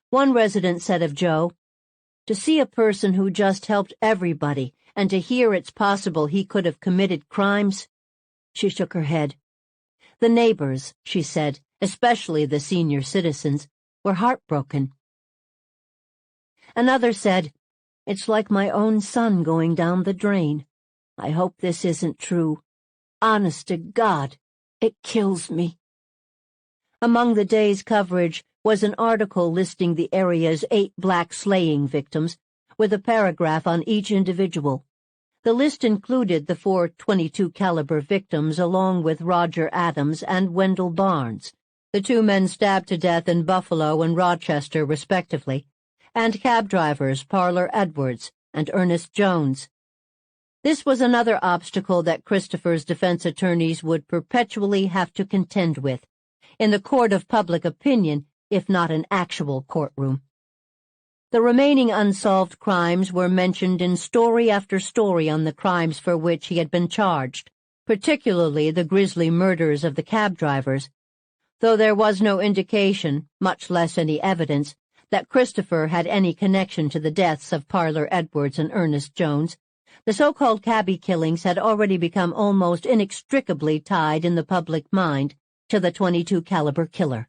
One resident said of Joe, "To see a person who just helped everybody and to hear it's possible he could have committed crimes." She shook her head. The neighbors, she said, especially the senior citizens, were heartbroken. Another said, "It's like my own son going down the drain. I hope this isn't true. Honest to God, it kills me." Among the day's coverage was an article listing the area's 8 black slaying victims, with a paragraph on each individual. The list included the 4 .22 caliber victims along with Roger Adams and Wendell Barnes, the 2 men stabbed to death in Buffalo and Rochester, respectively, and cab drivers Parler Edwards and Ernest Jones. This was another obstacle that Christopher's defense attorneys would perpetually have to contend with, in the court of public opinion, if not an actual courtroom. The remaining unsolved crimes were mentioned in story after story on the crimes for which he had been charged, particularly the grisly murders of the cab drivers, though there was no indication, much less any evidence, that Christopher had any connection to the deaths of Parler Edwards and Ernest Jones. The so-called cabbie killings had already become almost inextricably tied in the public mind to the .22 caliber killer.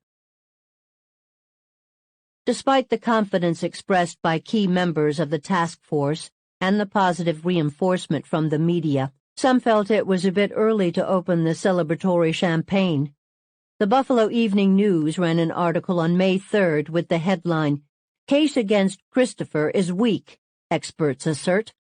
Despite the confidence expressed by key members of the task force and the positive reinforcement from the media, some felt it was a bit early to open the celebratory champagne. The Buffalo Evening News ran an article on May 3rd with the headline, "Case against Christopher is weak, experts assert."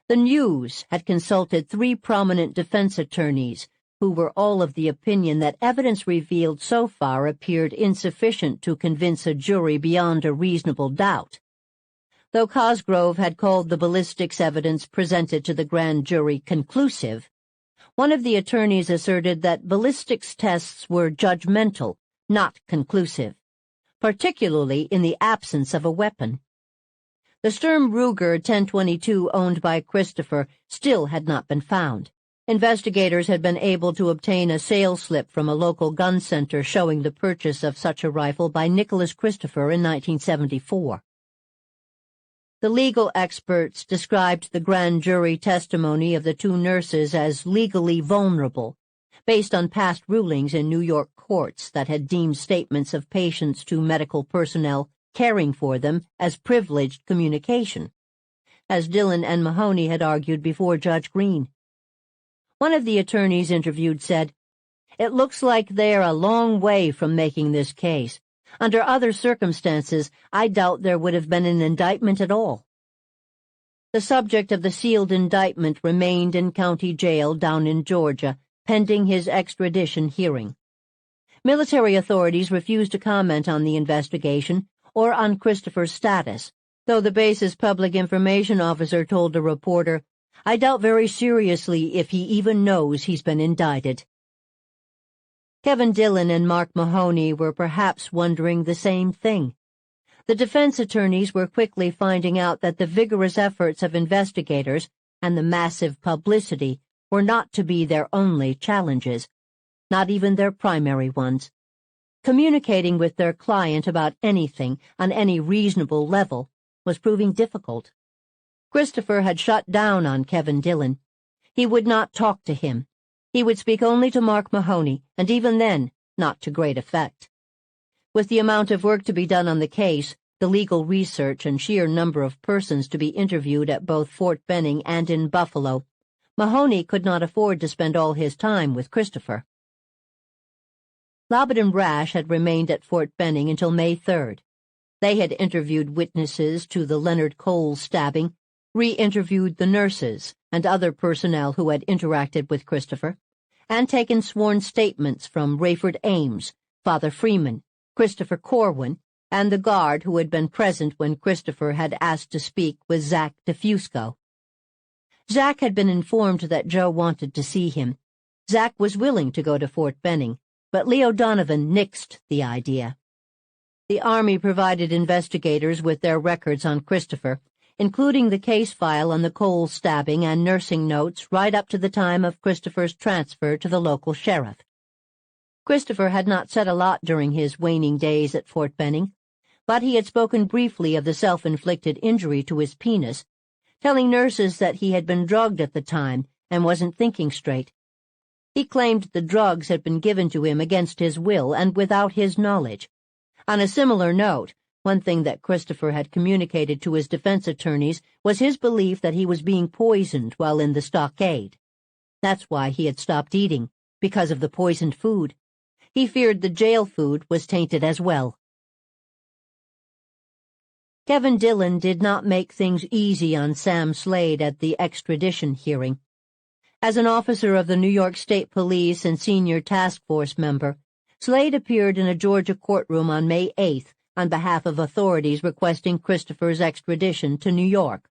The News had consulted 3 prominent defense attorneys, who were all of the opinion that evidence revealed so far appeared insufficient to convince a jury beyond a reasonable doubt. Though Cosgrove had called the ballistics evidence presented to the grand jury conclusive, one of the attorneys asserted that ballistics tests were judgmental, not conclusive, particularly in the absence of a weapon. The Sturm Ruger 1022 owned by Christopher still had not been found. Investigators had been able to obtain a sales slip from a local gun center showing the purchase of such a rifle by Nicholas Christopher in 1974. The legal experts described the grand jury testimony of the 2 nurses as legally vulnerable, based on past rulings in New York courts that had deemed statements of patients to medical personnel caring for them as privileged communication, as Dillon and Mahoney had argued before Judge Green. One of the attorneys interviewed said, "It looks like they're a long way from making this case. Under other circumstances, I doubt there would have been an indictment at all." The subject of the sealed indictment remained in county jail down in Georgia, pending his extradition hearing. Military authorities refused to comment on the investigation or on Christopher's status, though the base's public information officer told a reporter, "I doubt very seriously if he even knows he's been indicted." Kevin Dillon and Mark Mahoney were perhaps wondering the same thing. The defense attorneys were quickly finding out that the vigorous efforts of investigators and the massive publicity were not to be their only challenges, not even their primary ones. Communicating with their client about anything on any reasonable level was proving difficult. Christopher had shut down on Kevin Dillon. He would not talk to him. He would speak only to Mark Mahoney, and even then, not to great effect. With the amount of work to be done on the case, the legal research and sheer number of persons to be interviewed at both Fort Benning and in Buffalo, Mahoney could not afford to spend all his time with Christopher. Lobbit and Rash had remained at Fort Benning until May 3rd. They had interviewed witnesses to the Leonard Cole stabbing, re-interviewed the nurses and other personnel who had interacted with Christopher, and taken sworn statements from Rayford Ames, Father Freeman, Christopher Corwin, and the guard who had been present when Christopher had asked to speak with Zach DeFusco. Zach had been informed that Joe wanted to see him. Zach was willing to go to Fort Benning, but Leo Donovan nixed the idea. The Army provided investigators with their records on Christopher, including the case file on the Cole stabbing and nursing notes right up to the time of Christopher's transfer to the local sheriff. Christopher had not said a lot during his waning days at Fort Benning, but he had spoken briefly of the self-inflicted injury to his penis, telling nurses that he had been drugged at the time and wasn't thinking straight. He claimed the drugs had been given to him against his will and without his knowledge. On a similar note, one thing that Christopher had communicated to his defense attorneys was his belief that he was being poisoned while in the stockade. That's why he had stopped eating, because of the poisoned food. He feared the jail food was tainted as well. Kevin Dillon did not make things easy on Sam Slade at the extradition hearing. As an officer of the New York State Police and senior task force member, Slade appeared in a Georgia courtroom on May 8th on behalf of authorities requesting Christopher's extradition to New York.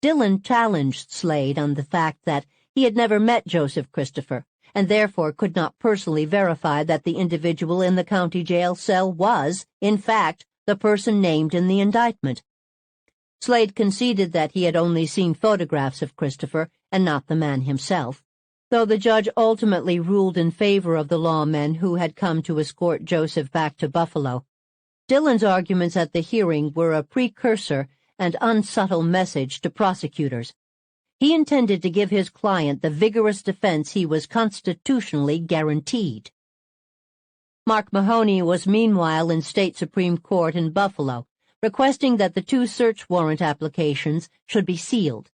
Dillon challenged Slade on the fact that he had never met Joseph Christopher and therefore could not personally verify that the individual in the county jail cell was, in fact, the person named in the indictment. Slade conceded that he had only seen photographs of Christopher and not the man himself, though the judge ultimately ruled in favor of the lawmen who had come to escort Joseph back to Buffalo. Dillon's arguments at the hearing were a precursor and unsubtle message to prosecutors. He intended to give his client the vigorous defense he was constitutionally guaranteed. Mark Mahoney was meanwhile in State Supreme Court in Buffalo, requesting that the 2 search warrant applications should be sealed,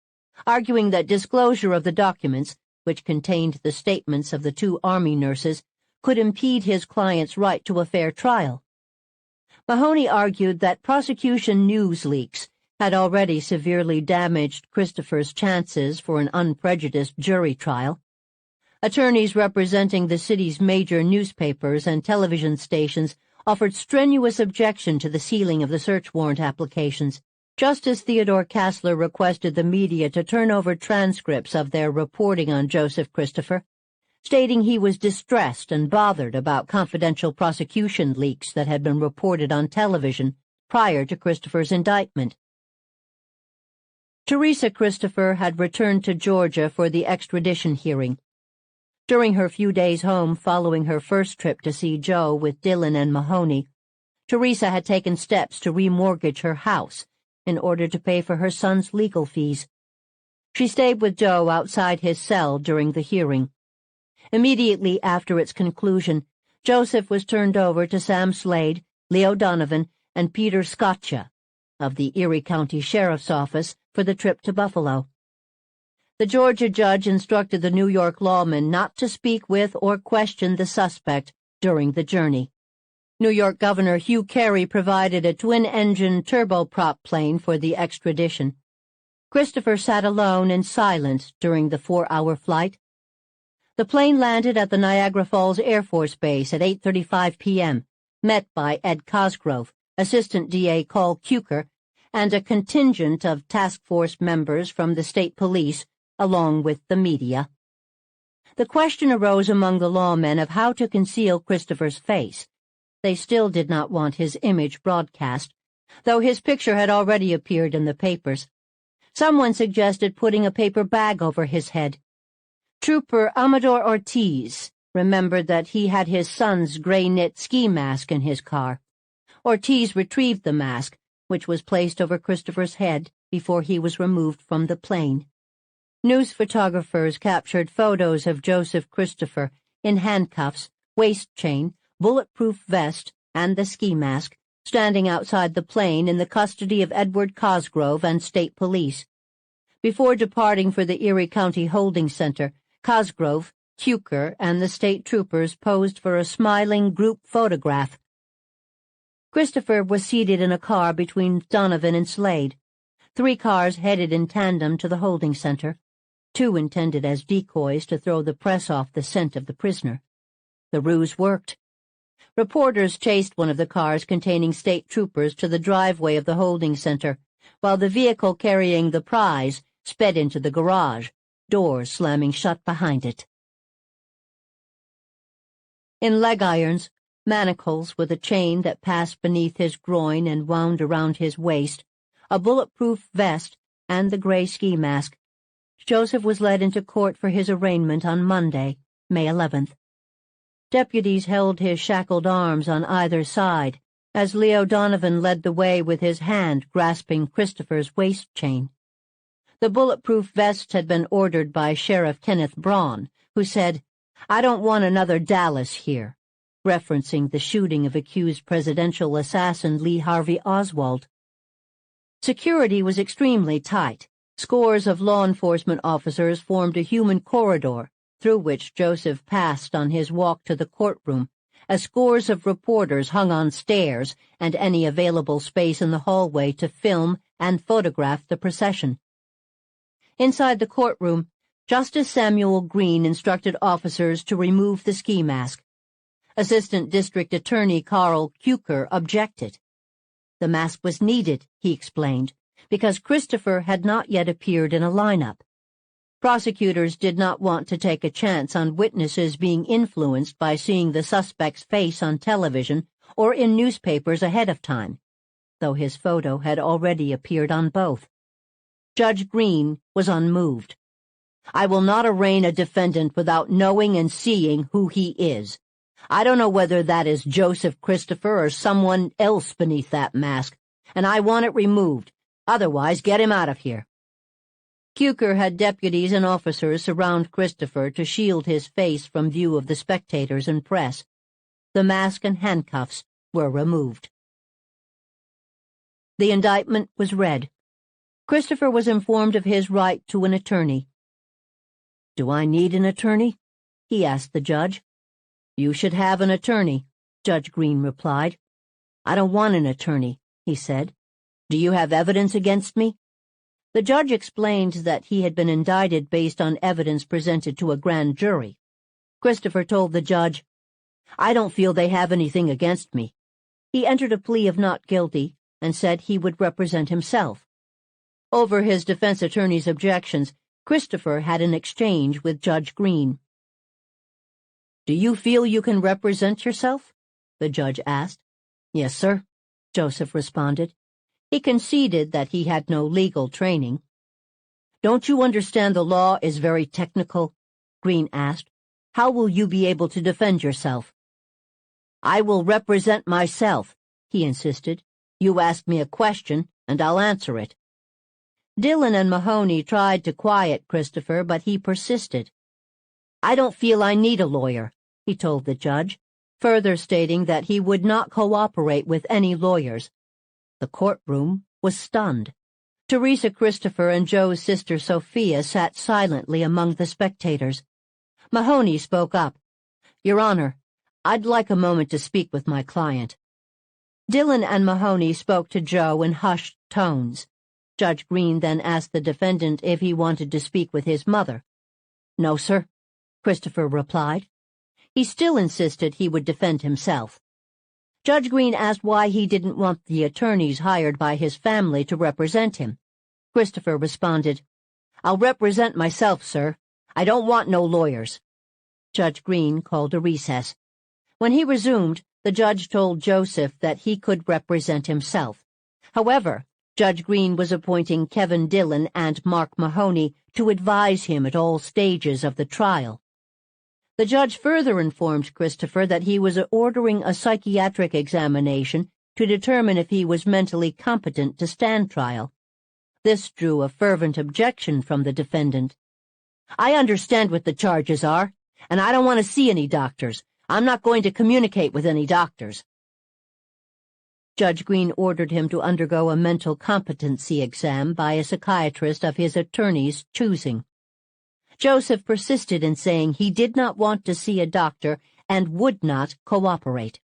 arguing that disclosure of the documents, which contained the statements of the 2 Army nurses, could impede his client's right to a fair trial. Mahoney argued that prosecution news leaks had already severely damaged Christopher's chances for an unprejudiced jury trial. Attorneys representing the city's major newspapers and television stations offered strenuous objection to the sealing of the search warrant applications. Justice Theodore Kassler requested the media to turn over transcripts of their reporting on Joseph Christopher, stating he was distressed and bothered about confidential prosecution leaks that had been reported on television prior to Christopher's indictment. Therese Christopher had returned to Georgia for the extradition hearing. During her few days home following her first trip to see Joe with Dillon and Mahoney, Therese had taken steps to remortgage her house in order to pay for her son's legal fees. She stayed with Joe outside his cell during the hearing. Immediately after its conclusion, Joseph was turned over to Sam Slade, Leo Donovan, and Peter Scotcha of the Erie County Sheriff's Office for the trip to Buffalo. The Georgia judge instructed the New York lawman not to speak with or question the suspect during the journey. New York Governor Hugh Carey provided a twin-engine turboprop plane for the extradition. Christopher sat alone and silent during the 4-hour flight. The plane landed at the Niagara Falls Air Force Base at 8:35 p.m., met by Ed Cosgrove, Assistant DA Col Cuker, and a contingent of task force members from the state police, along with the media. The question arose among the lawmen of how to conceal Christopher's face. They still did not want his image broadcast, though his picture had already appeared in the papers. Someone suggested putting a paper bag over his head. Trooper Amador Ortiz remembered that he had his son's gray knit ski mask in his car. Ortiz retrieved the mask, which was placed over Christopher's head before he was removed from the plane. News photographers captured photos of Joseph Christopher in handcuffs, waist chain, bulletproof vest, and the ski mask, standing outside the plane in the custody of Edward Cosgrove and state police. Before departing for the Erie County Holding Center, Cosgrove, Cuker, and the state troopers posed for a smiling group photograph. Christopher was seated in a car between Donovan and Slade. 3 cars headed in tandem to the holding center, 2 intended as decoys to throw the press off the scent of the prisoner. The ruse worked. Reporters chased one of the cars containing state troopers to the driveway of the holding center, while the vehicle carrying the prize sped into the garage, doors slamming shut behind it. In leg irons, manacles with a chain that passed beneath his groin and wound around his waist, a bulletproof vest, and the gray ski mask, Joseph was led into court for his arraignment on Monday, May 11th. Deputies held his shackled arms on either side as Leo Donovan led the way with his hand grasping Christopher's waist chain. The bulletproof vest had been ordered by Sheriff Kenneth Braun, who said, "I don't want another Dallas here," referencing the shooting of accused presidential assassin Lee Harvey Oswald. Security was extremely tight. Scores of law enforcement officers formed a human corridor through which Joseph passed on his walk to the courtroom, as scores of reporters hung on stairs and any available space in the hallway to film and photograph the procession. Inside the courtroom, Justice Samuel Green instructed officers to remove the ski mask. Assistant District Attorney Carl Kuker objected. The mask was needed, he explained, because Christopher had not yet appeared in a lineup. Prosecutors did not want to take a chance on witnesses being influenced by seeing the suspect's face on television or in newspapers ahead of time, though his photo had already appeared on both. Judge Green was unmoved. "I will not arraign a defendant without knowing and seeing who he is. I don't know whether that is Joseph Christopher or someone else beneath that mask, and I want it removed. Otherwise, get him out of here." Kuker had deputies and officers surround Christopher to shield his face from view of the spectators and press. The mask and handcuffs were removed. The indictment was read. Christopher was informed of his right to an attorney. "Do I need an attorney?" he asked the judge. "You should have an attorney," Judge Green replied. "I don't want an attorney," he said. "Do you have evidence against me?" The judge explained that he had been indicted based on evidence presented to a grand jury. Christopher told the judge, "I don't feel they have anything against me." He entered a plea of not guilty and said he would represent himself. Over his defense attorney's objections, Christopher had an exchange with Judge Green. "Do you feel you can represent yourself?" the judge asked. "Yes, sir," Joseph responded. He conceded that he had no legal training. "Don't you understand the law is very technical?" Green asked. "How will you be able to defend yourself?" "I will represent myself," he insisted. "You ask me a question, and I'll answer it." Dillon and Mahoney tried to quiet Christopher, but he persisted. "I don't feel I need a lawyer," he told the judge, further stating that he would not cooperate with any lawyers. The courtroom was stunned. Teresa Christopher and Joe's sister Sophia sat silently among the spectators. Mahoney spoke up. "Your Honor, I'd like a moment to speak with my client." Dillon and Mahoney spoke to Joe in hushed tones. Judge Green then asked the defendant if he wanted to speak with his mother. "No, sir," Christopher replied. He still insisted he would defend himself. Judge Green asked why he didn't want the attorneys hired by his family to represent him. Christopher responded, "I'll represent myself, sir. I don't want no lawyers." Judge Green called a recess. When he resumed, the judge told Joseph that he could represent himself. However, Judge Green was appointing Kevin Dillon and Mark Mahoney to advise him at all stages of the trial. The judge further informed Christopher that he was ordering a psychiatric examination to determine if he was mentally competent to stand trial. This drew a fervent objection from the defendant. "I understand what the charges are, and I don't want to see any doctors. I'm not going to communicate with any doctors." Judge Green ordered him to undergo a mental competency exam by a psychiatrist of his attorney's choosing. Joseph persisted in saying he did not want to see a doctor and would not cooperate.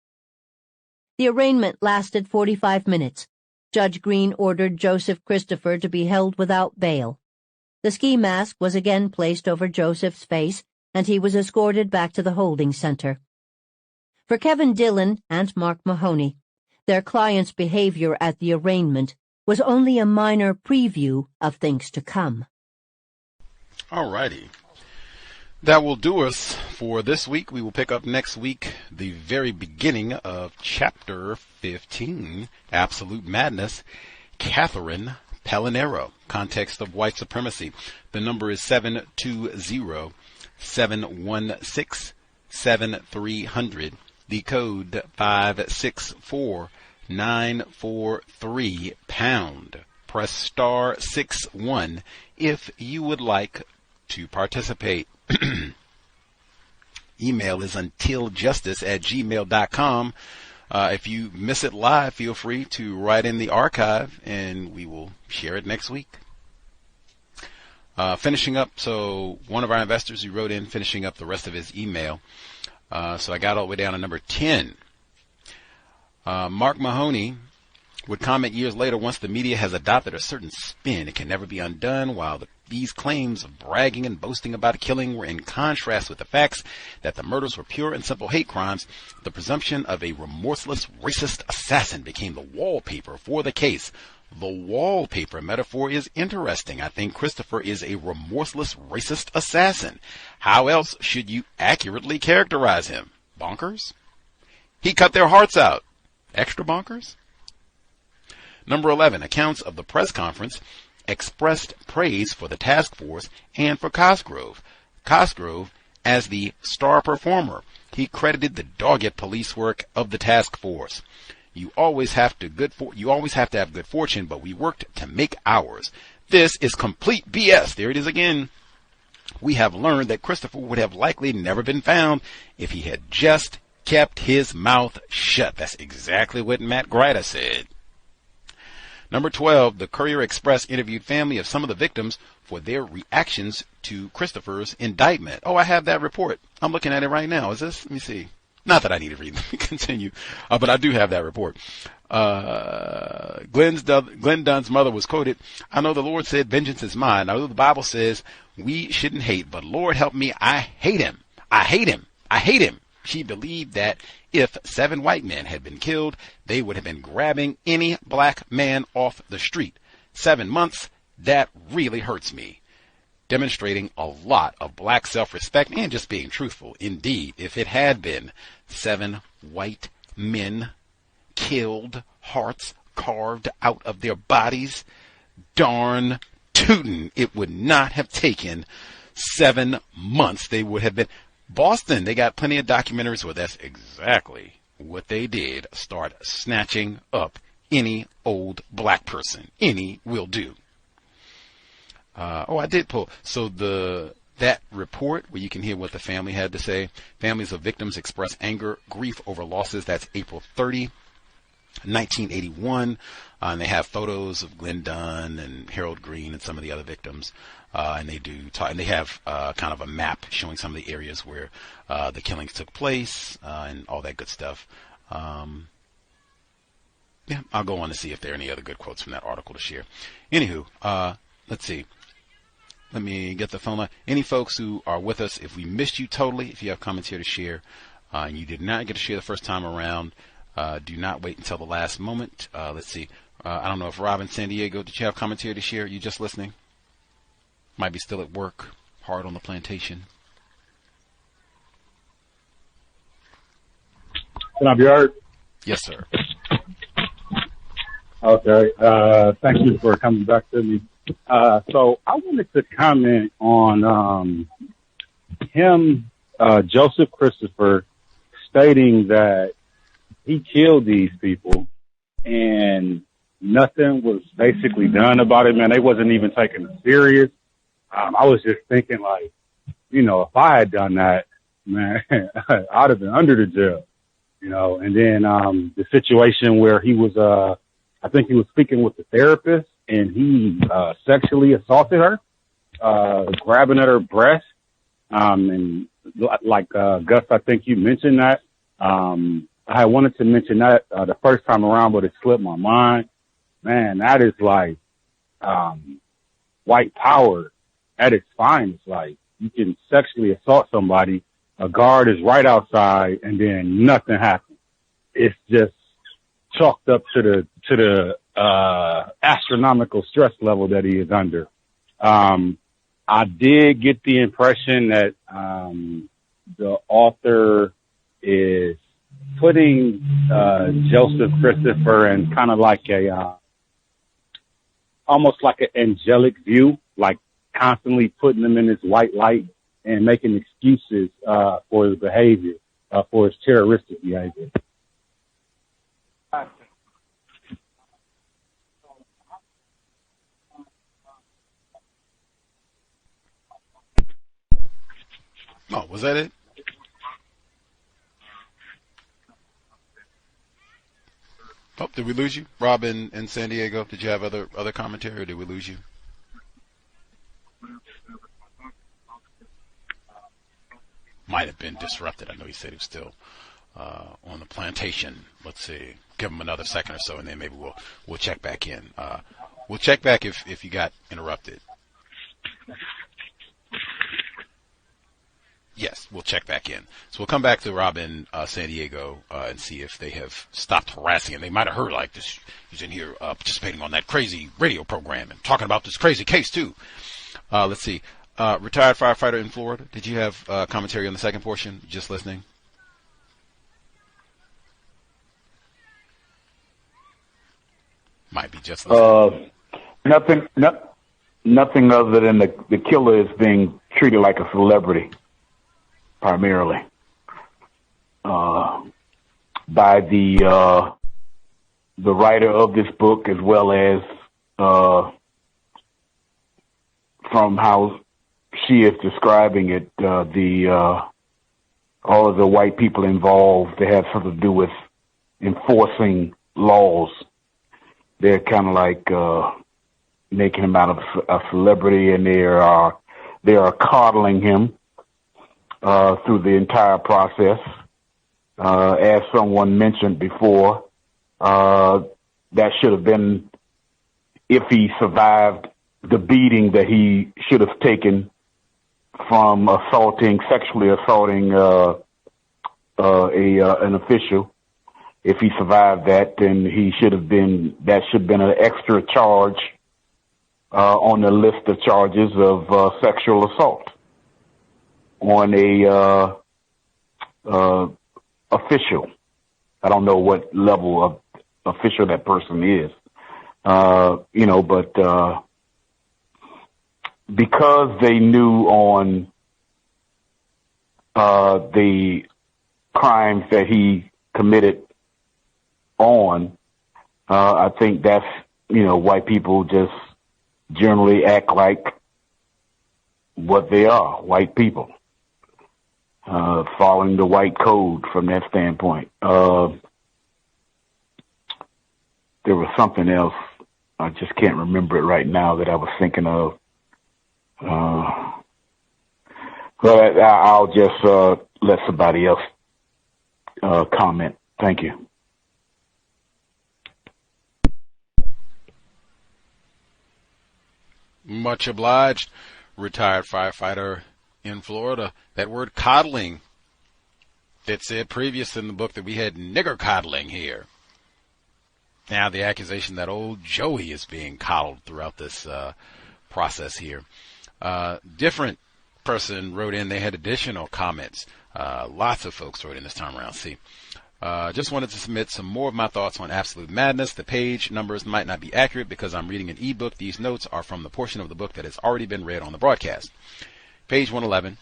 The arraignment lasted 45 minutes. Judge Green ordered Joseph Christopher to be held without bail. The ski mask was again placed over Joseph's face, and he was escorted back to the holding center. For Kevin Dillon and Mark Mahoney, their client's behavior at the arraignment was only a minor preview of things to come. Alrighty. That will do us for this week. We will pick up next week the very beginning of Chapter 15, Absolute Madness. Catherine Pelonero, Context of White Supremacy. The number is 720-716-7300. The code 564943 £. Press star 61 if you would like to participate. Email is untiljustice@gmail.com. If you miss it live, feel free to write in the archive and we will share it next week. Finishing up, so one of our investors who wrote in, finishing up the rest of his email. So I got all the way down to number 10. Mark Mahoney would comment years later, once the media has adopted a certain spin, it can never be undone. While these claims of bragging and boasting about killing were in contrast with the facts that the murders were pure and simple hate crimes, the presumption of a remorseless racist assassin became the wallpaper for the case. The wallpaper metaphor is interesting. I think Christopher is a remorseless racist assassin. How else should you accurately characterize him? Bonkers? He cut their hearts out. Extra bonkers? Number 11, accounts of the press conference expressed praise for the task force and for Cosgrove. Cosgrove as the star performer. He credited the dogged police work of the task force. You always have to have good fortune, but we worked to make ours. This is complete BS. There it is again. We have learned that Christopher would have likely never been found if he had just kept his mouth shut. That's exactly what Matt Grida said. Number 12, the Courier Express interviewed family of some of the victims for their reactions to Christopher's indictment. Oh, I have that report. I'm looking at it right now. Is this? Let me see. Not that I need to read. Let me continue. But I do have that report. Glenn Dunn's mother was quoted, "I know the Lord said, 'Vengeance is mine.' I know the Bible says we shouldn't hate, but Lord help me, I hate him. I hate him. I hate him." She believed that if 7 white men had been killed, they would have been grabbing any black man off the street. 7 months, that really hurts me. Demonstrating a lot of black self-respect and just being truthful. Indeed, if it had been 7 white men killed, hearts carved out of their bodies, darn tootin', it would not have taken 7 months. They would have been... Boston, they got plenty of documentaries where that's exactly what they did. Start snatching up any old black person. Any will do. I did pull. So that report where you can hear what the family had to say. Families of victims express anger, grief over losses. That's April 30, 1981. And they have photos of Glenn Dunn and Harold Green and some of the other victims. And they do talk, and they have kind of a map showing some of the areas where the killings took place and all that good stuff. I'll go on to see if there are any other good quotes from that article to share. Anywho, let's see. Let me get the phone line. Any folks who are with us, if we missed you totally, if you have comments here to share, and you did not get to share the first time around, do not wait until the last moment. Let's see. I don't know if Rob in San Diego, did you have comments here to share? Are you just listening? Might be still at work, hard on the plantation. Can I be heard? Yes, sir. Okay. Thank you for coming back to me. So I wanted to comment on him, Joseph Christopher, stating that he killed these people and nothing was basically done about it. Man, they wasn't even taking it serious. I was just thinking, like, if I had done that, man, I'd have been under the jail, And then the situation where he was, I think he was speaking with the therapist, and he sexually assaulted her, grabbing at her breast. And like Gus, I think you mentioned that. I wanted to mention that the first time around, but it slipped my mind. Man, that is like white power at its finest. Like, you can sexually assault somebody, a guard is right outside, and then nothing happens. It's just chalked up to the astronomical stress level that he is under. I did get the impression that the author is putting Joseph Christopher in kind of like almost like an angelic view, like constantly putting him in this white light and making excuses for his behavior, for his terroristic behavior. Oh, was that it? Oh, did we lose you? Rob in San Diego, did you have other commentary, or did we lose you? Might have been disrupted. I know he said he was still on the plantation. Let's see. Give him another second or so, and then maybe we'll check back in. We'll check back if you got interrupted. Yes, we'll check back in. So we'll come back to Rob in San Diego and see if they have stopped harassing him. They might have heard like this. He's in here participating on that crazy radio program and talking about this crazy case too. Let's see. Retired firefighter in Florida. Did you have commentary on the second portion? Just listening. Might be just listening. Nothing other than the killer is being treated like a celebrity, primarily, by the writer of this book, as well as from how she is describing it, all of the white people involved, they have something to do with enforcing laws. They're kind of like making him out of a celebrity, and they are coddling him through the entire process. As someone mentioned before, that should have been, if he survived the beating that he should have taken from sexually assaulting an official. If he survived that, then that should have been an extra charge on the list of charges of sexual assault on a official. I don't know what level of official that person is, but because they knew on the crimes that he committed on, I think that's, white people just generally act like what they are, white people, following the white code from that standpoint. There was something else, I just can't remember it right now, that I was thinking of. But I'll just let somebody else comment. Thank you. Much obliged, retired firefighter in Florida. That word coddling, it said previous in the book that we had nigger coddling here. Now the accusation that old Joey is being coddled throughout this process here. Different person wrote in, they had additional comments. Lots of folks wrote in this time around. See, just wanted to submit some more of my thoughts on absolute madness. The page numbers might not be accurate because I'm reading an ebook. These notes are from the portion of the book that has already been read on the broadcast. Page 111,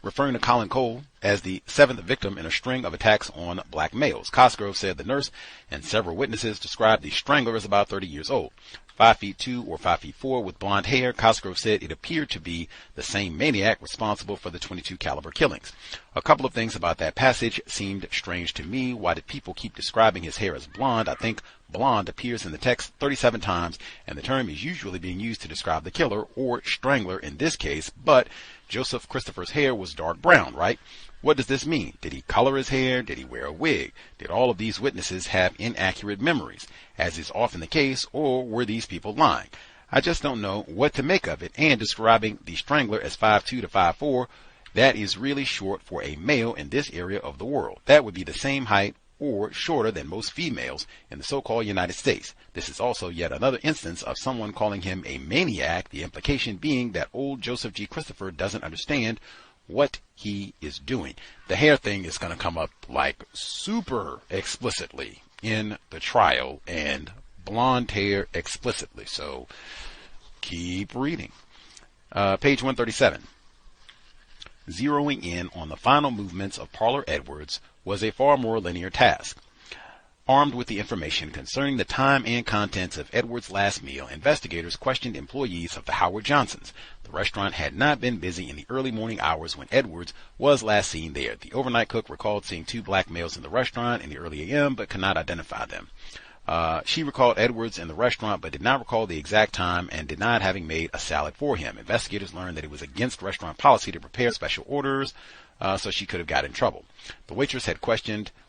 referring to Colin Cole as the seventh victim in a string of attacks on black males. Cosgrove said the nurse and several witnesses described the strangler as about 30 years old. 5'2" or 5'4" with blonde hair. Cosgrove said it appeared to be the same maniac responsible for the .22 caliber killings. A couple of things about that passage seemed strange to me. Why did people keep describing his hair as blonde? I think blonde appears in the text 37 times, and the term is usually being used to describe the killer or strangler in this case, but Joseph Christopher's hair was dark brown, right? What does this mean? Did he color his hair? Did he wear a wig? Did all of these witnesses have inaccurate memories, as is often the case, or were these people lying? I just don't know what to make of it, and describing the strangler as 5'2" to 5'4", that is really short for a male in this area of the world. That would be the same height or shorter than most females in the so-called United States. This is also yet another instance of someone calling him a maniac, the implication being that old Joseph G. Christopher doesn't understand what he is doing. The hair thing is going to come up like super explicitly in the trial, and blonde hair explicitly. So keep reading. Page 137. Zeroing in on the final movements of Parlor Edwards was a far more linear task. Armed with the information concerning the time and contents of Edwards' last meal, investigators questioned employees of the Howard Johnsons. The restaurant had not been busy in the early morning hours when Edwards was last seen there. The overnight cook recalled seeing two black males in the restaurant in the early a.m., but could not identify them. She recalled Edwards in the restaurant, but did not recall the exact time and denied having made a salad for him. Investigators learned that it was against restaurant policy to prepare special orders, so she could have got in trouble. The waitress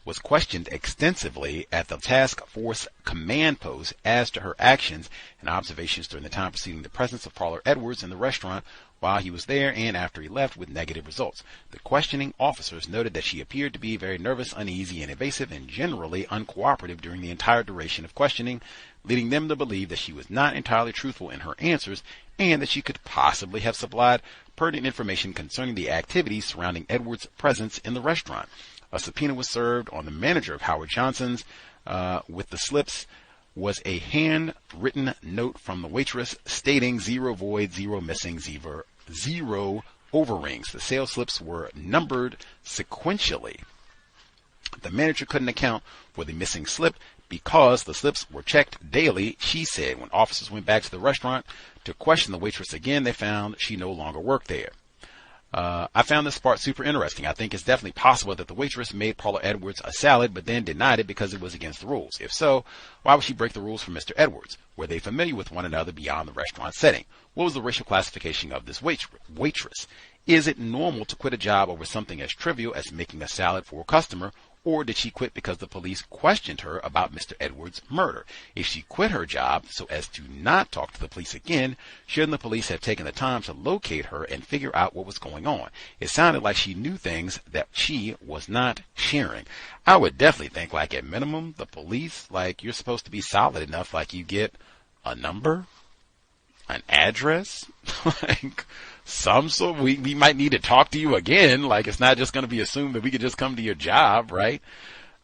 was questioned extensively at the task force command post as to her actions and observations during the time preceding the presence of Parlor Edwards in the restaurant while he was there and after he left, with negative results. The questioning officers noted that she appeared to be very nervous, uneasy, and evasive, and generally uncooperative during the entire duration of questioning, leading them to believe that she was not entirely truthful in her answers and that she could possibly have supplied pertinent information concerning the activities surrounding Edwards' presence in the restaurant. A subpoena was served on the manager of Howard Johnson's. With the slips was a handwritten note from the waitress stating 0 void, 0 missing, 0 overrings. The sales slips were numbered sequentially. The manager couldn't account for the missing slip because the slips were checked daily, she said. When officers went back to the restaurant to question the waitress again, they found she no longer worked there. I found this part super interesting. I think it's definitely possible that the waitress made Paula Edwards a salad but then denied it because it was against the rules. If so, why would she break the rules for Mr. Edwards? Were they familiar with one another beyond the restaurant setting? What was the racial classification of this waitress? Is it normal to quit a job over something as trivial as making a salad for a customer, or did she quit because the police questioned her about Mr. Edwards' murder? If she quit her job so as to not talk to the police again, shouldn't the police have taken the time to locate her and figure out what was going on? It sounded like she knew things that she was not sharing. I would definitely think, like, at minimum, the police, like, you're supposed to be solid enough, like, you get a number, an address, like, some sort. We might need to talk to you again. Like, it's not just going to be assumed that we could just come to your job, right?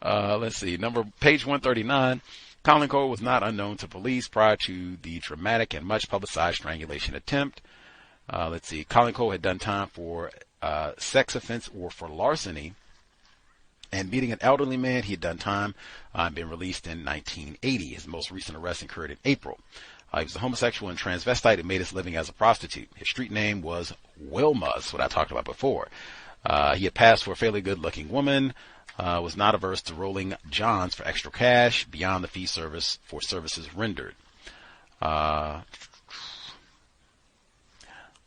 Let's see. Page 139. Colin Cole was not unknown to police prior to the dramatic and much publicized strangulation attempt. Let's see. Colin Cole had done time for sex offense or for larceny and beating an elderly man. He had done time and been released in 1980. His most recent arrest occurred in April. He was a homosexual and transvestite who made his living as a prostitute. His street name was Wilma, that's what I talked about before. He had passed for a fairly good-looking woman, was not averse to rolling johns for extra cash beyond the fee service for services rendered.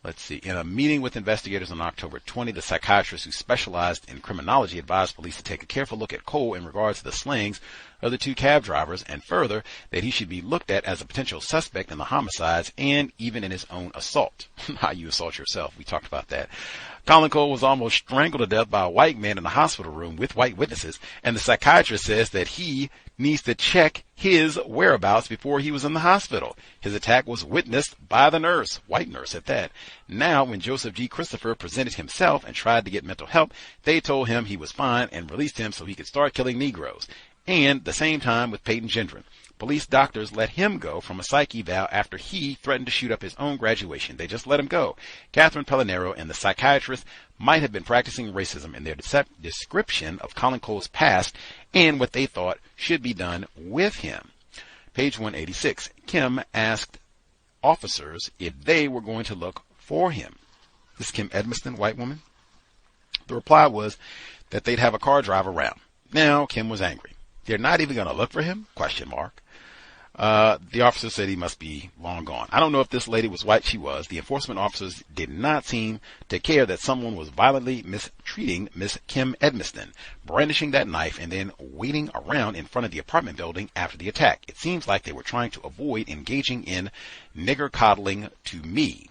Let's see. In a meeting with investigators on October 20, the psychiatrist who specialized in criminology advised police to take a careful look at Cole in regards to the slayings of the two cab drivers, and further, that he should be looked at as a potential suspect in the homicides and even in his own assault. How you assault yourself. We talked about that. Colin Cole was almost strangled to death by a white man in a hospital room with white witnesses, and the psychiatrist says that he needs to check his whereabouts before he was in the hospital. His attack was witnessed by the nurse, white nurse at that. Now, when Joseph G. Christopher presented himself and tried to get mental help, they told him he was fine and released him so he could start killing Negroes. And the same time with Peyton Gendron. Police doctors let him go from a psych eval after he threatened to shoot up his own graduation. They just let him go. Catherine Pelonero and the psychiatrist might have been practicing racism in their description of Colin Cole's past and what they thought should be done with him. Page 186. Kim asked officers if they were going to look for him. This Kim Edmiston, white woman. The reply was that they'd have a car drive around. Now, Kim was angry. They're not even going to look for him? ? The officer said he must be long gone. I don't know if this lady was white. She was. The enforcement officers did not seem to care that someone was violently mistreating Miss Kim Edmiston, brandishing that knife and then waiting around in front of the apartment building after the attack. It seems like they were trying to avoid engaging in nigger coddling to me.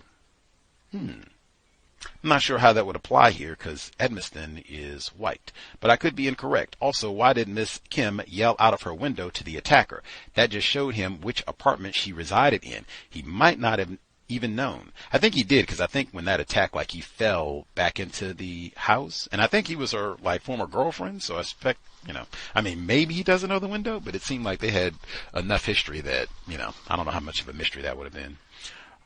I'm not sure how that would apply here because Edmiston is white, but I could be incorrect. Also, why did Miss Kim yell out of her window to the attacker? That just showed him which apartment she resided in. He might not have even known. I think he did, because I think when that attack, like, he fell back into the house, and I think he was her, like, former girlfriend, so I expect, I mean, maybe he doesn't know the window, but it seemed like they had enough history that, I don't know how much of a mystery that would have been.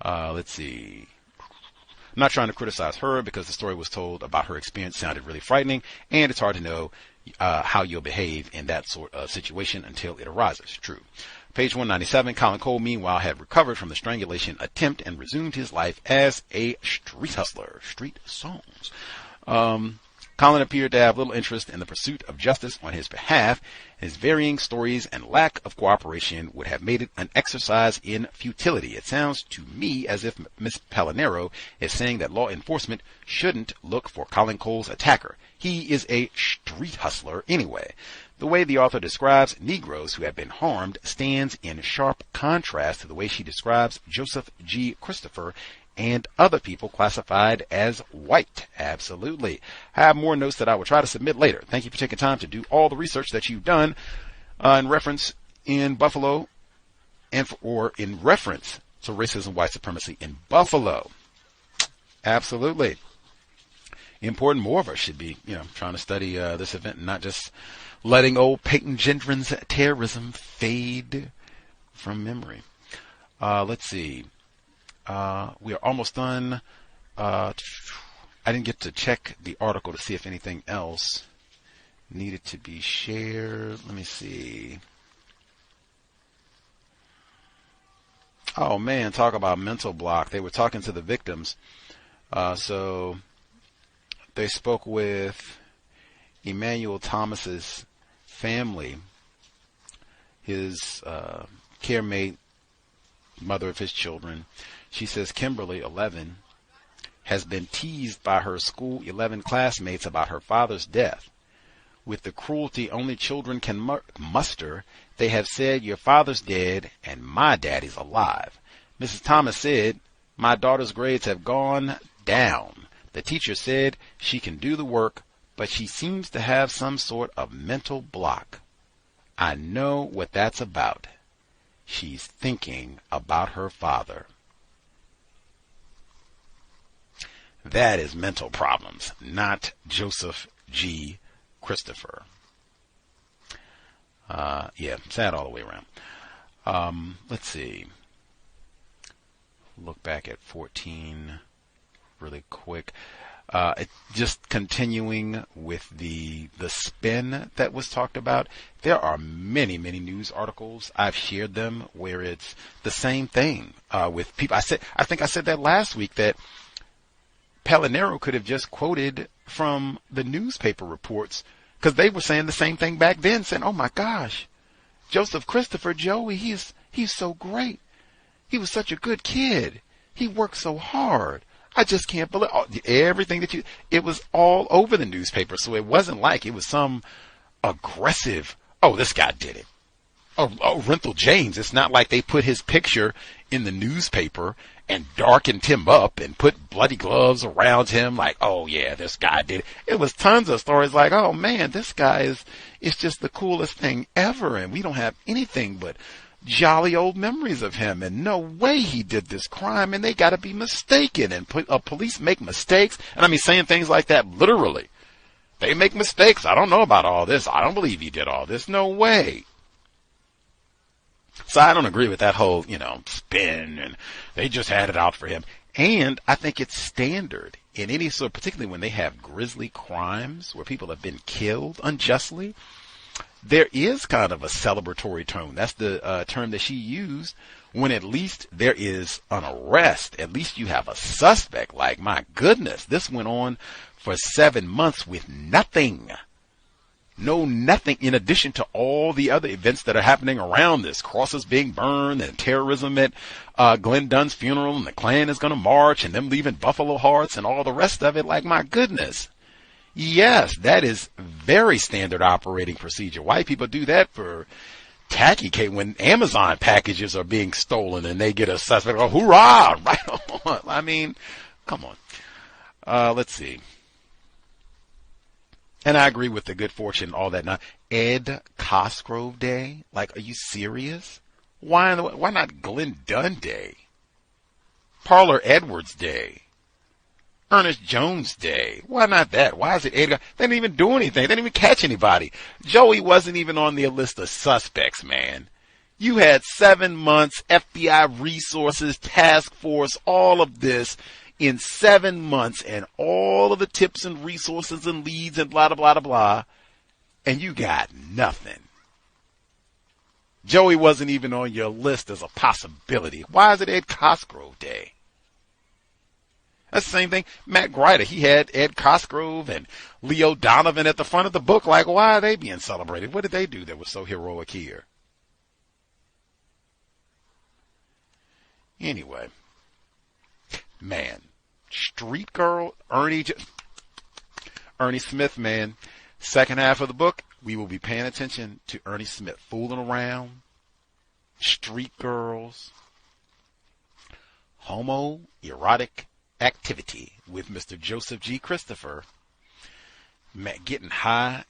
Let's see. I'm not trying to criticize her, because the story was told about her experience sounded really frightening, and it's hard to know how you'll behave in that sort of situation until it arises. True. Page 197, Colin Cole, meanwhile, had recovered from the strangulation attempt and resumed his life as a street hustler. Street songs. Colin appeared to have little interest in the pursuit of justice on his behalf. His varying stories and lack of cooperation would have made it an exercise in futility. It sounds to me as if Miss Pelonero is saying that law enforcement shouldn't look for Colin Cole's attacker. He is a street hustler anyway. The way the author describes Negroes who have been harmed stands in sharp contrast to the way she describes Joseph G. Christopher and other people classified as white. Absolutely. I have more notes that I will try to submit later. Thank you for taking time to do all the research that you've done in reference in Buffalo or in reference to racism, white supremacy in Buffalo. Absolutely. Important more of us should be, trying to study this event and not just letting old Peyton Gendron's terrorism fade from memory. Let's see. We are almost done. I didn't get to check the article to see if anything else needed to be shared. Let me see. Oh man, talk about mental block. They were talking to the victims. So they spoke with Emmanuel Thomas's family, his care mate, mother of his children. She says Kimberly, 11, has been teased by her school 11 classmates about her father's death. With the cruelty only children can muster, they have said, "Your father's dead and my daddy's alive." Mrs. Thomas said, "My daughter's grades have gone down. The teacher said she can do the work, but she seems to have some sort of mental block. I know what that's about. She's thinking about her father." That is mental problems, not Joseph G. Christopher. Yeah, sad all the way around. Let's see. Look back at 14 really quick. Just continuing with the spin that was talked about. There are many news articles. I've shared them where it's the same thing with people. I think I said that last week, that Pelonero could have just quoted from the newspaper reports, because they were saying the same thing back then, saying, "Oh my gosh, Joseph Christopher, Joey, he's so great. He was such a good kid. He worked so hard. I just can't believe everything that it was all over the newspaper." So it wasn't like it was some aggressive, "Oh, this guy did it." Oh, Renthal James. It's not like they put his picture in the newspaper and darkened him up and put bloody gloves around him like, "Oh yeah, this guy did it." It was tons of stories like, "Oh man, this guy is just the coolest thing ever, and we don't have anything but jolly old memories of him, and no way he did this crime, and they got to be mistaken, and police make mistakes." And I mean, saying things like that literally. They make mistakes. I don't know about all this. I don't believe he did all this. No way. So I don't agree with that whole, spin, and they just had it out for him. And I think it's standard in any sort, particularly when they have grisly crimes where people have been killed unjustly. There is kind of a celebratory tone. That's the term that she used, when at least there is an arrest. At least you have a suspect. Like, my goodness, this went on for 7 months with nothing. Nothing in addition to all the other events that are happening around this. Crosses being burned and terrorism at Glenn Dunn's funeral, and the Klan is going to march, and them leaving Buffalo Hearts and all the rest of it. Like, my goodness. Yes, that is very standard operating procedure. White people do that for tacky cake when Amazon packages are being stolen and they get a suspect. Oh, hoorah! Right on. I mean, come on. Let's see. And I agree with the good fortune and all that. Now, Ed Cosgrove Day? Like, are you serious? Why not Glenn Dunn Day? Parlor Edwards Day. Ernest Jones Day. Why not that? Why is it Edgar? They didn't even do anything. They didn't even catch anybody. Joey wasn't even on the list of suspects, man. You had 7 months, FBI resources, task force, all of this in 7 months, and all of the tips and resources and leads and blah, blah, blah, blah, and you got nothing. Joey wasn't even on your list as a possibility. Why is it Ed Cosgrove Day? That's the same thing. Matt Grider, he had Ed Cosgrove and Leo Donovan at the front of the book. Like, why are they being celebrated? What did they do that was so heroic here? Anyway, man, Street Girl, Ernie Smith, man. Second half of the book, we will be paying attention to Ernie Smith fooling around, street girls, homoerotic activity with Mr. Joseph G. Christopher, getting high,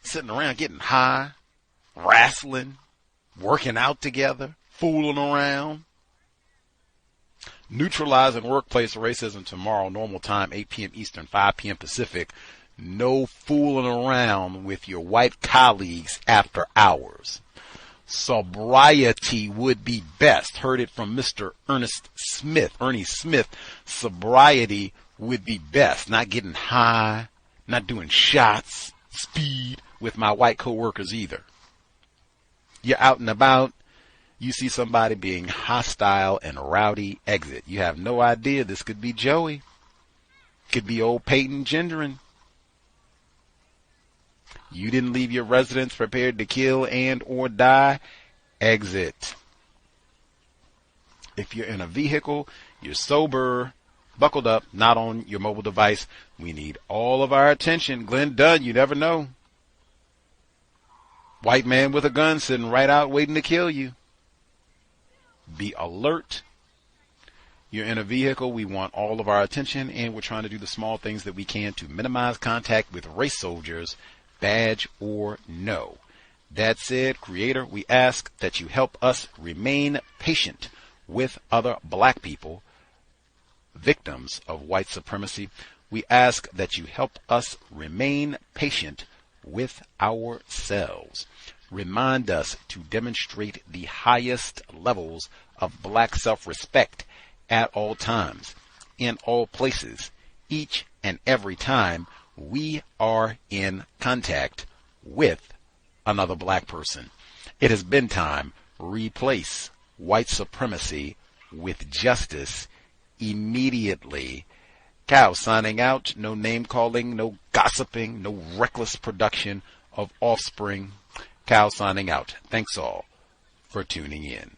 sitting around getting high, wrestling, working out together, fooling around. Neutralizing workplace racism tomorrow, normal time, 8 p.m. Eastern, 5 p.m. Pacific. No fooling around with your white colleagues after hours. Sobriety would be best. Heard it from Mr. Ernie Smith. Sobriety would be best. Not getting high, not doing shots, speed with my white coworkers either. You're out and about. You see somebody being hostile and rowdy, exit. You have no idea. This could be Joey. Could be old Peyton Gendron. You didn't leave your residence prepared to kill and or die. Exit. If you're in a vehicle, you're sober, buckled up, not on your mobile device. We need all of our attention. Glenn Dunn, you never know. White man with a gun sitting right out waiting to kill you. Be alert. You're in a vehicle. We want all of our attention, and we're trying to do the small things that we can to minimize contact with race soldiers, badge or no. That said, Creator, we ask that you help us remain patient with other black people, victims of white supremacy. We ask that you help us remain patient with ourselves. Remind us to demonstrate the highest levels of black self-respect at all times, in all places, each and every time we are in contact with another black person. It has been time. Replace white supremacy with justice immediately. Cow signing out. No name calling, no gossiping, no reckless production of offspring. Cow signing out. Thanks all for tuning in.